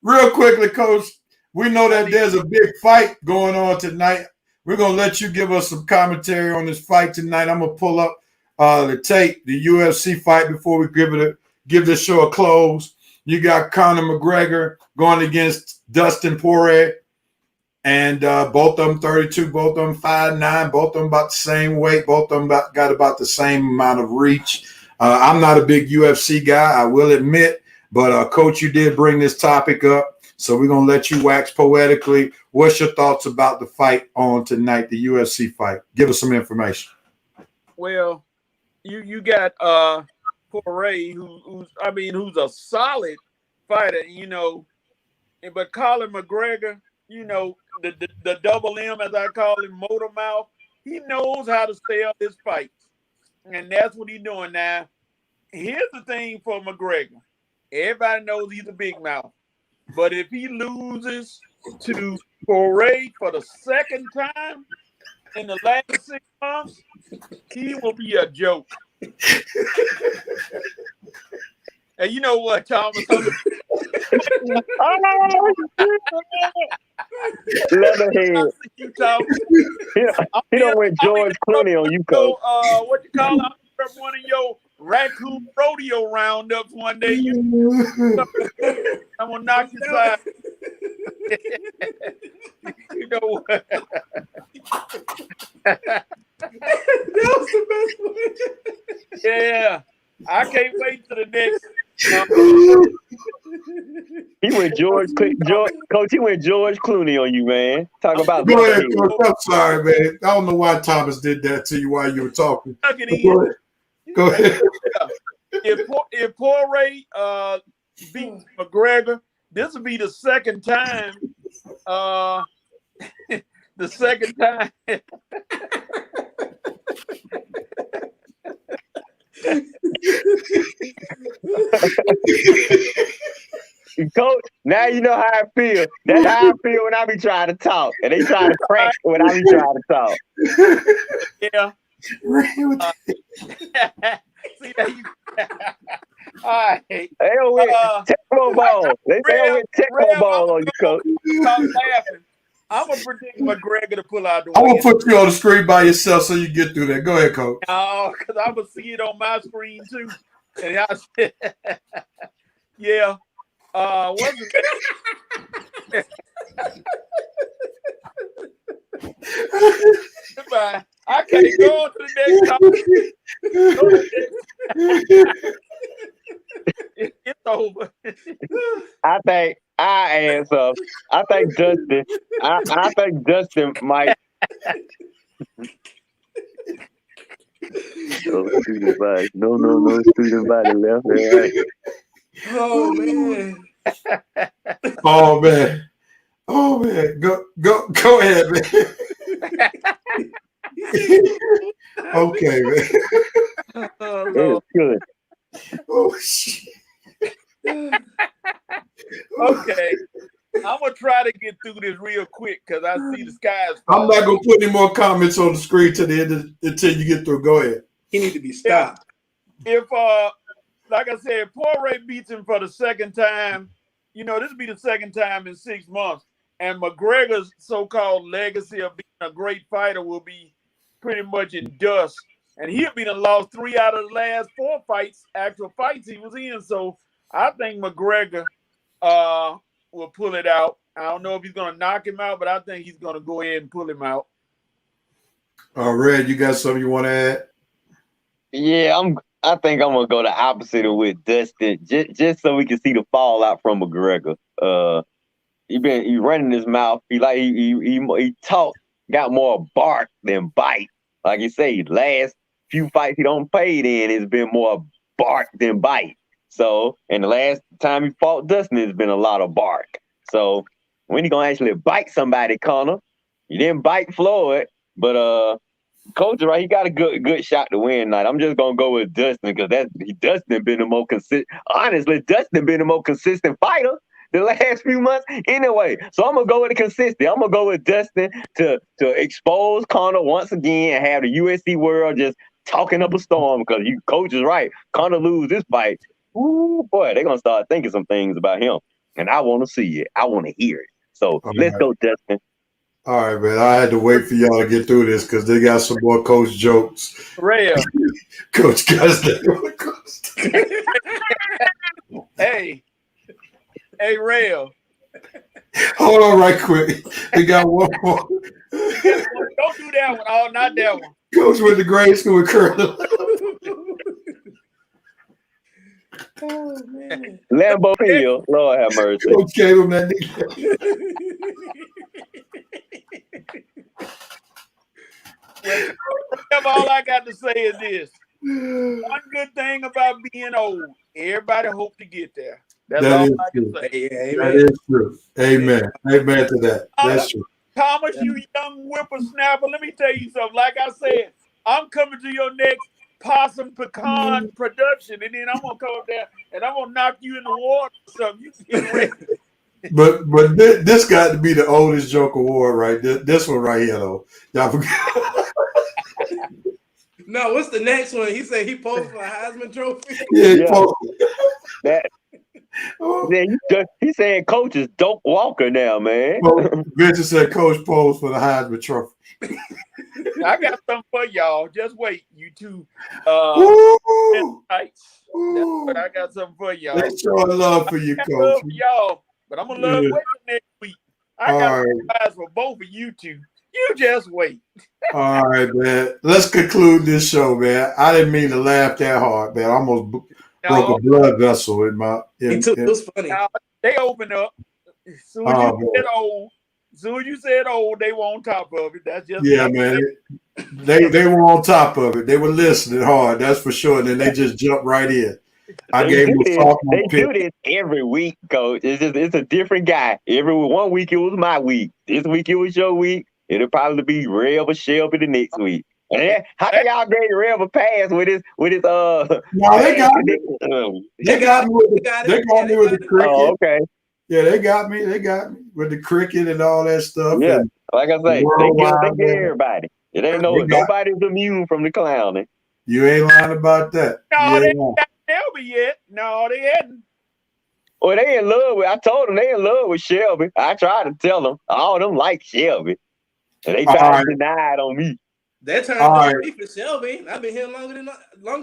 Real quickly, Coach. We know that there's a big fight going on tonight. We're going to let you give us some commentary on this fight tonight. I'm going to pull up the tape, the UFC fight, before we give this show a close. You got Conor McGregor going against Dustin Poirier, and both of them 32, both of them 5'9", both of them about the same weight, both of them got about the same amount of reach. I'm not a big UFC guy, I will admit, but Coach, you did bring this topic up, so we're going to let you wax poetically. What's your thoughts about the fight on tonight, the UFC fight? Give us some information. Well, you got Poirier, who's a solid fighter, but Colin McGregor, the double M, as I call him, motor mouth, he knows how to sell his fights, and that's what he's doing now. Here's the thing for McGregor: everybody knows he's a big mouth, but if he loses to Poirier for the second time in the last 6 months, he will be a joke. And you know what, Thomas? Leatherhead. He don't went George Clooney on you, Coach. What you call it? One of your raccoon rodeo roundups one day. I'm gonna knock you side. You know what? That was the best one. Yeah, I can't wait to the next. He went Coach. He went George Clooney on you, man. Talk about. Go ahead, Coach. I'm sorry, man. I don't know why Thomas did that to you while you were talking. Go ahead. If Poirier beats McGregor, this will be the second time. The second time. Coach, now you know how I feel. That's how I feel when I be trying to talk, and they try to crack when I be trying to talk. Yeah. See that you. All right. They don't win Tecmo ball. They don't win Tecmo ball on you, Coach. Stop laughing. I'm gonna predict McGregor to pull out the win. I'm gonna put you on the screen by yourself so you get through that. Go ahead, Coach. No, because I'm gonna see it on my screen too. And I said, yeah. What's it? Goodbye. I can't go on to the next topic. It's over. I think I answer. I think Dustin. I think Dustin might. No student body. No student body left and right. Oh man. Oh man. Go ahead, man. Okay, man. It's good. Oh shit. Okay. I'm gonna try to get through this real quick because I see the skies. I'm not gonna put any more comments on the screen till the end until you get through. Go ahead. He need to be stopped. If like I said, Poirier beats him for the second time, this will be the second time in 6 months. And McGregor's so-called legacy of being a great fighter will be pretty much in dust. And he'll be lost 3 out of the last 4 actual fights he was in. So I think McGregor will pull it out. I don't know if he's going to knock him out, but I think he's going to go ahead and pull him out. Red, you got something you want to add? Yeah, I think I'm gonna go the opposite of with Dustin, just so we can see the fallout from McGregor. He running his mouth. He talk, got more bark than bite. Like you say, last few fights he don't paid in, it's been more bark than bite. So, and the last time he fought Dustin, it's been a lot of bark. So, when he gonna actually bite somebody, Connor? You didn't bite Floyd, but Coach, right? He got a good shot to win tonight. I'm just gonna go with Dustin because Dustin been the more consistent. Honestly, Dustin been the more consistent fighter the last few months. Anyway, so I'm gonna go with the consistency. I'm gonna go with Dustin to expose Conor once again and have the UFC world just talking up a storm because Coach is right. Conor lose this fight. Ooh, boy, they're gonna start thinking some things about him, and I want to see it. I want to hear it. So let's go, Dustin. All right, man. I had to wait for y'all to get through this because they got some more coach jokes. Real. Coach got Hey, Real. Hold on right quick. We got one more. Don't do that one. Oh, not that one. Coach went to grade school with Curly. Oh man. Lambeau Field. Lord have mercy. Coach gave him that nickname. All I got to say is this. One good thing about being old, everybody hope to get there. That's all I can say. That is true. Amen. Amen to that. That's true. Thomas, you young whippersnapper, let me tell you something. Like I said, I'm coming to your next possum pecan production, and then I'm going to come up there and I'm going to knock you in the water or something. You get ready. But this got to be the oldest joke award, right? This one right here, though. Y'all forget. No, what's the next one? He said he posted for a Heisman Trophy. Yeah, he posted. He's saying Coach is Doak Walker now, man. Vincent said Coach posed for the Heisman Trophy. I got something for y'all. Just wait, you two. That's what I got something for y'all. They showing love for you, I Coach. love y'all, but I'm gonna love waiting next week. I got a surprise for both of you two. You just wait. All right, man. Let's conclude this show, man. I didn't mean to laugh that hard, man. I almost broke a blood vessel in my. It was funny. They open up. As soon as you said old, they were on top of it. That's just man. They were on top of it. They were listening hard, that's for sure. And then they just jumped right in. I gave them a sophomore pick. They do this every week, Coach. It's a different guy. Every 1 week it was my week. This week it was your week. It'll probably be Rev or Shelby the next week. And how can y'all grade Rev a pass with his No, they got me. They got me with the cricket. Oh, okay. Yeah, they got me with the cricket and all that stuff. Yeah, and like I say, they get everybody. It ain't nobody's immune from the clowning. You ain't lying about that. No, they ain't got Shelby yet. No, they hadn't. Well, they in love with. I told them they in love with Shelby. I tried to tell them all of them like Shelby, and they tried to deny it on me. That turned out to be for Shelby. I've been here longer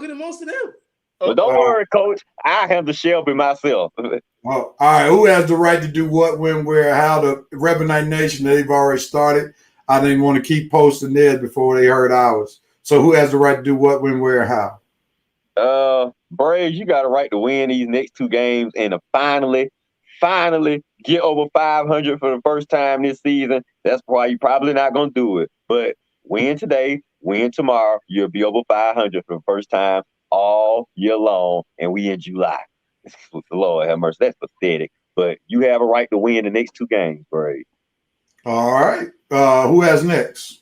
than most of them. But don't worry, Coach. I handle Shelby myself. All right. Who has the right to do what, when, where, how? The Rebel Night Nation, they've already started. I didn't want to keep posting theirs before they heard ours. So who has the right to do what, when, where, how? Braves, you got a right to win these next 2 games and to finally get over 500 for the first time this season. That's why you're probably not going to do it. But win today, win tomorrow, you'll be over 500 for the first time all year long, and we in July. Lord have mercy, that's pathetic. But you have a right to win the next 2 games, Braves. All right. Who has next?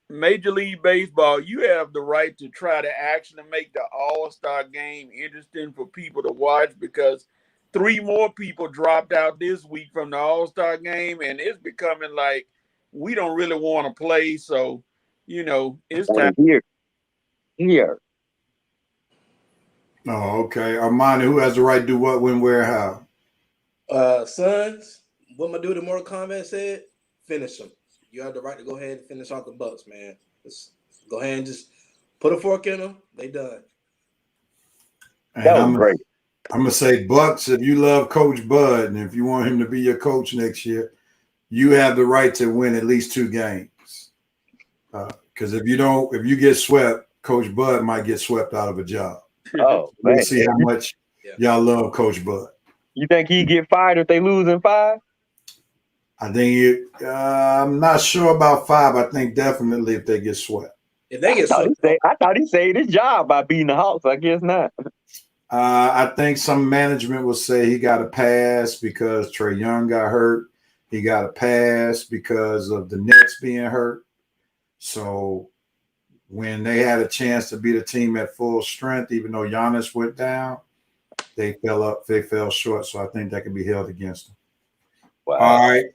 Major League Baseball, you have the right to try to actually make the All-Star game interesting for people to watch, because 3 more people dropped out this week from the All-Star game, and it's becoming like we don't really want to play. So, it's time. Here. Oh, okay. Armani, who has the right to do what, when, where, how? Sons, what my dude in Mortal Kombat said, finish them. You have the right to go ahead and finish off the Bucks, man. Just go ahead and just put a fork in them. They done. That was great. I'm going to say, Bucks, if you love Coach Bud and if you want him to be your coach next year, you have the right to win at least 2 games. Because if you get swept, Coach Bud might get swept out of a job. Oh, man. Let's see how much y'all love Coach Bud. You think he'd get fired if they lose in 5? I think I'm not sure about 5. I think definitely if they get swept. If they get swept, I thought he saved his job by beating the Hawks. I guess not. I think some management will say he got a pass because Trae Young got hurt. He got a pass because of the Nets being hurt. So when they had a chance to beat a team at full strength, even though Giannis went down, they fell short. So I think that can be held against them. Wow. All right.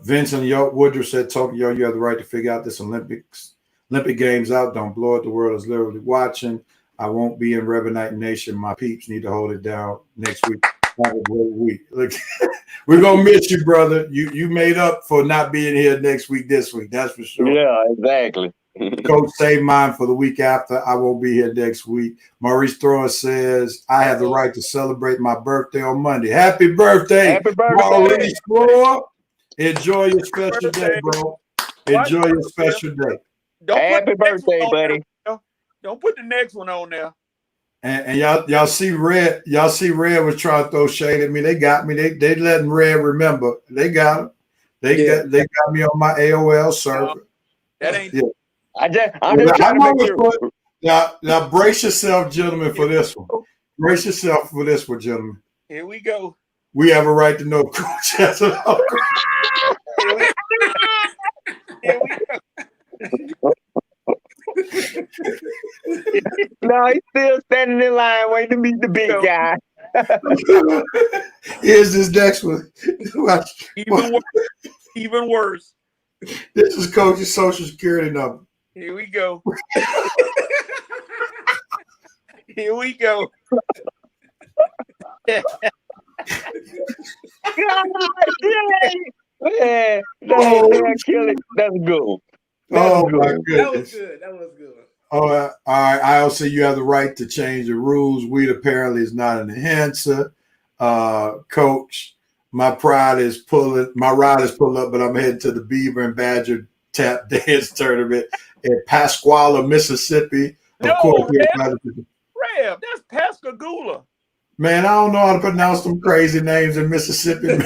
Vincent Woodruff said, Tokyo, you have the right to figure out this Olympic Games out. Don't blow it. The world is literally watching. I won't be in Rebel Night Nation. My peeps need to hold it down next week. Have a great week. Look, we're gonna miss you, brother. You made up for not being here next week, this week. That's for sure. Yeah, exactly. Coach, save mine for the week after. I won't be here next week. Maurice Thrower says, I have the right to celebrate my birthday on Monday. Happy birthday, Happy birthday. Maurice Thrower. Enjoy your special day, bro. Enjoy your special day. Happy birthday, buddy. Don't put the next one on there. And y'all see Red. Y'all see Red was trying to throw shade at me. They got me. They letting Red remember. They got him. They got me on my AOL server. That ain't. Yeah. I'm just trying to make sure. Now brace yourself, gentlemen, for this one. Brace yourself for this one, gentlemen. Here we go. We have a right to know Coach has an uncle. Here we go. No, he's still standing in line waiting to meet the big guy. Here's this next one. Even worse. This is Coach's Social Security number. Here we go. Here we go. God, kill it. That's good. Oh my goodness. That was good. Oh, all right. IOC, you have the right to change the rules. Weed apparently is not an enhancer. Coach, my ride is pulling up, but I'm heading to the Beaver and Badger Tap Dance Tournament in Pasquala, Mississippi. Of course, Rev, that's Pascagoula. Man, I don't know how to pronounce them crazy names in Mississippi.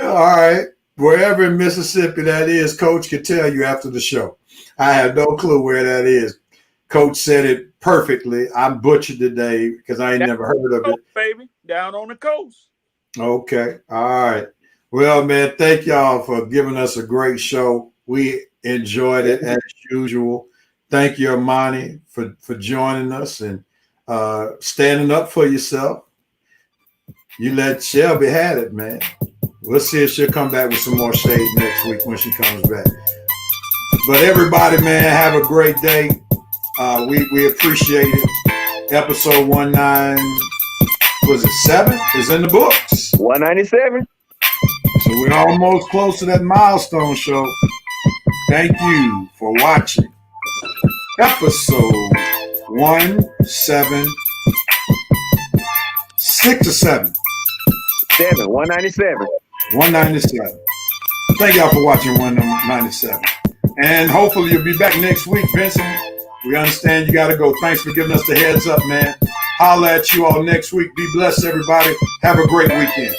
All right. Wherever in Mississippi that is, Coach can tell you after the show. I have no clue where that is. Coach said it perfectly. I butchered today because I ain't never heard of it. Baby, down on the coast. Okay. All right. Well, man, thank y'all for giving us a great show. We enjoyed it as usual. Thank you, Armani, for joining us and standing up for yourself. You let Shelby have it, man. We'll see if she'll come back with some more shade next week when she comes back. But everybody, man, have a great day. We appreciate it. Episode 7 is in the books. 197. So we're almost close to that milestone show. Thank you for watching. Episode 197. 6 or 7? 197. 197. Thank y'all for watching 197. And hopefully you'll be back next week, Vincent. We understand you got to go. Thanks for giving us the heads up, man. Holla at you all next week. Be blessed, everybody. Have a great weekend.